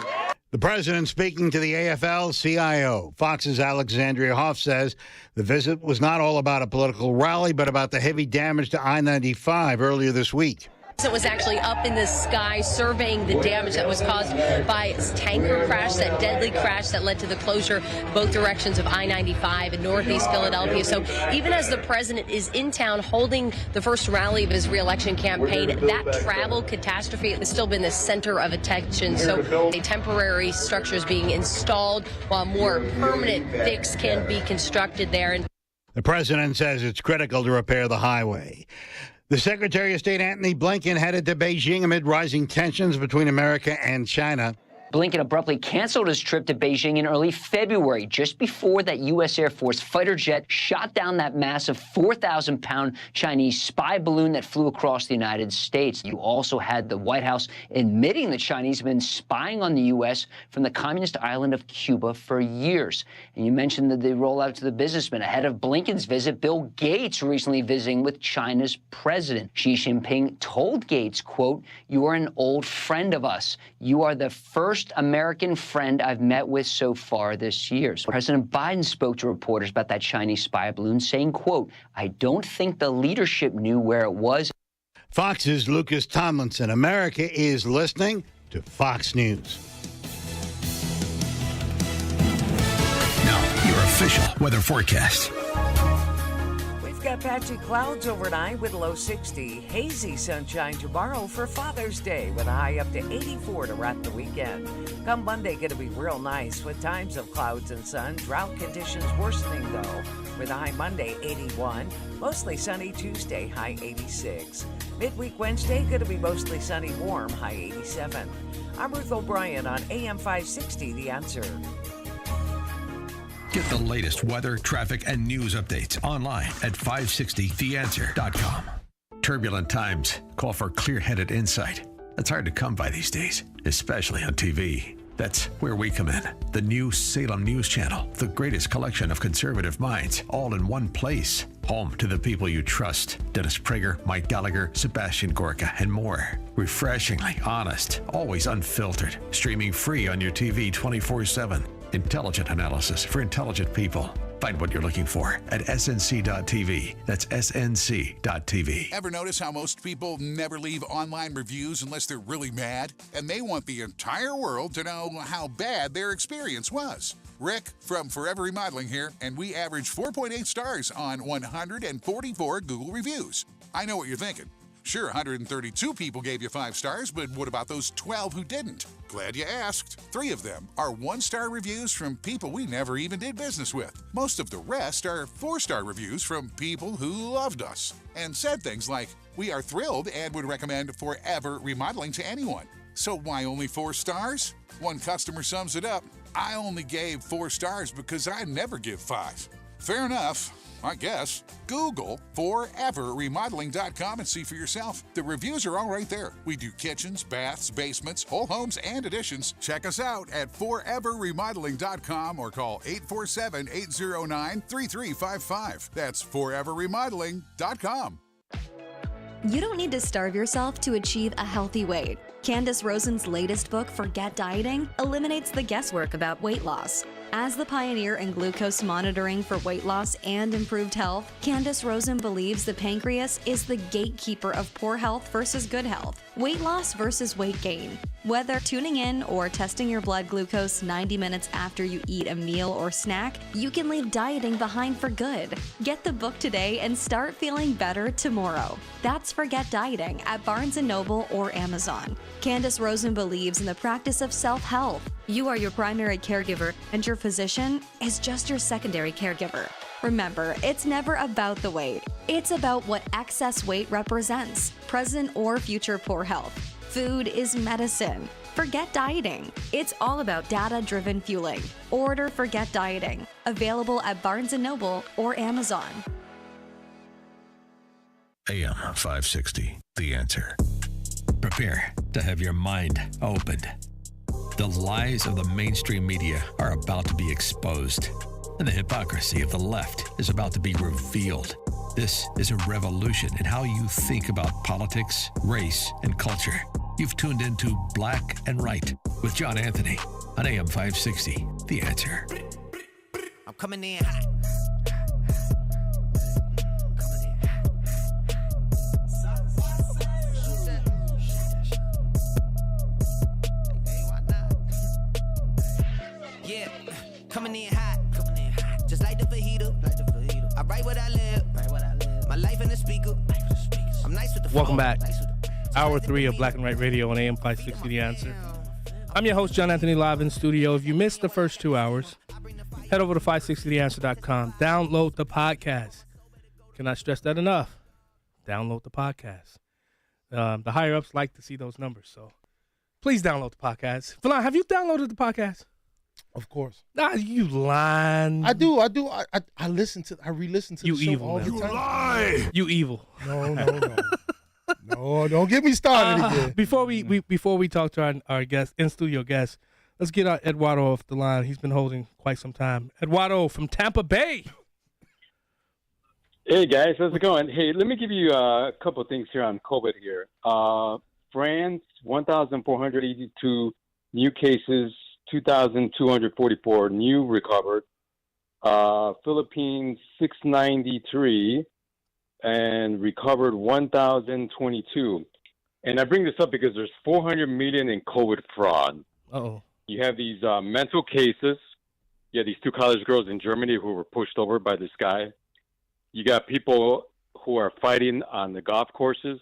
The president speaking to the AFL-CIO. Fox's Alexandria Hoff says the visit was not all about a political rally, but about the heavy damage to I-95 earlier this week. It was actually up in the sky surveying the damage that was caused by a tanker crash, that deadly crash that led to the closure both directions of I-95 in northeast Philadelphia. So even as the president is in town holding the first rally of his re-election campaign, that travel catastrophe has still been the center of attention. So a temporary structure is being installed while more permanent fix can be constructed there. The president says it's critical to repair the highway. The Secretary of State, Antony Blinken, headed to Beijing amid rising tensions between America and China. Blinken abruptly canceled his trip to Beijing in early February, just before that U.S. Air Force fighter jet shot down that massive 4,000-pound Chinese spy balloon that flew across the United States. You also had the White House admitting the Chinese have been spying on the U.S. from the communist island of Cuba for years. And you mentioned that they roll out to the businessmen. Ahead of Blinken's visit, Bill Gates recently visiting with China's president. Xi Jinping told Gates, quote, "You are an old friend of us. You are the first American friend I've met with so far this year." So President Biden spoke to reporters about that Chinese spy balloon, saying, quote, "I don't think the leadership knew where it was." Fox's Lucas Tomlinson. America is listening. to Fox News. Now, your official weather forecast. We've got patchy clouds overnight with low 60. Hazy sunshine tomorrow for Father's Day with a high up to 84 to wrap the weekend. Come Monday, going to be real nice with times of clouds and sun. Drought conditions worsening though, with a high Monday 81. Mostly sunny Tuesday, high 86. Midweek Wednesday, going to be mostly sunny, warm, high 87. I'm Ruth O'Brien on AM 560, The Answer. Get the latest weather, traffic, and news updates online at 560theanswer.com. Turbulent times call for clear-headed insight. That's hard to come by these days, especially on TV. That's where we come in. The new Salem News Channel, the greatest collection of conservative minds, all in one place. Home to the people you trust. Dennis Prager, Mike Gallagher, Sebastian Gorka, and more. Refreshingly honest, always unfiltered. Streaming free on your TV 24/7. Intelligent analysis for intelligent people. Find what you're looking for at snc.tv. That's snc.tv. Ever notice how most people never leave online reviews unless they're really mad? And they want the entire world to know how bad their experience was. Rick from Forever Remodeling here, and we average 4.8 stars on 144 Google reviews. I know what you're thinking. Sure, 132 people gave you 5 stars, but what about those 12 who didn't? Glad you asked. 3 of them are 1-star reviews from people we never even did business with. Most of the rest are 4-star reviews from people who loved us and said things like, "We are thrilled and would recommend Forever Remodeling to anyone." So why only 4 stars? One customer sums it up, "I only gave 4 stars because I never give 5. Fair enough, I guess. Google foreverremodeling.com and see for yourself. The reviews are all right there. We do kitchens, baths, basements, whole homes, and additions. Check us out at foreverremodeling.com or call 847-809-3355. That's foreverremodeling.com. You don't need to starve yourself to achieve a healthy weight. Candace Rosen's latest book, Forget Dieting, eliminates the guesswork about weight loss. As the pioneer in glucose monitoring for weight loss and improved health, Candace Rosen believes the pancreas is the gatekeeper of poor health versus good health, weight loss versus weight gain. Whether tuning in or testing your blood glucose 90 minutes after you eat a meal or snack, you can leave dieting behind for good. Get the book today and start feeling better tomorrow. That's Forget Dieting at Barnes & Noble or Amazon. Candace Rosen believes in the practice of self-health. You are your primary caregiver, and your physician is just your secondary caregiver. Remember, it's never about the weight. It's about what excess weight represents, present or future poor health. Food is medicine. Forget Dieting. It's all about data-driven fueling. Order Forget Dieting. Available at Barnes & Noble or Amazon. AM 560, The Answer. Prepare to have your mind opened. The lies of the mainstream media are about to be exposed, and the hypocrisy of the left is about to be revealed. This is a revolution in how you think about politics, race, and culture. You've tuned into Black and Right with John Anthony on AM 560, The Answer. I'm coming in hot. Coming in hot, just like the fajita. I write what I live, my life in the speaker. I'm nice with the Welcome back. Hour 3 of Black and White Radio on AM 560 The Answer. I'm your host, John Anthony, live in studio. If you missed the first 2 hours, head over to 560theanswer.com. Download the podcast. Cannot stress that enough. Download the podcast. The higher-ups like to see those numbers, so please download the podcast. Philan, have you downloaded the podcast? Of course. Nah, you lying. I do. I re-listen to you the show evil, all man. the time. You lie. You evil. No. No, don't get me started again. Before we talk to our guest, in-studio guest, let's get our Eduardo off the line. He's been holding quite some time. Eduardo from Tampa Bay. Hey, guys. How's it going? Hey, let me give you a couple of things here on COVID here. France, 1,482 new cases, 2,244 new recovered. Philippines, 693 and recovered 1,022. And I bring this up because there's $400 million in COVID fraud. Uh-oh. You have these mental cases. You have these 2 college girls in Germany who were pushed over by this guy. You got people who are fighting on the golf courses.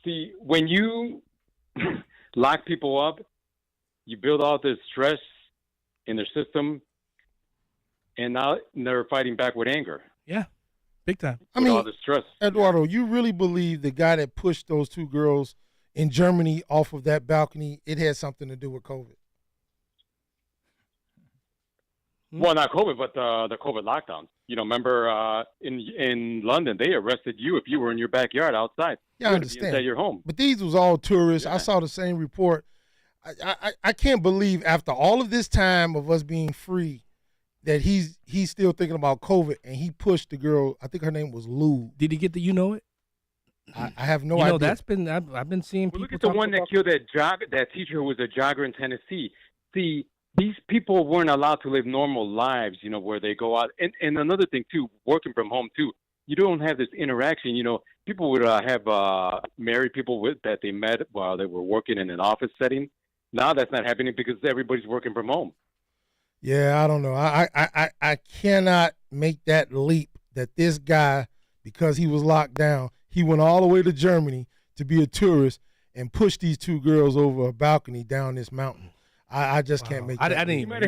See, when you lock people up, you build all this stress in their system, and now they're fighting back with anger. Yeah, big time. I mean, all the stress. Eduardo, you really believe the guy that pushed those 2 girls in Germany off of that balcony, it had something to do with COVID? Well, not COVID, but the COVID lockdowns. You know, remember in London, they arrested you if you were in your backyard outside. Yeah, I understand. Inside your home. But these was all tourists. I saw the same report. I can't believe after all of this time of us being free that he's still thinking about COVID, and he pushed the girl. I think her name was Lou. Did he get the it? I have no idea. That's been I've been seeing people. Look at the one that killed that teacher who was a jogger in Tennessee. See, these people weren't allowed to live normal lives, you know, where they go out. And another thing, too, working from home, too, you don't have this interaction. You know, people would have married people that they met while they were working in an office setting. Now that's not happening because everybody's working from home. Yeah, I don't know. I cannot make that leap that this guy, because he was locked down, he went all the way to Germany to be a tourist and pushed these 2 girls over a balcony down this mountain. I just can't make that. He might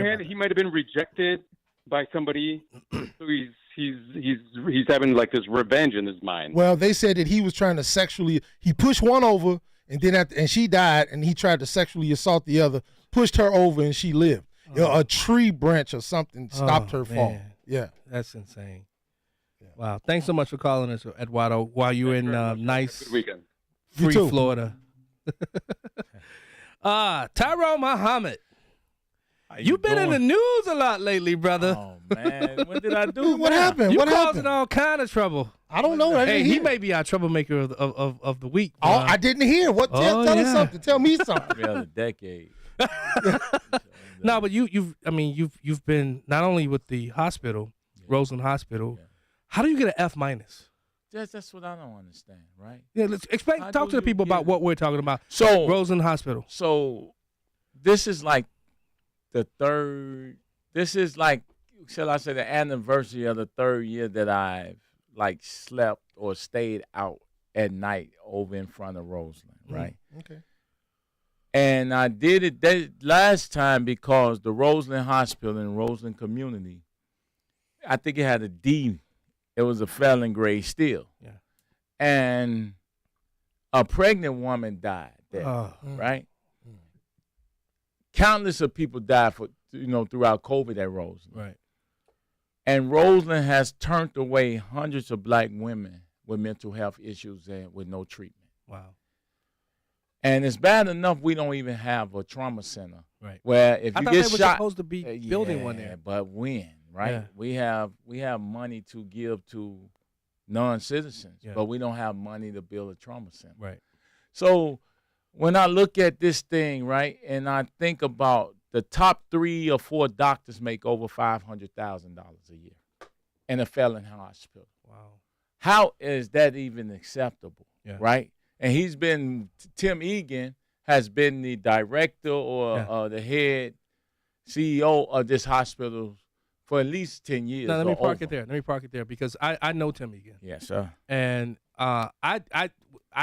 have been rejected by somebody, so he's having like this revenge in his mind. Well, they said that he was trying to he pushed one over, and then and she died, and he tried to sexually assault the other, pushed her over, and she lived. A tree branch or something stopped her fall. Yeah, that's insane. Yeah. Wow, thanks so much for calling us, Eduardo, while you're in nice, free Florida. Tyrone Muhammad. You've been in the news a lot lately, brother. Oh, man. What did I do? What happened? You what causing happened? all kind of trouble. I don't know. Hey, he may be our troublemaker of the week. Oh, I didn't hear. Tell us something. Tell me something. The other decade. No, but you've been not only with the hospital, Roseland Hospital. Yeah. How do you get an F minus? That's what I don't understand, right? Yeah, let's explain. Talk to the people about what we're talking about. So Roseland Hospital. So this is like the third. This is like, shall I say, the anniversary of the 3rd year that I've like slept or stayed out at night over in front of Roseland, right? Okay. And I did it that last time because the Roseland Hospital and Roseland community, I think it had a D. It was a felon grade still. Yeah. And a pregnant woman died there, right? Countless of people died throughout COVID at Roseland. Right. And Roseland has turned away hundreds of black women with mental health issues and with no treatment. Wow. And it's bad enough we don't even have a trauma center. Right. Where if I you thought get they were shot, supposed to be building one there. But when, right? Yeah. We have money to give to non-citizens, but we don't have money to build a trauma center. Right. So when I look at this thing, right, and I think about the top 3 or 4 doctors make over $500,000 a year in a felon hospital. Wow. How is that even acceptable, right? And Tim Egan has been the director or the head CEO of this hospital for at least 10 years. Now, let me park it there because I know Tim Egan. Yes, sir. And I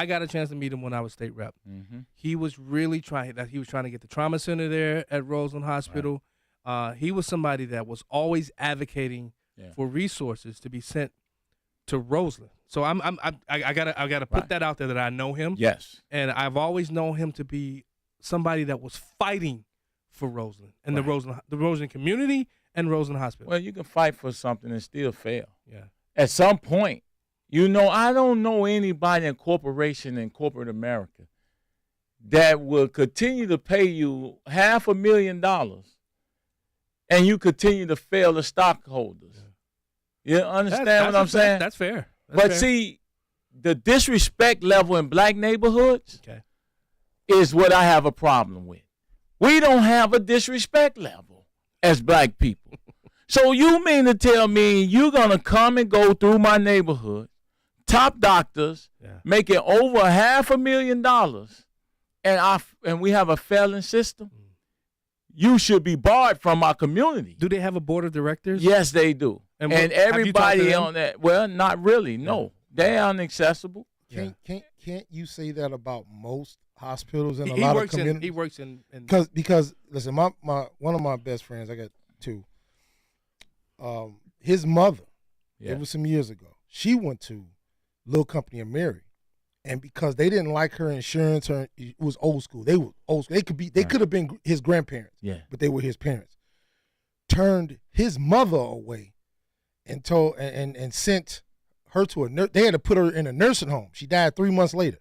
got a chance to meet him when I was state rep. Mm-hmm. He was really trying to get the trauma center there at Roseland Hospital. Right. He was somebody that was always advocating for resources to be sent to Roseland. So I gotta put that out there that I know him. Yes. And I've always known him to be somebody that was fighting for Roseland and the Roseland community and Roseland Hospital. Well, you can fight for something and still fail. Yeah. At some point, I don't know anybody in corporation in corporate America that will continue to pay you $500,000 and you continue to fail the stockholders. You understand what I'm saying? That's fair. But see, the disrespect level in black neighborhoods is what I have a problem with. We don't have a disrespect level as black people. So you mean to tell me you're going to come and go through my neighborhood, top doctors making over $500,000, and we have a failing system. You should be barred from our community. Do they have a board of directors? Yes, they do. And everybody on that. Well, not really. No, they're inaccessible. Can't you say that about most hospitals and a lot of communities? He works in because listen, my one of my best friends, I got two. His mother, it was some years ago. She went to Little Company of Mary, and because they didn't like her insurance, it was old school. They were old school. They could have been his grandparents, but they were his parents. Turned his mother away, and told and sent her to a nurse. They had to put her in a nursing home. She died 3 months later.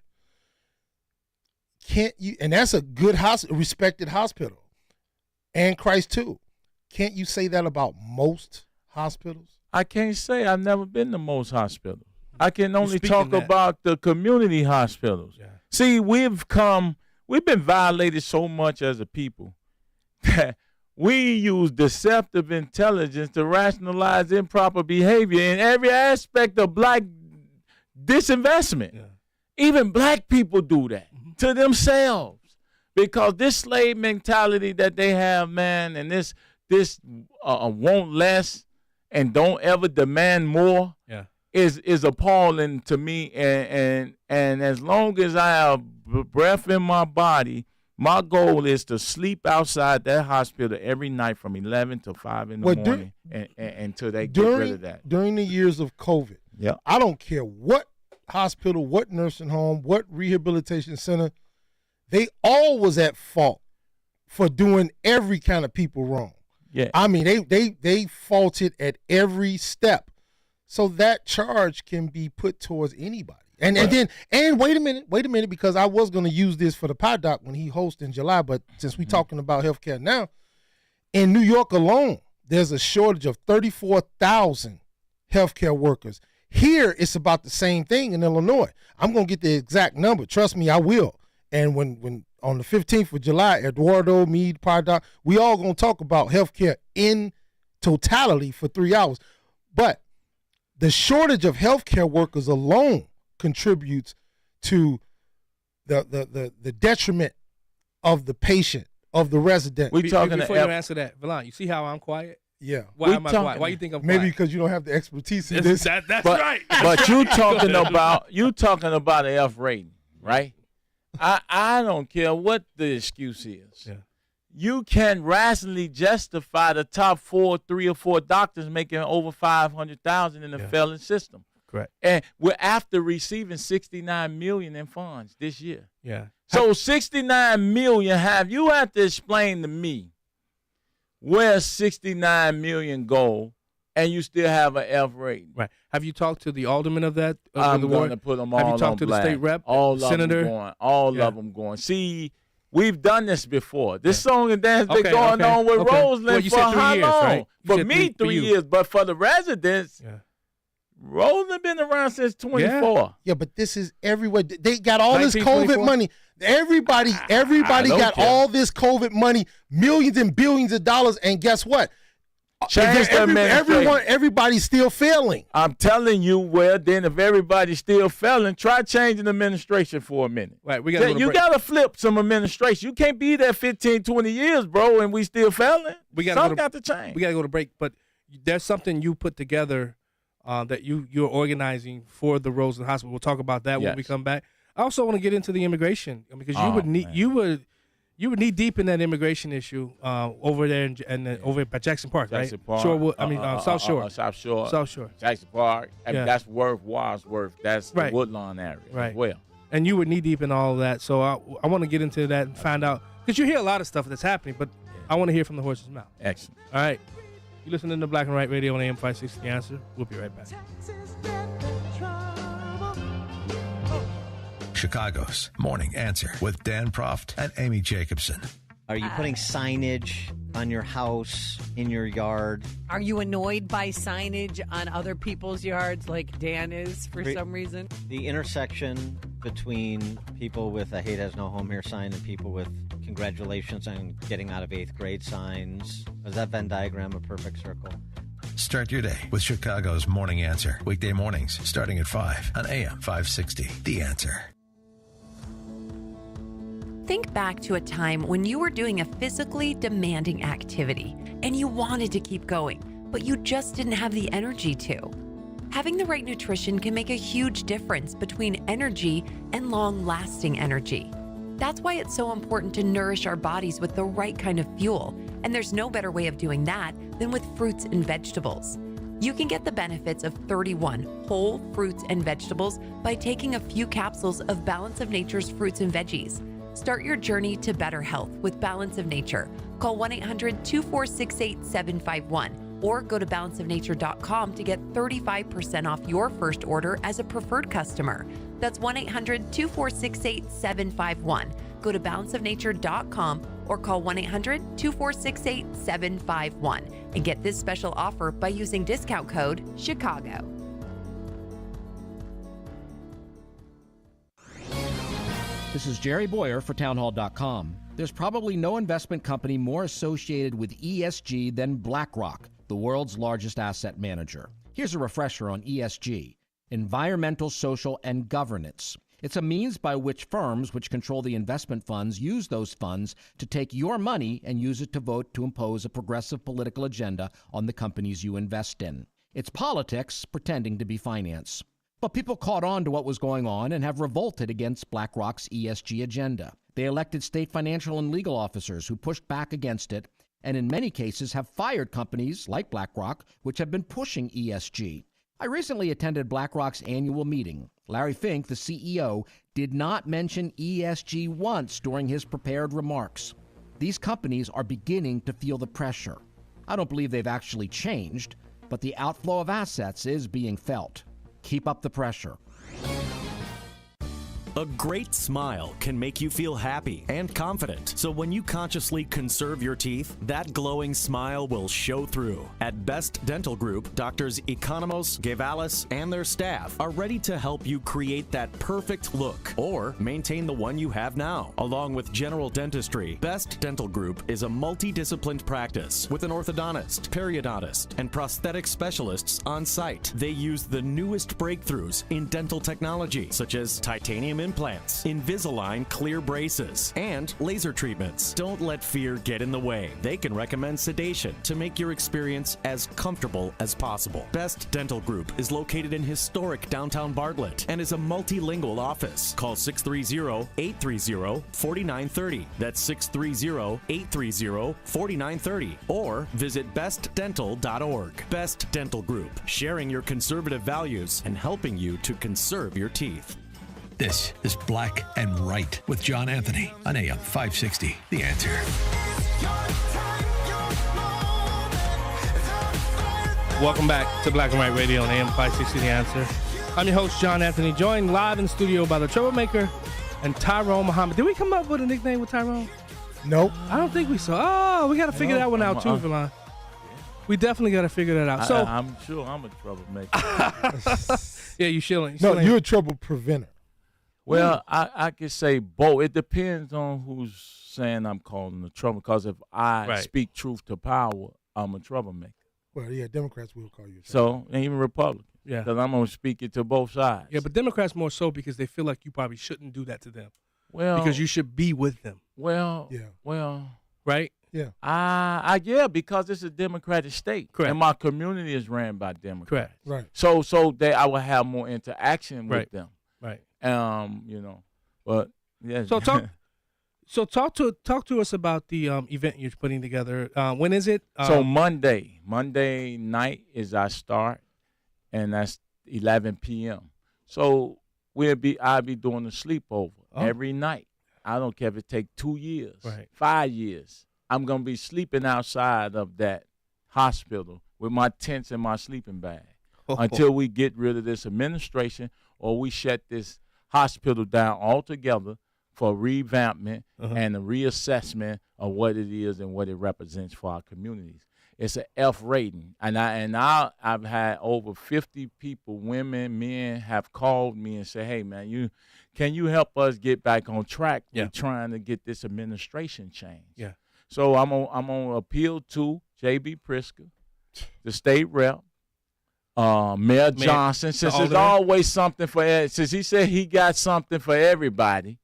Can't you? And that's a good hospital, respected hospital, and Christ too. Can't you say that about most hospitals? I can't say. I've never been to most hospitals. I can only talk about the community hospitals. Yeah. See, we've been violated so much as a people that we use deceptive intelligence to rationalize improper behavior in every aspect of black disinvestment. Yeah. Even black people do that to themselves because this slave mentality that they have, man, and this want less and don't ever demand more is appalling to me. And as long as I have breath in my body, my goal is to sleep outside that hospital every night from 11 to 5 in the morning until they get rid of that. During the years of COVID, I don't care what hospital, what nursing home, what rehabilitation center, they all was at fault for doing every kind of people wrong. Yeah, I mean they faulted at every step, so that charge can be put towards anybody. And wait a minute, because I was going to use this for the pod doc when he hosts in July, but since we're talking about healthcare now, in New York alone, there's a shortage of 34,000 healthcare workers. Here, it's about the same thing in Illinois. I'm going to get the exact number. Trust me, I will. And when on the 15th of July, Eduardo, me, pod doc, we all going to talk about healthcare in totality for 3 hours. But the shortage of healthcare workers alone contributes to the detriment of the patient, of the resident. Before you answer that, Valon, you see how I'm quiet? Yeah. Why am I quiet? Why you think I'm quiet? Maybe because you don't have the expertise in this. That's right. But you talking about an F rating, right? I don't care what the excuse is. Yeah. You can rationally justify the top 3 or 4 doctors making over $500,000 in the failing system. Correct. And we're after receiving $69 million in funds this year. Yeah. So $69 million. You have to explain to me where $69 million go, and you still have an F rating. Right. Have you talked to the alderman of that? I'm going to put them all on blast. Have you talked to the state rep, senator? All of them going. See, we've done this before. This song and dance been going on with Roseland for how long? Right? For me, 3 years. But for the residents, Roseland been around since 24. Yeah, but this is everywhere. They got all this COVID money. Everybody got all this COVID money, millions and billions of dollars, and guess what? Everybody's still failing. I'm telling you, then if everybody's still failing, try changing the administration for a minute. Right, you got to flip some administration. You can't be there 15, 20 years, bro, and we still failing. Something got to change. We got to go to break, but there's something you put together that you're organizing for the Roseland Hospital. We'll talk about that when we come back. I also want to get into the immigration because you would knee deep in that immigration issue over there over by Jackson Park, right? Park. South Shore. South Shore. South Shore. Jackson Park. That's Wadsworth. That's the Woodlawn area as well. And you were knee deep in all of that, so I want to get into that and find out because you hear a lot of stuff that's happening, but I want to hear from the horse's mouth. Excellent. All right. You listening to Black and White Radio on AM 560 The Answer. We'll be right back. Chicago's Morning Answer with Dan Proft and Amy Jacobson. Are you putting signage on your house, in your yard? Are you annoyed by signage on other people's yards like Dan is for some reason? The intersection between people with a hate has no home here sign and people with congratulations on getting out of 8th grade signs. Is that Venn diagram a perfect circle? Start your day with Chicago's Morning Answer. Weekday mornings starting at 5 on AM 560. The Answer. Think back to a time when you were doing a physically demanding activity and you wanted to keep going, but you just didn't have the energy to. Having the right nutrition can make a huge difference between energy and long-lasting energy. That's why it's so important to nourish our bodies with the right kind of fuel, and there's no better way of doing that than with fruits and vegetables. You can get the benefits of 31 whole fruits and vegetables by taking a few capsules of Balance of Nature's fruits and veggies. Start your journey to better health with Balance of Nature. Call 1-800-246-8751 or go to balanceofnature.com to get 35% off your first order as a preferred customer. That's 1-800-246-8751. Go to balanceofnature.com or call 1-800-246-8751 and get this special offer by using discount code CHICAGO. This is Jerry Boyer for townhall.com. There's probably no investment company more associated with ESG than BlackRock, the world's largest asset manager. Here's a refresher on ESG: environmental, social, and governance. It's a means by which firms which control the investment funds use those funds to take your money and use it to vote to impose a progressive political agenda on the companies you invest in. It's politics pretending to be finance. But people caught on to what was going on and have revolted against BlackRock's ESG agenda. They elected state financial and legal officers who pushed back against it, and in many cases have fired companies like BlackRock, which have been pushing ESG. I recently attended BlackRock's annual meeting. Larry Fink, the CEO, did not mention ESG once during his prepared remarks. These companies are beginning to feel the pressure. I don't believe they've actually changed, but the outflow of assets is being felt. Keep up the pressure. A great smile can make you feel happy and confident. So when you consciously conserve your teeth, that glowing smile will show through. At Best Dental Group, Doctors Economos, Gavalis, and their staff are ready to help you create that perfect look or maintain the one you have now. Along with general dentistry, Best Dental Group is a multidisciplined practice with an orthodontist, periodontist, and prosthetic specialists on site. They use the newest breakthroughs in dental technology, such as titanium implants, Invisalign clear braces, and laser treatments. Don't let fear get in the way. They can recommend sedation to make your experience as comfortable as possible. Best Dental Group is located in historic downtown Bartlett and is a multilingual office. Call 630-830-4930. That's 630-830-4930. Or visit bestdental.org. Best Dental Group, sharing your conservative values and helping you to conserve your teeth. This is Black and Right with John Anthony on AM 560. The Answer. Welcome back to Black and White Radio on AM 560 The Answer. I'm your host, John Anthony, joined live in studio by the Troublemaker and Tyrone Muhammad. Did we come up with a nickname with Tyrone? Nope. I don't think we saw. Oh, we got to figure that one out too, Villan. We definitely got to figure that out. So I'm sure I'm a troublemaker. Yeah, you shilling. No, you're a trouble preventer. Well, I could say both. It depends on who's saying I'm calling the trouble. Because if I speak truth to power, I'm a troublemaker. Well, yeah, Democrats will call you. So, and even Republicans. Yeah. Because I'm going to speak it to both sides. Yeah, but Democrats more so because they feel like you probably shouldn't do that to them. Well, because you should be with them. Well, yeah. Well, right? Yeah. Yeah, because it's a Democratic state. Correct. And my community is ran by Democrats. Right. So that I will have more interaction with them. Right. But yeah. So talk to us about the event you're putting together. When is it? So Monday night is our start, and that's 11 p.m. So I'll be doing a sleepover every night. I don't care if it take 2 years, 5 years. I'm gonna be sleeping outside of that hospital with my tents and my sleeping bag until we get rid of this administration or we shut this hospital down altogether for revampment and a reassessment of what it is and what it represents for our communities. It's an F rating, and I've had over 50 people, women, men, have called me and said, "Hey, man, can you help us get back on track? We're trying to get this administration changed." Yeah. So I'm on appeal to J.B. Pritzker, the state rep, Mayor Johnson, since there's always something since he said he got something for everybody,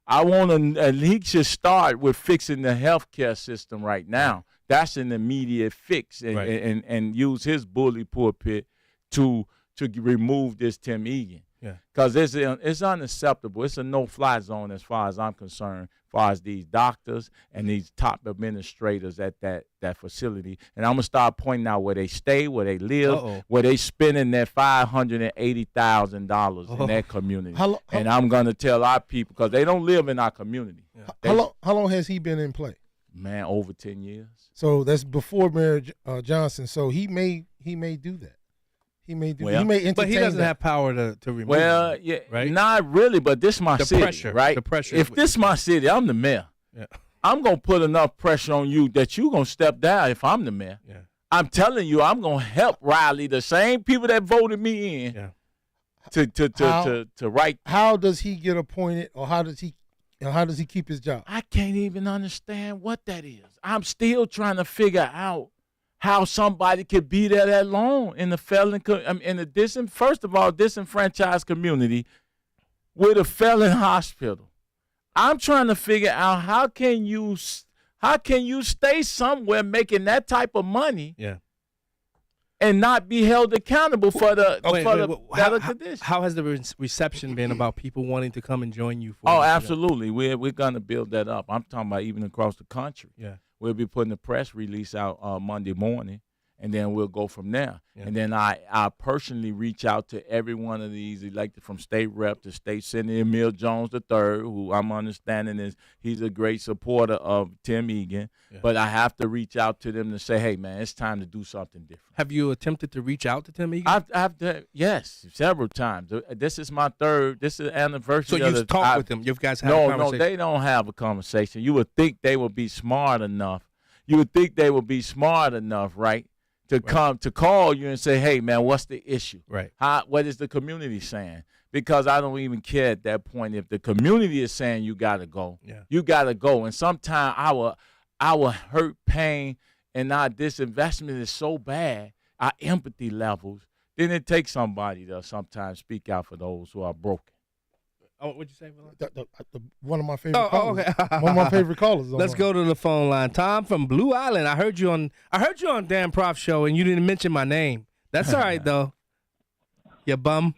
I want to, he should start with fixing the healthcare system right now. That's an immediate fix, and use his bully pulpit to remove this Tim Egan. Yeah. Because it's unacceptable. It's a no-fly zone as far as I'm concerned, as far as these doctors and these top administrators at that facility. And I'm going to start pointing out where they stay, where they live, where they spending their $580,000 in that community. And I'm going to tell our people, because they don't live in our community. How long has he been in play? Man, over 10 years. So that's before Mayor Johnson. So he may do that. He may entertain but he doesn't have power to remove him, yeah, right? Not really, but this is my city, right? The pressure. If this is my city, I'm the mayor. Yeah. I'm going to put enough pressure on you that you're going to step down if I'm the mayor. Yeah. I'm telling you, I'm going to help rally the same people that voted me in to write. How does he get appointed, or how does he keep his job? I can't even understand what that is. I'm still trying to figure out how somebody could be there that long in the first of all, disenfranchised community with a felon hospital. I'm trying to figure out how can you stay somewhere making that type of money, and not be held accountable for the better condition. How has the reception been about people wanting to come and join you? Absolutely. We're gonna build that up. I'm talking about even across the country. Yeah. We'll be putting the press release out Monday morning, and then we'll go from there. Yeah. And then I personally reach out to every one of these elected, from state rep to state senator Emil Jones III, who I'm understanding he's a great supporter of Tim Egan. Yeah. But I have to reach out to them to say, hey, man, it's time to do something different. Have you attempted to reach out to Tim Egan? Yes, several times. This is my third. This is the anniversary. So you've talked with them. You guys have a conversation. No, they don't have a conversation. You would think they would be smart enough. Right? To come to call you and say, hey, man, what's the issue? Right. What is the community saying? Because I don't even care at that point. If the community is saying you got to go, you got to go. And sometimes our hurt, pain, and our disinvestment is so bad, our empathy levels, then it takes somebody to sometimes speak out for those who are broken. Oh, what'd you say? One of my favorite callers. Okay. One of my favorite callers. Let's go to the phone line. Tom from Blue Island. I heard you on Dan Proft show, and you didn't mention my name. That's all right though. You bum.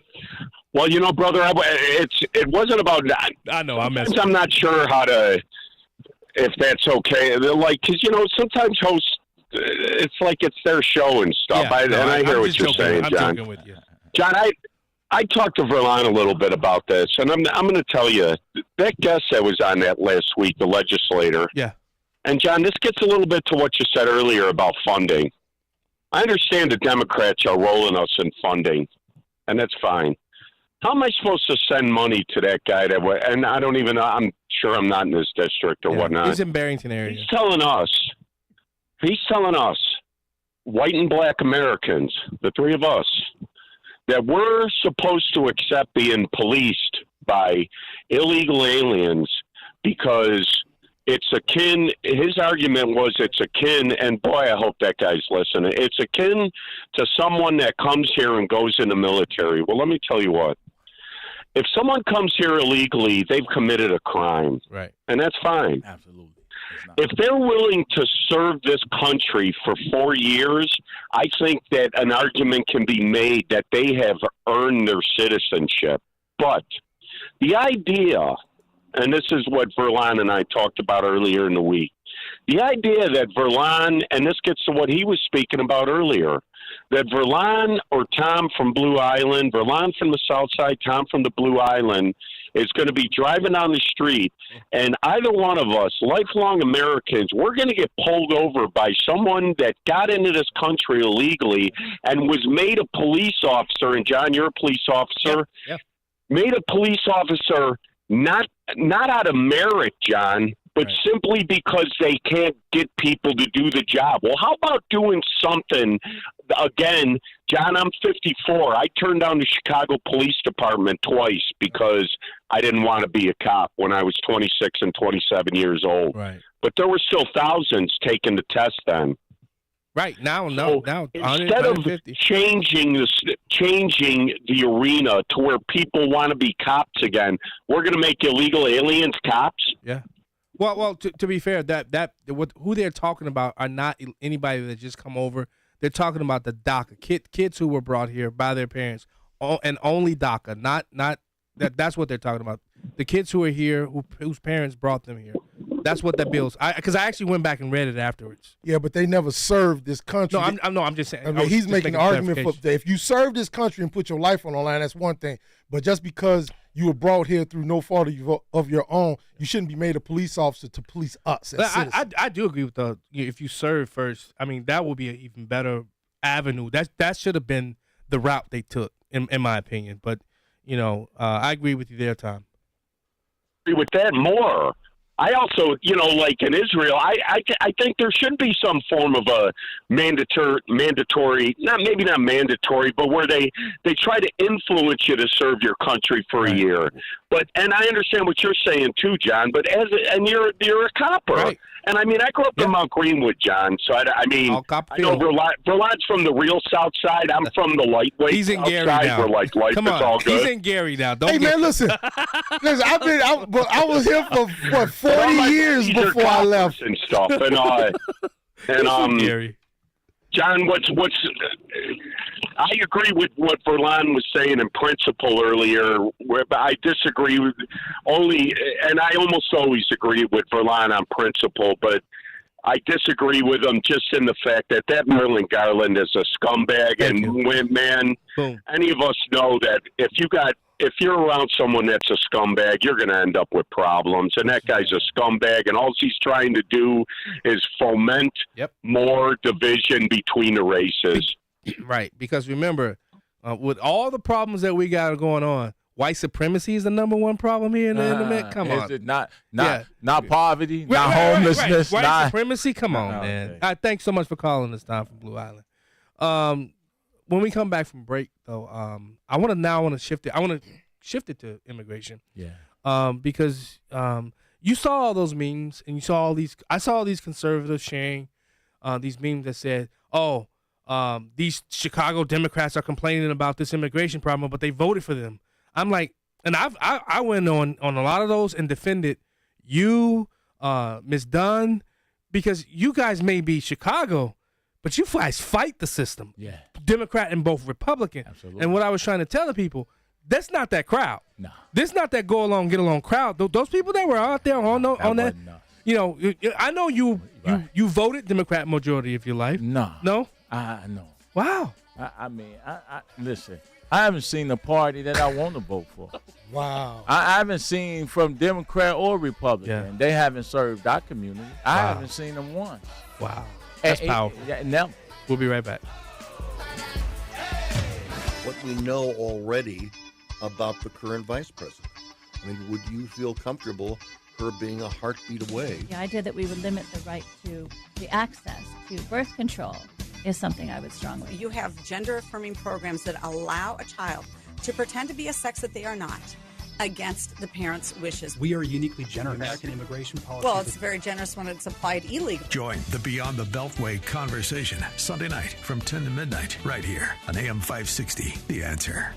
Well, brother, it wasn't about that. I know. I'm not sure if that's okay. Like, because sometimes hosts, it's like it's their show and stuff. Yeah, I hear what you're saying, John. I'm joking with you. John, I talked to Verlon a little bit about this, and I'm going to tell you, that guest that was on that last week, the legislator. Yeah. And, John, this gets a little bit to what you said earlier about funding. I understand the Democrats are rolling us in funding, and that's fine. How am I supposed to send money to that guy and I don't even know, I'm sure I'm not in his district or whatnot. He's in Barrington area. He's telling us, white and black Americans, the three of us, that we're supposed to accept being policed by illegal aliens because it's akin, his argument was it's akin, and boy, I hope that guy's listening, it's akin to someone that comes here and goes in the military. Well, let me tell you what. If someone comes here illegally, they've committed a crime. Right. And that's fine. Absolutely. If they're willing to serve this country for 4 years, I think that an argument can be made that they have earned their citizenship. But the idea, and this is what Verlon and I talked about earlier in the week, the idea that Verlon, and this gets to what he was speaking about earlier, that Verlon or Tom from Blue Island, Verlon from the South Side, Tom from the Blue Island, is going to be driving down the street, and either one of us, lifelong Americans, we're going to get pulled over by someone that got into this country illegally and was made a police officer, and John, you're a police officer, made a police officer not out of merit, John, but simply because they can't get people to do the job. Well, how about doing something, again, John, I'm 54. I turned down the Chicago Police Department twice because I didn't want to be a cop when I was 26 and 27 years old. Right. But there were still thousands taking the test then. Right now, So now instead of 150. changing the arena to where people want to be cops again, we're going to make illegal aliens cops. Yeah. Well, to be fair, who they're talking about are not anybody that just come over. They're talking about the DACA kids who were brought here by their parents, and only DACA. Not that's what they're talking about. The kids who are here, whose parents brought them here. That's what that bill's. Because I actually went back and read it afterwards. Yeah, but they never served this country. No, I'm just saying. I mean, he's making an argument for if you serve this country and put your life on the line, that's one thing. But just because you were brought here through no fault of your own, you shouldn't be made a police officer to police us as citizens. I do agree with if you serve first. I mean, that would be an even better avenue. That should have been the route they took, in my opinion. But I agree with you there, Tom. With that more. I also, like in Israel, I think there should be some form of a mandatory, maybe not mandatory, but where they try to influence you to serve your country for a year. And I understand what you're saying too, John. But you're a copper, right. And I mean, I grew up in Mount Greenwood, John. So I know Vermont's from the real South Side. I'm from the lightweight. He's in South Gary side now. Where life Come on, is all good. he's in Gary now. Man, listen. I was here for what 40 years before I left and stuff. And Gary. John, I agree with what Verlon was saying in principle earlier. But I disagree with and I almost always agree with Verlon on principle, but I disagree with him just in the fact that Merlin Garland is a scumbag. Any of us know that if you're around someone that's a scumbag, you're going to end up with problems. And that guy's a scumbag, and all he's trying to do is foment more division between the races. Right, because remember, with all the problems that we got going on, white supremacy is the number one problem here in the Mid. Come on, it not poverty, not homelessness, white not supremacy. Come on, man. Okay. Thanks so much for calling us, Tom, from Blue Island. When we come back from break, though, I want to shift it. I want to shift it to immigration. Yeah. Because you saw all those memes, and you saw all these. I saw all these conservatives sharing these memes that said, "Oh, these Chicago Democrats are complaining about this immigration problem, but they voted for them." I'm like, and I went on a lot of those and defended you, Ms. Dunn, because you guys may be Chicago, but you guys fight the system. Yeah. Democrat and both Republican. Absolutely. And what I was trying to tell the people, that's not that crowd. No. This not that go along, get along crowd. Those people that were out there on that, I know you voted Democrat majority of your life. No. No? No. Wow. I mean, listen, I haven't seen a party that I want to vote for. Wow. I haven't seen from Democrat or Republican. Yeah. They haven't served our community. I haven't seen them once. Wow. That's powerful. Never. We'll be right back. What we know already about the current vice president. I mean, would you feel comfortable her being a heartbeat away? The idea that we would limit the right to the access to birth control is something I would strongly. You have gender-affirming programs that allow a child to pretend to be a sex that they are not against the parents' wishes. We are uniquely generous. American immigration policy. Well, it's very generous when it's applied illegally. Join the Beyond the Beltway conversation Sunday night from 10 to midnight right here on AM 560, The Answer.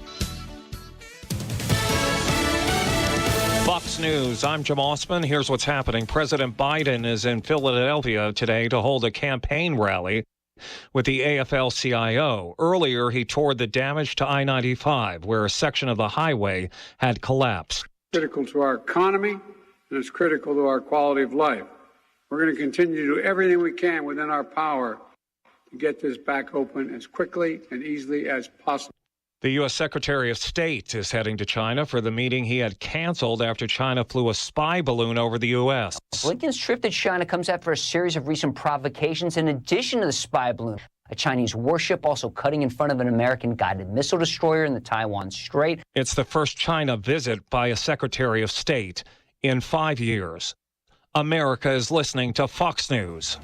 Fox News, I'm Jim Osman. Here's what's happening. President Biden is in Philadelphia today to hold a campaign rally with the AFL-CIO. Earlier, he toured the damage to I-95, where a section of the highway had collapsed. Critical to our economy, and it's critical to our quality of life. We're going to continue to do everything we can within our power to get this back open as quickly and easily as possible. The U.S. Secretary of State is heading to China for the meeting he had canceled after China flew a spy balloon over the U.S. Blinken's trip to China comes after a series of recent provocations in addition to the spy balloon. A Chinese warship also cutting in front of an American guided missile destroyer in the Taiwan Strait. It's the first China visit by a Secretary of State in 5 years. America is listening to Fox News.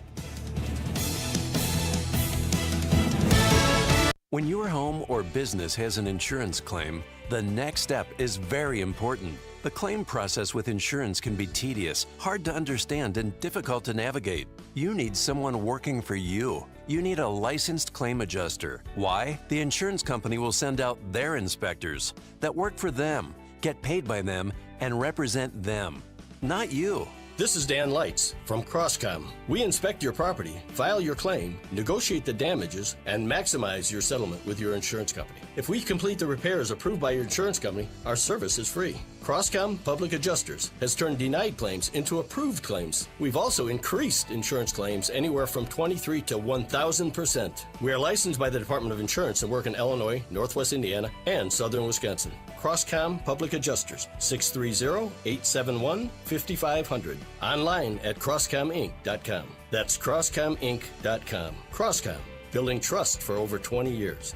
When your home or business has an insurance claim, the next step is very important. The claim process with insurance can be tedious, hard to understand, and difficult to navigate. You need someone working for you. You need a licensed claim adjuster. Why? The insurance company will send out their inspectors that work for them, get paid by them, and represent them, not you. This is Dan Lights from Crosscom. We inspect your property, file your claim, negotiate the damages, and maximize your settlement with your insurance company. If we complete the repairs approved by your insurance company, our service is free. Crosscom Public Adjusters has turned denied claims into approved claims. We've also increased insurance claims anywhere from 23 to 1,000%. We are licensed by the Department of Insurance and work in Illinois, Northwest Indiana, and Southern Wisconsin. Crosscom Public Adjusters, 630-871-5500. Online at crosscominc.com. That's crosscominc.com. Crosscom, building trust for over 20 years.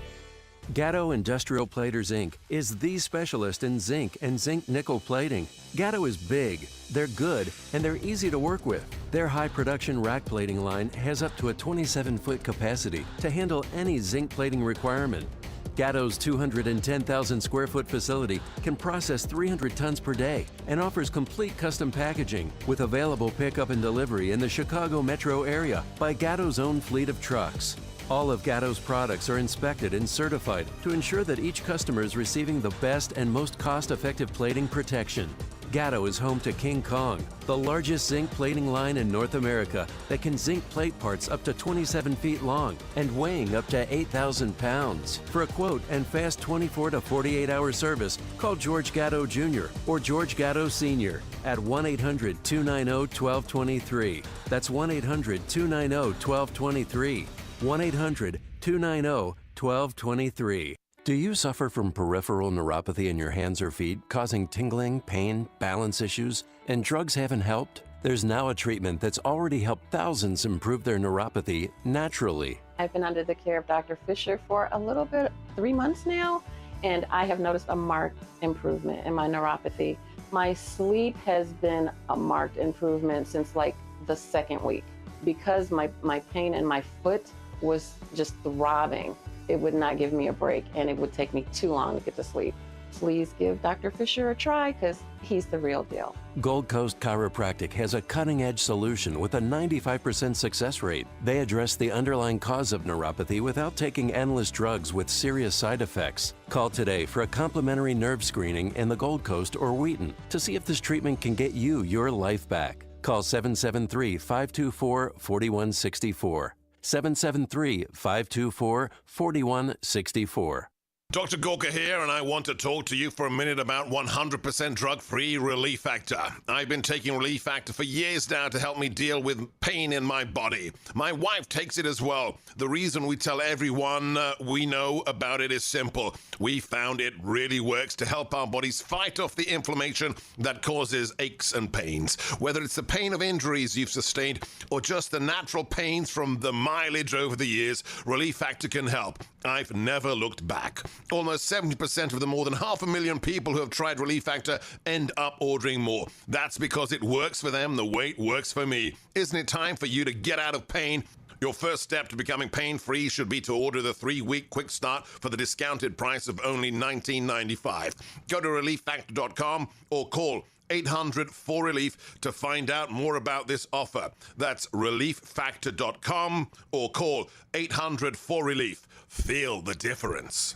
Gatto Industrial Platers, Inc. is the specialist in zinc and zinc nickel plating. Gatto is big, they're good, and they're easy to work with. Their high production rack plating line has up to a 27-foot capacity to handle any zinc plating requirement. Gatto's 210,000 square foot facility can process 300 tons per day and offers complete custom packaging with available pickup and delivery in the Chicago metro area by Gatto's own fleet of trucks. All of Gatto's products are inspected and certified to ensure that each customer is receiving the best and most cost-effective plating protection. Gatto is home to King Kong, the largest zinc plating line in North America that can zinc plate parts up to 27 feet long and weighing up to 8,000 pounds. For a quote and fast 24 to 48-hour service, call George Gatto Jr. or George Gatto Sr. at 1-800-290-1223. That's 1-800-290-1223. 1-800-290-1223. Do you suffer from peripheral neuropathy in your hands or feet, causing tingling, pain, balance issues, and drugs haven't helped? There's now a treatment that's already helped thousands improve their neuropathy naturally. I've been under the care of Dr. Fisher for a little bit, 3 months now, and I have noticed a marked improvement in my neuropathy. My sleep has been a marked improvement since like the second week. Because my pain in my foot was just throbbing, it would not give me a break, and it would take me too long to get to sleep. Please give Dr. Fisher a try, because he's the real deal. Gold Coast Chiropractic has a cutting-edge solution with a 95% success rate. They address the underlying cause of neuropathy without taking endless drugs with serious side effects. Call today for a complimentary nerve screening in the Gold Coast or Wheaton to see if this treatment can get you your life back. Call 773-524-4164. 773-524-4164. Dr. Gorka here, and I want to talk to you for a minute about 100% drug-free Relief Factor. I've been taking Relief Factor for years now to help me deal with pain in my body. My wife takes it as well. The reason we tell everyone we know about it is simple. We found it really works to help our bodies fight off the inflammation that causes aches and pains. Whether it's the pain of injuries you've sustained or just the natural pains from the mileage over the years, Relief Factor can help. I've never looked back. Almost 70% of the more than 500,000 people who have tried Relief Factor end up ordering more. That's because it works for them the way it works for me. Isn't it time for you to get out of pain? Your first step to becoming pain-free should be to order the 3-week quick start for the discounted price of only $19.95. Go to ReliefFactor.com or call 800-4RELIEF to find out more about this offer. That's ReliefFactor.com or call 800-4RELIEF. Feel the difference.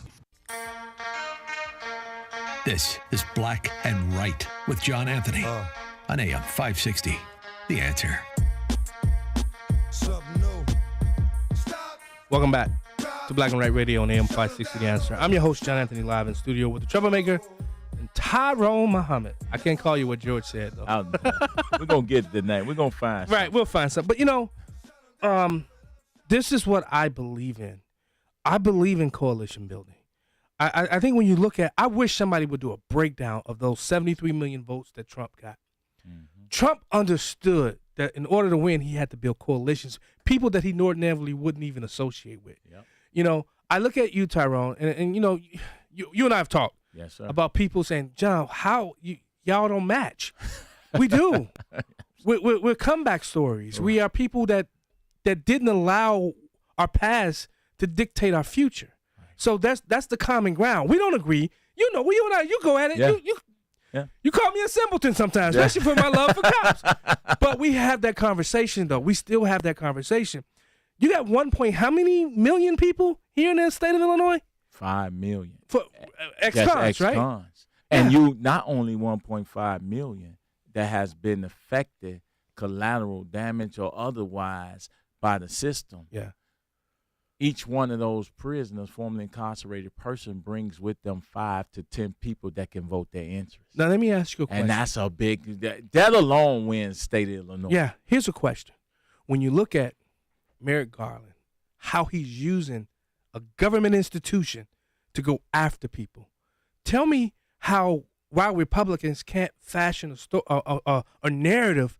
This is Black and Right with John Anthony on AM 560. The Answer. Welcome back to Black and Right Radio on AM 560 The Answer. I'm your host, John Anthony, live in studio with the Troublemaker and Tyrone Muhammad. I can't call you what George said, though. We're going to get the name. We're going to find something. Right, we'll find something. But, you know, this is what I believe in. I believe in coalition building. I think when you look at, I wish somebody would do a breakdown of those 73 million votes that Trump got. Mm-hmm. Trump understood that in order to win, he had to build coalitions, people that he ordinarily wouldn't even associate with. Yep. You know, I look at you, Tyrone, and you know, you and I have talked about people saying, John, how y'all don't match. We do. We're comeback stories. Right. We are people that didn't allow our past to dictate our future. Right. So that's the common ground. We don't agree. You know, you and I, you go at it. Yeah. Yeah. You call me a simpleton sometimes, Yeah. especially for my love for cops. But we have that conversation, though. We still have that conversation. You got how many million people here in the state of Illinois? 5 million. For ex-cons, right? Ex-cons. And you not only 1.5 million that has been affected, collateral damage or otherwise, by the system. Yeah. Each one of those prisoners, formerly incarcerated person, brings with them 5 to 10 people that can vote their interest. Now, let me ask you a question. And that's a big, that alone wins state of Illinois. Yeah, here's a question. When you look at Merrick Garland, how he's using a government institution to go after people, tell me why Republicans can't fashion a narrative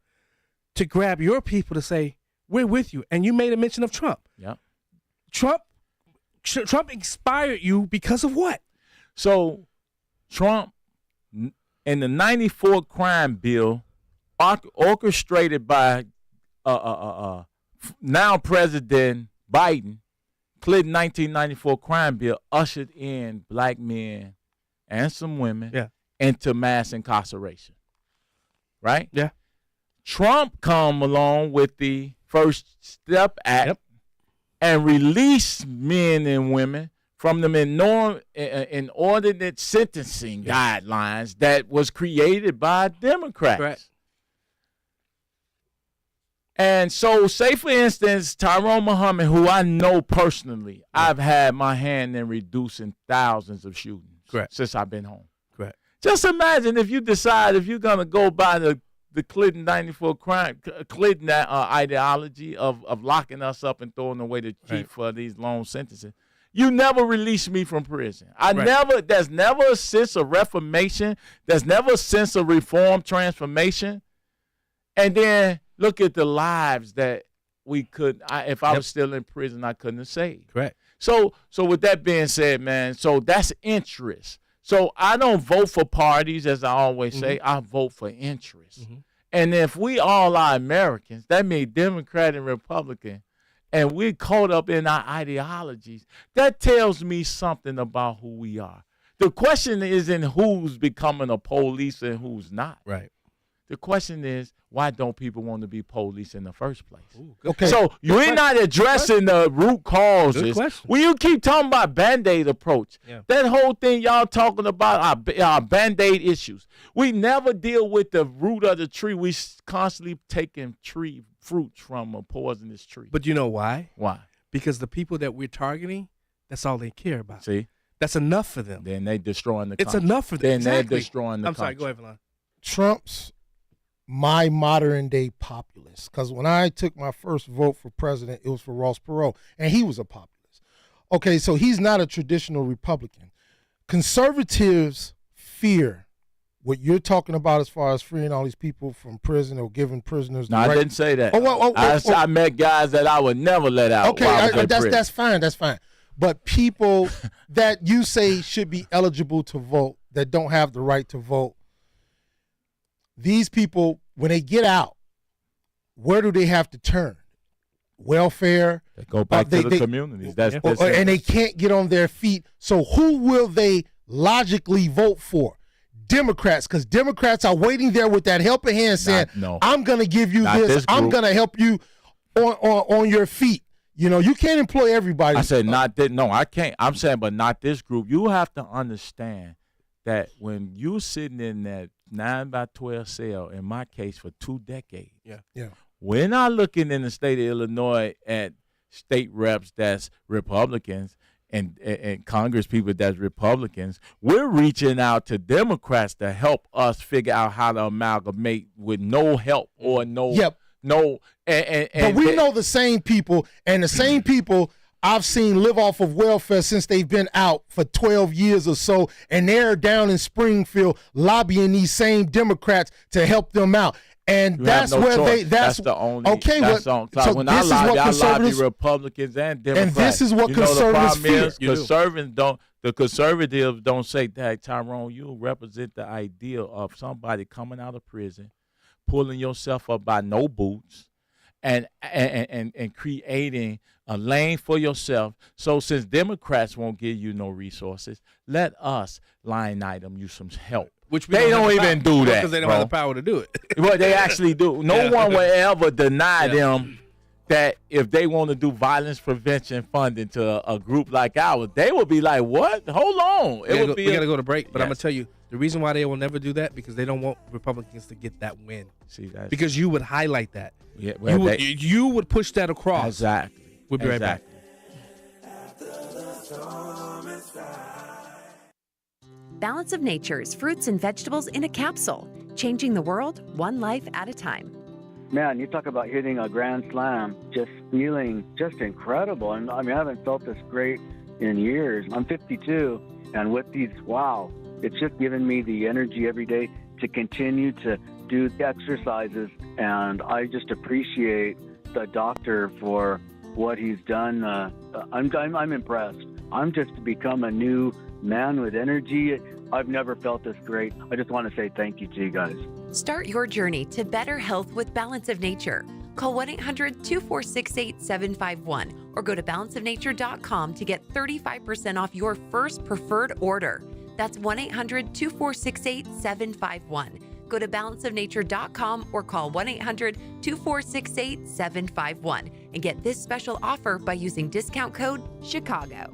to grab your people to say, we're with you. And you made a mention of Trump. Yeah. Trump inspired you because of what? So Trump, in the 94 crime bill, orchestrated by now President Biden, Clinton 1994 crime bill ushered in black men and some women into mass incarceration. Right? Yeah. Trump come along with the First Step Act and release men and women from the inordinate sentencing guidelines that was created by Democrats. Right. And so, say for instance, Tyrone Muhammad, who I know personally, I've had my hand in reducing thousands of shootings since I've been home. Correct. Just imagine if you decide if you're going to go by the Clinton 94 Clinton ideology of locking us up and throwing away the chief for these long sentences. You never release me from prison. There's never a sense of reformation. There's never a sense of reform, transformation. And then look at the lives that we could, if I was still in prison, I couldn't have saved. Correct. So with that being said, man, so that's interest. So I don't vote for parties, as I always say. I vote for interest. And if we all are Americans, that means Democrat and Republican, and we're caught up in our ideologies, that tells me something about who we are. The question isn't who's becoming a police and who's not. Right. The question is, why don't people want to be police in the first place? Okay. So you're not addressing the root causes. When you keep talking about Band-Aid approach, that whole thing y'all talking about our Band-Aid issues, we never deal with the root of the tree. We constantly taking fruits from a poisonous tree. But you know why? Why? Because the people that we're targeting, that's all they care about. See? That's enough for them. Then they destroying the country. It's enough for them. Then Exactly. they're destroying the country. I'm sorry, go ahead, Valon. Trump's my modern day populist. Because when I took my first vote for president, it was for Ross Perot, and he was a populist. Okay, so he's not a traditional Republican. Conservatives fear what you're talking about as far as freeing all these people from prison or giving prisoners the No, right. I didn't say that. Oh, I met guys that I would never let out. Okay, while I was in prison. that's fine. That's fine. But people that you say should be eligible to vote that don't have the right to vote, these people, when they get out, where do they have to turn? Welfare. They go back to the communities. And they can't get on their feet. So who will they logically vote for? Democrats, because Democrats are waiting there with that helping hand saying, I'm going to give you this. I'm going to help you on your feet. You know, you can't employ everybody. I said not that. No, I can't. I'm saying, but not this group. You have to understand that when you sitting in that 9x12 cell, in my case, for 2 decades. Yeah. We're not looking in the state of Illinois at state reps that's Republicans and Congress people that's Republicans. We're reaching out to Democrats to help us figure out how to amalgamate with no help or no. Yep. No. But we know the same people, and the same people I've seen live off of welfare since they've been out for 12 years or so, and they're down in Springfield lobbying these same Democrats to help them out. And that's where choice. That's the only. Okay, so when this I lobby Republicans and Democrats. And this is what conservatives fear. The conservatives don't say that, Tyrone, you represent the idea of somebody coming out of prison, pulling yourself up by no boots, and creating a lane for yourself. So since Democrats won't give you no resources, let us line item you some help. Which we they don't even do that because they don't have the power to do it. Well, they actually do. No one will ever deny them that if they want to do violence prevention funding to a group like ours, they will be like, "What? Hold on." We got to go to break, but I'm gonna tell you the reason why they will never do that because they don't want Republicans to get that win. See that? Because you would highlight that. Yeah, well, you would push that across. Exactly. We'll be right back. Balance of Nature's fruits and vegetables in a capsule, changing the world one life at a time. Man, you talk about hitting a grand slam, just feeling just incredible. And I mean, I haven't felt this great in years. I'm 52, and with these, wow, it's just given me the energy every day to continue to do the exercises. And I just appreciate the doctor for what he's done. I'm impressed. I'm just become a new man with energy. I've never felt this great. I just want to say thank you to you guys. Start your journey to better health with Balance of Nature. Call 1-800-246-8751 or go to balanceofnature.com to get 35% off your first preferred order. That's 1-800-246-8751. Go to balanceofnature.com or call 1-800-246-8751 and get this special offer by using discount code CHICAGO.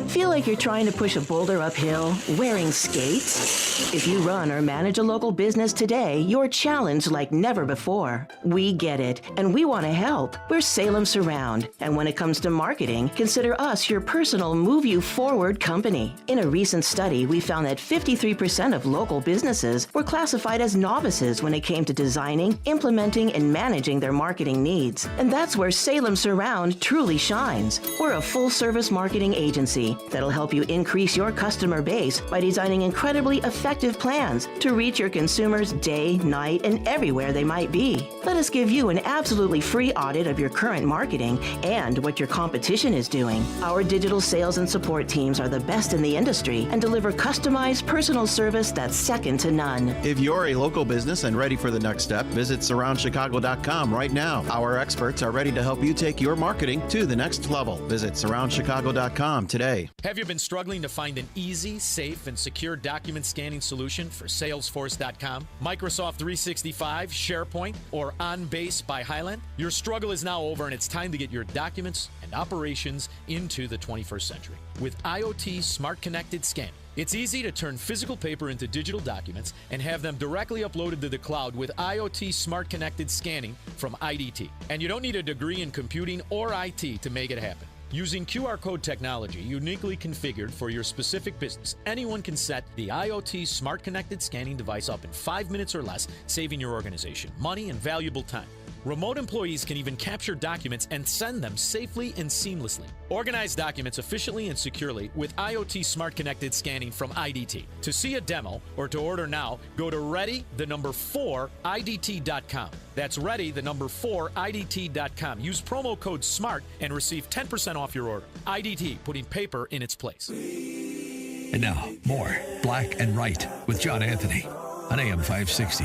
Feel like you're trying to push a boulder uphill wearing skates? If you run or manage a local business today, you're challenged like never before. We get it, and we want to help. We're Salem Surround, and when it comes to marketing, consider us your personal Move You Forward company. In a recent study, we found that 53% of local businesses were classified as novices when it came to designing, implementing, and managing their marketing needs. And that's where Salem Surround truly shines. We're a full-service marketing agency that'll help you increase your customer base by designing incredibly effective plans to reach your consumers day, night, and everywhere they might be. Let us give you an absolutely free audit of your current marketing and what your competition is doing. Our digital sales and support teams are the best in the industry and deliver customized personal service that's second to none. If you're a local business and ready for the next step, visit surroundchicago.com right now. Our experts are ready to help you take your marketing to the next level. Visit surroundchicago.com today. Have you been struggling to find an easy, safe, and secure document scanning solution for Salesforce.com, Microsoft 365, SharePoint, or OnBase by Highland? Your struggle is now over, and it's time to get your documents and operations into the 21st century. With IoT Smart Connected Scanning, it's easy to turn physical paper into digital documents and have them directly uploaded to the cloud with IoT Smart Connected Scanning from IDT. And you don't need a degree in computing or IT to make it happen. Using QR code technology uniquely configured for your specific business, anyone can set the IoT Smart Connected Scanning device up in 5 minutes or less, saving your organization money and valuable time. Remote employees can even capture documents and send them safely and seamlessly. Organize documents efficiently and securely with IoT Smart Connected Scanning from IDT. To see a demo or to order now, go to ready4idt.com. That's ready4idt.com. Use promo code SMART and receive 10% off your order. IDT, putting paper in its place. And now, more Black and Right with John Anthony on AM 560.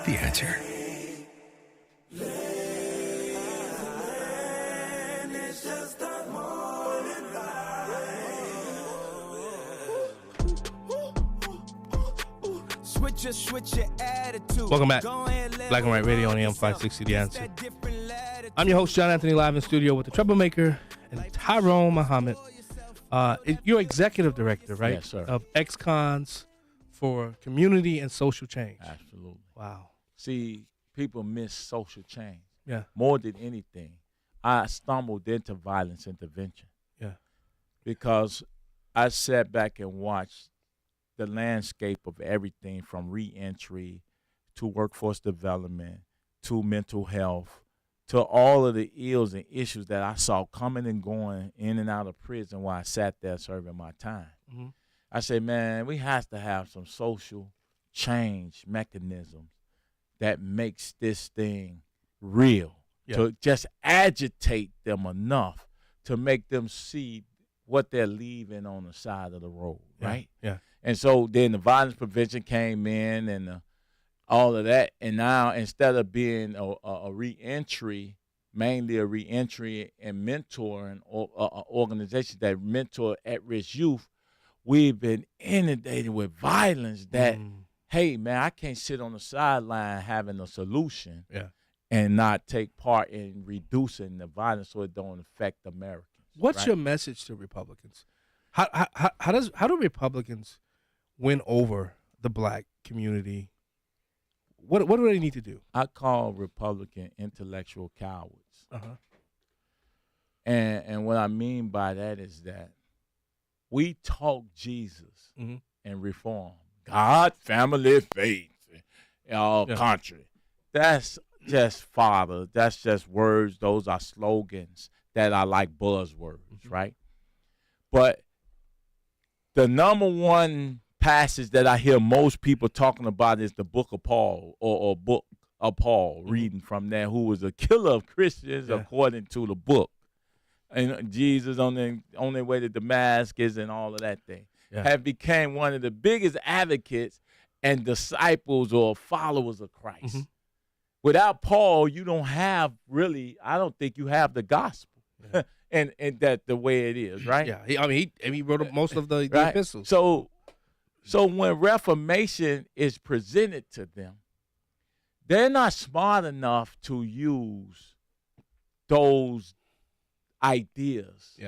The Answer. Welcome back. Black and White Radio on AM 560, The Answer. I'm your host, John Anthony, live in studio with the Troublemaker and Tyrone Muhammad. You're executive director, right? Yes, sir. Of ex-cons for community and social change. Absolutely. Wow. See, people miss social change. Yeah. More than anything, I stumbled into violence intervention. Yeah. Because I sat back and watched the landscape of everything from reentry to workforce development to mental health to all of the ills and issues that I saw coming and going in and out of prison while I sat there serving my time. Mm-hmm. I said, man, we have to have some social change mechanisms that makes this thing real, to just agitate them enough to make them see what they're leaving on the side of the road, right? Yeah. And so then the violence prevention came in, and all of that. And now instead of being a reentry, mainly a reentry and mentoring organization that mentor at-risk youth, we've been inundated with violence that, hey, man, I can't sit on the sideline having a solution and not take part in reducing the violence so it don't affect Americans. What's your message to Republicans? How do Republicans win over the black community? What do they need to do? I call Republican intellectual cowards. Uh-huh. And what I mean by that is that we talk Jesus and reform. God, family, faith, all country. That's just fodder. That's just words. Those are slogans that are like buzzwords, right? But the number one passage that I hear most people talking about is the book of Paul or book of Paul, reading from there, who was a killer of Christians according to the book. And Jesus on their way to Damascus and all of that thing have became one of the biggest advocates and disciples or followers of Christ. Without Paul, you don't have really, I don't think you have the gospel. and that the way it is, right? Yeah, he wrote most of the epistles. So when Reformation is presented to them, they're not smart enough to use those ideas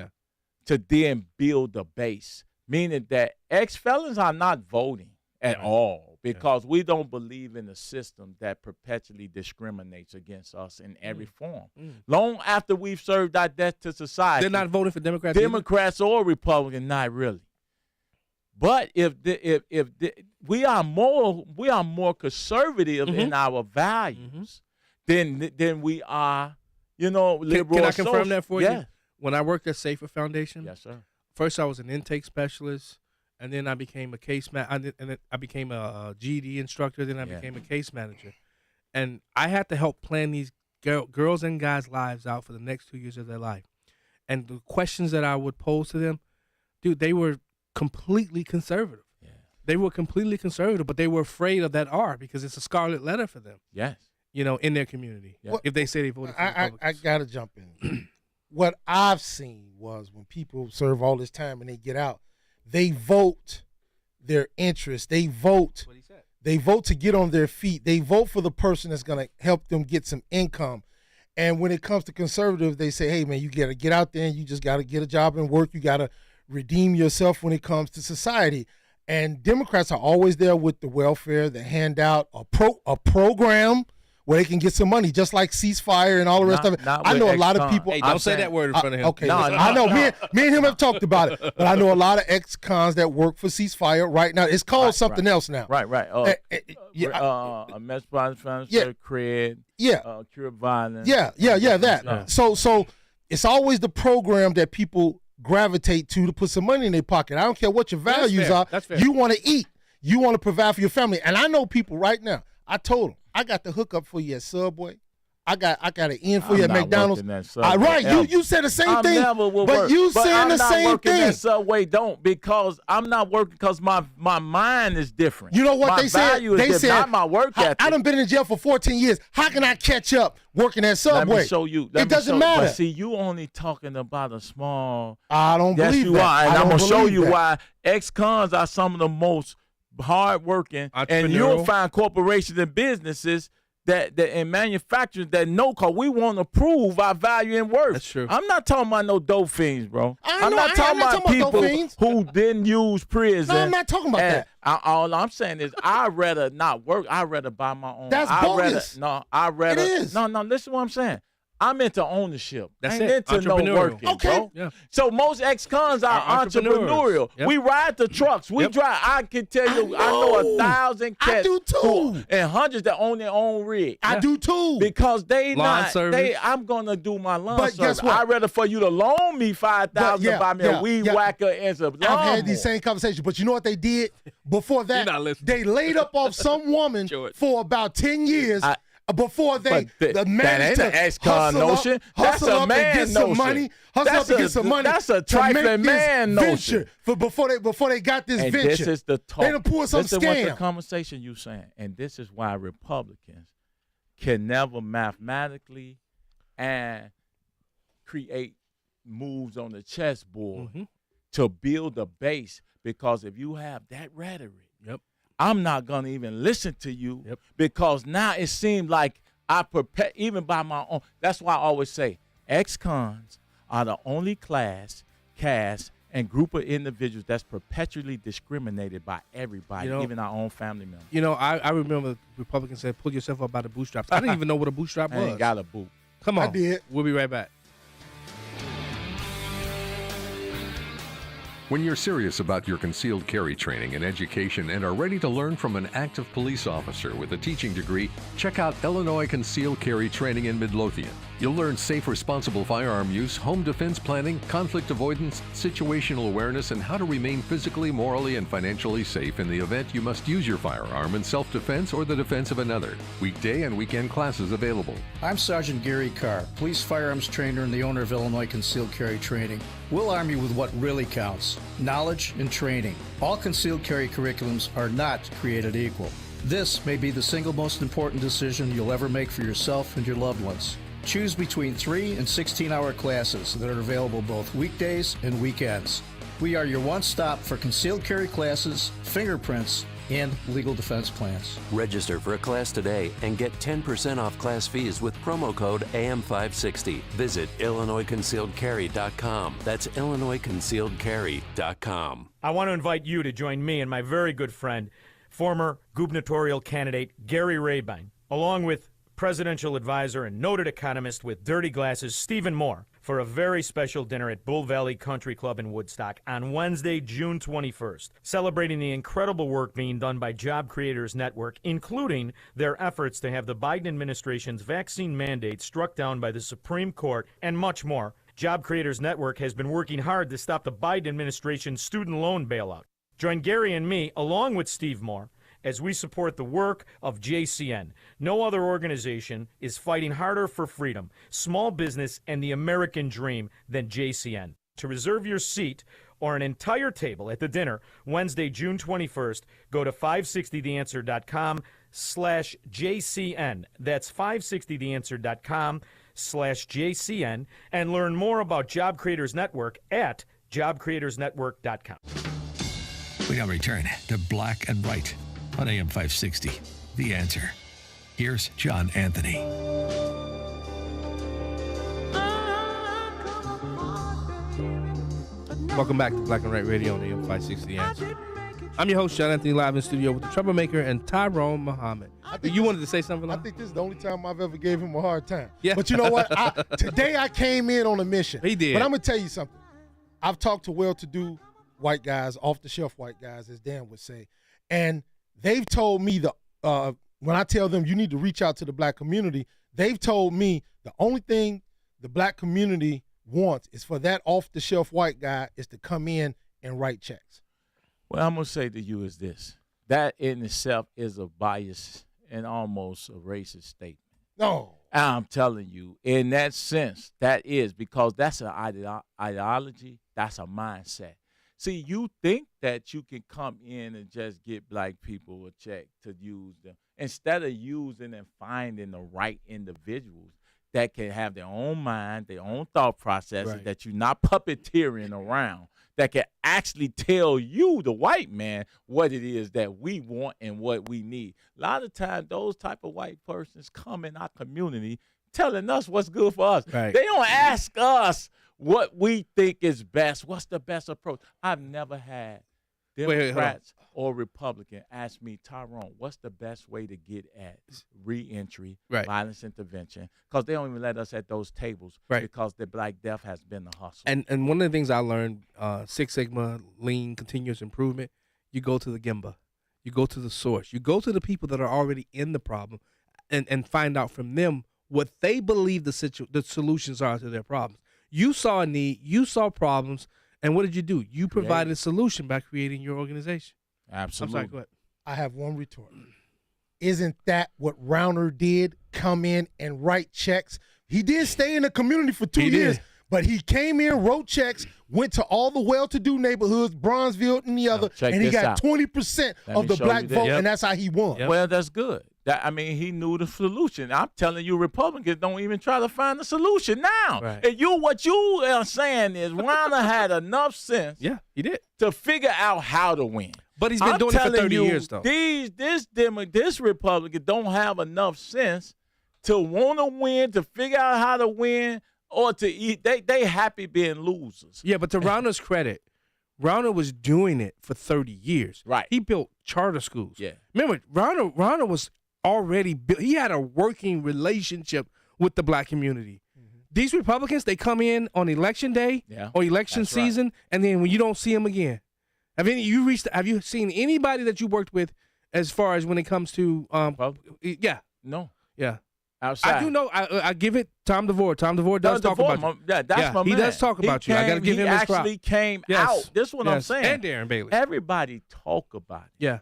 to then build a base, meaning that ex-felons are not voting at all because we don't believe in a system that perpetually discriminates against us in every form. Long after we've served our debt to society. They're not voting for Democrats or Republicans, not really. But if we are more conservative in our values than we are, liberal. Can I confirm that for you? you? When I worked at Safer Foundation, yes, sir. First, I was an intake specialist, and then I became a and then I became a GED instructor. Then I became a case manager, and I had to help plan these girls and guys' lives out for the next 2 years of their life. And the questions that I would pose to them, dude, they were completely conservative. Yeah. They were completely conservative, but they were afraid of that R because it's a scarlet letter for them. Yes. In their community. Yeah. If they say they voted for Republicans. I got to jump in. What I've seen was when people serve all this time and they get out, they vote their interests. They vote. What he said. They vote to get on their feet. They vote for the person that's going to help them get some income. And when it comes to conservative, they say, hey, man, you got to get out there and you just got to get a job and work. You got to redeem yourself when it comes to society. And Democrats are always there with the welfare, the handout, a program where they can get some money, just like ceasefire and all the rest of it. I know a lot of people. Hey, don't say that word in front of him. Okay, I know. Me and him have talked about it, but I know a lot of ex-cons that work for ceasefire right now. It's called something else now. Right. Metropolitan CRED. Cure violence. That. So it's always the program that people gravitate to put some money in their pocket. I don't care what your values are. That's fair. You want to eat. You want to provide for your family. And I know people right now. I told them, I got the hookup for you at Subway. I got an in for you at McDonald's. Right, you said the same thing. But you saying the same thing. At Subway don't because I'm not working because my mind is different. You know what they said? They said not my work ethic. I done been in jail for 14 years. How can I catch up working at Subway? Let me show you. It doesn't matter. But see, you only talking about a small. I don't believe that. And I'm gonna show you why ex-cons are some of the most hard-working, and you'll find corporations and businesses that in manufacturers that know, because we want to prove our value and worth. That's true. I'm not talking about no dope fiends, bro. I'm not talking about people who didn't use prison. No, I'm not talking about that. All I'm saying is I'd rather not work. I'd rather buy my own. That's bogus. It is. No, listen to what I'm saying. I'm into ownership. That's I ain't into no working, bro. Yeah. So most ex-cons are entrepreneurial. Yep. We ride the trucks. We drive. I can tell you, I know 1,000 cats. I do too. And hundreds that own their own rig. I do too. Because service. I'm gonna do my lawn But service. guess what? I'd rather for you to loan me $5,000 to buy me a weed whacker and some lawnmower. I've had these same conversations, but you know what they did before that? You're not listening. They laid up off some woman for about 10 years. before they that manage ain't to an ex-con notion. That's hustle a up man and get some notion. money, hustle up and get some money. That's a to make trifling this man venture notion. before they got this And venture. this is the talk. They done pulled some This is what the scam. conversation you saying, and this is why Republicans can never mathematically and create moves on the chessboard to build a base. Because if you have that rhetoric, I'm not gonna even listen to you because now it seems like I prepare even by my own. That's why I always say ex-cons are the only class, caste, and group of individuals that's perpetually discriminated by everybody, even our own family members. You know, I remember Republicans said, pull yourself up by the bootstraps. I didn't even know what a bootstrap I was. ain't got a boot. Come on. I did. We'll be right back. When you're serious about your concealed carry training and education and are ready to learn from an active police officer with a teaching degree, check out Illinois Concealed Carry Training in Midlothian. You'll learn safe, responsible firearm use, home defense planning, conflict avoidance, situational awareness, and how to remain physically, morally, and financially safe in the event you must use your firearm in self-defense or the defense of another. Weekday and weekend classes available. I'm Sergeant Gary Carr, police firearms trainer and the owner of Illinois Concealed Carry Training. We'll arm you with what really counts: knowledge and training. All concealed carry curriculums are not created equal. This may be the single most important decision you'll ever make for yourself and your loved ones. Choose between 3 and 16-hour classes that are available both weekdays and weekends. We are your one-stop for concealed carry classes, fingerprints, and legal defense plans. Register for a class today and get 10% off class fees with promo code AM560. Visit IllinoisConcealedCarry.com. That's IllinoisConcealedCarry.com. I want to invite you to join me and my very good friend, former gubernatorial candidate Gary Rabine, along with presidential advisor and noted economist with dirty glasses Stephen Moore, for a very special dinner at Bull Valley Country Club in Woodstock on Wednesday, June 21st, celebrating the incredible work being done by Job Creators Network, including their efforts to have the Biden administration's vaccine mandate struck down by the Supreme Court, and much more. Job Creators Network has been working hard to stop the Biden administration's student loan bailout. Join Gary and me, along with Steve Moore, as we support the work of JCN. No other organization is fighting harder for freedom, small business, and the American dream than JCN. To reserve your seat or an entire table at the dinner Wednesday, June 21st, go to 560theanswer.com/JCN. That's 560theanswer.com/JCN, and learn more about Job Creators Network at jobcreatorsnetwork.com. We now return to Black and White on AM 560. The Answer. Here's John Anthony. Welcome back to Black and White Radio on AM 560. The Answer. I'm your host, John Anthony, live in studio with the troublemaker and Tyrone Muhammad. You wanted to say something? I think this is the only time I've ever gave him a hard time. Yeah. But you know what? Today I came in on a mission. He did. But I'm going to tell you something. I've talked to well-to-do white guys, off-the-shelf white guys, as Dan would say, and they've told me when I tell them you need to reach out to the black community, they've told me the only thing the black community wants is for that off-the-shelf white guy is to come in and write checks. What I'm going to say to you is this. That in itself is a bias and almost a racist statement. No. I'm telling you, in that sense, that is, because that's an ideology, that's a mindset. See, you think that you can come in and just get black people a check to use them instead of using and finding the right individuals that can have their own mind, their own thought processes, Right. that you're not puppeteering around, that can actually tell you, the white man, what it is that we want and what we need. A lot of times, those type of white persons come in our community telling us what's good for us. Right. They don't ask us what we think is best. What's the best approach? I've never had Democrats or Republican ask me, Tyrone, what's the best way to get at reentry, violence intervention? Because they don't even let us at those tables because the Black Death has been the hustle. And one of the things I learned, Six Sigma, lean, continuous improvement, you go to the Gemba. You go to the source. You go to the people that are already in the problem and find out from them what they believe the solutions are to their problems. You saw a need, you saw problems, and what did you do? You provided a solution by creating your organization. Absolutely. I'm sorry, go ahead. I have one retort. isn't that what Rauner did? Come in and write checks. He did stay in the community for 2 years, but he came in, wrote checks, went to all the well-to-do neighborhoods, Bronzeville and the other, and he got 20% of the black vote, and that's how he won. Well, that's good. He knew the solution. I'm telling you, Republicans don't even try to find the solution now. Right. And what you are saying is Rauner had enough sense he did. to figure out how to win. But he's been doing it for 30 years, though. This Republican don't have enough sense to want to win, to figure out how to win, or to eat. They happy being losers. Yeah, but to Rauner's credit, Rauner was doing it for 30 years. Right. He built charter schools. Yeah. Remember, Rauner was already built. He had a working relationship with the black community. These Republicans, they come in on election day or election season, and then when you don't see them again. Have you seen anybody that you worked with as far as when it comes to No. Yeah. Outside. I do know. I give it Tom DeVore. Tom DeVore does talk about you. That's my man. He does talk about you. I got to give him his props. He actually came out. This is what I'm saying. And Darren Bailey. Everybody talk about it. Yeah.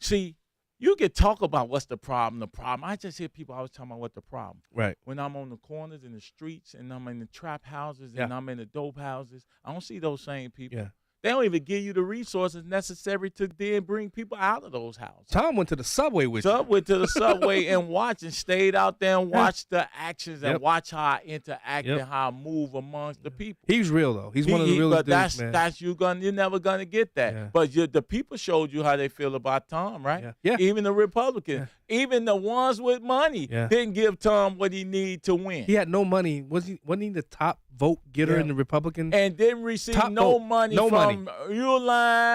See, you can talk about what's the problem. I just hear people always talking about what the problem. Right. When I'm on the corners in the streets and I'm in the trap houses and I'm in the dope houses, I don't see those same people. Yeah. They don't even give you the resources necessary to then bring people out of those houses. Tom went to the subway with you. Went to the subway and watched and stayed out there and watched the actions and watch how I interact and how I move amongst the people. He's real, though. He's one of the realest dudes, man. You're never gonna get that. Yeah. But the people showed you how they feel about Tom, right? Yeah. Even the Republicans, even the ones with money, didn't give Tom what he needed to win. He had no money. Wasn't he the top vote getter in the Republican? And didn't receive no money from Uline.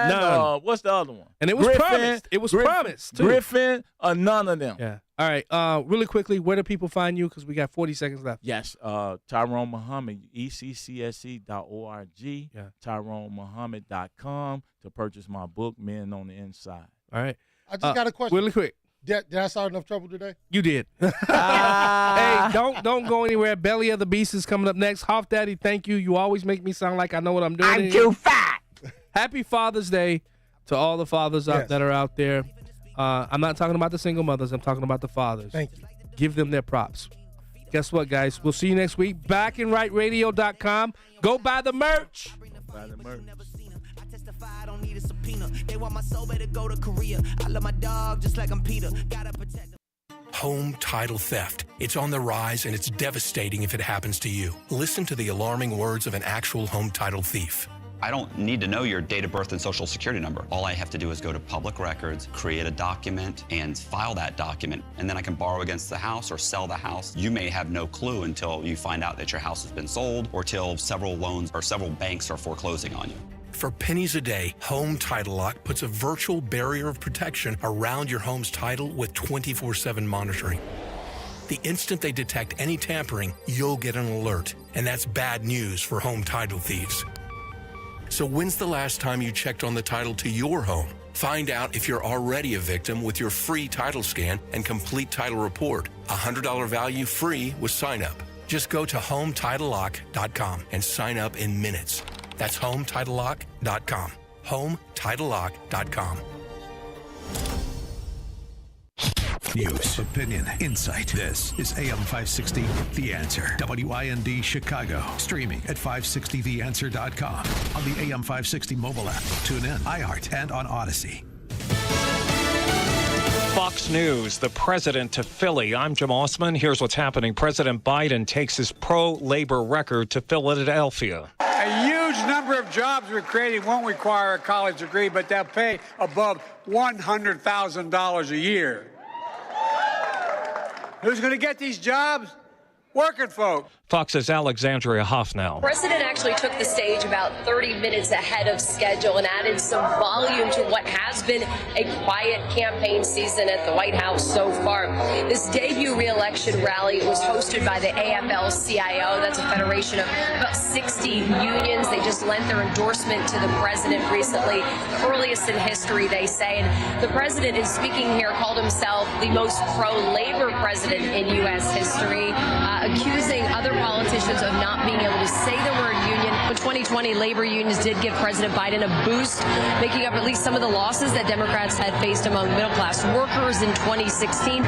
None. What's the other one? And it was promised. It was promised, too. Griffin or none of them. Yeah. All right. Really quickly, where do people find you? Because we got 40 seconds left. Yes. Tyrone Muhammad, ECCSC.org, TyroneMuhammad.com to purchase my book, Men on the Inside. All right. I just got a question. Really quick. Did I start enough trouble today? You did. Hey, don't go anywhere. Belly of the Beast is coming up next. Hoff Daddy, thank you. You always make me sound like I know what I'm doing. I'm too fat. Happy Father's Day to all the fathers that are out there. I'm not talking about the single mothers. I'm talking about the fathers. Thank you. Give them their props. Guess what, guys? We'll see you next week. BackandRightRadio.com. Go buy the merch. Buy the merch. I don't need a subpoena. They want my soul, better go to Korea. I love my dog just like I'm Peter. Gotta protect them. Home title theft. It's on the rise, and it's devastating if it happens to you. Listen to the alarming words of an actual home title thief. I don't need to know your date of birth and social security number. All I have to do is go to public records, create a document, and file that document. And then I can borrow against the house or sell the house. You may have no clue until you find out that your house has been sold or till several loans or several banks are foreclosing on you. For pennies a day, Home Title Lock puts a virtual barrier of protection around your home's title with 24/7 monitoring. The instant they detect any tampering, you'll get an alert, and that's bad news for home title thieves. So when's the last time you checked on the title to your home? Find out if you're already a victim with your free title scan and complete title report. $100 value free with sign up. Just go to HomeTitleLock.com and sign up in minutes. That's HomeTitleLock.com. HomeTitleLock.com. News, opinion, insight. This is AM 560, The Answer. WIND Chicago. Streaming at 560theanswer.com. On the AM 560 mobile app. Tune in, iHeart, and on Odyssey. Fox News, the president to Philly. I'm Jim Osman. Here's what's happening. President Biden takes his pro-labor record to Philadelphia. A huge number of jobs we're creating won't require a college degree, but they'll pay above $100,000 a year. Who's going to get these jobs? Working folk. Fox's Alexandria Hoffnell. The president actually took the stage about 30 minutes ahead of schedule and added some volume to what has been a quiet campaign season at the White House so far. This debut re-election rally was hosted by the AFL-CIO. That's a federation of about 60 unions. They just lent their endorsement to the president recently, the earliest in history, they say. And the president is speaking here, called himself the most pro-labor president in U.S. history. accusing other politicians of not being able to say the word union. In 2020, labor unions did give President Biden a boost, making up at least some of the losses that Democrats had faced among middle-class workers in 2016.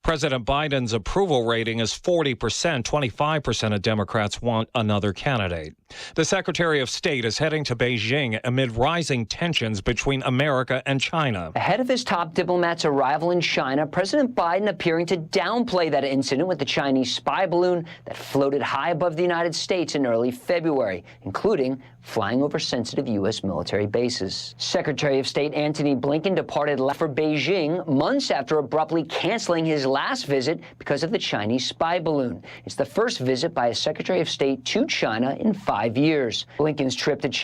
President Biden's approval rating is 40%. 25% of Democrats want another candidate. The Secretary of State is heading to Beijing amid rising tensions between America and China. Ahead of his top diplomat's arrival in China, President Biden appearing to downplay that incident with the Chinese spy balloon that floated high above the United States in early February, including flying over sensitive U.S. military bases. Secretary of State Antony Blinken departed for Beijing months after abruptly canceling his last visit because of the Chinese spy balloon. It's the first visit by a Secretary of State to China in 5 years. Blinken's trip to China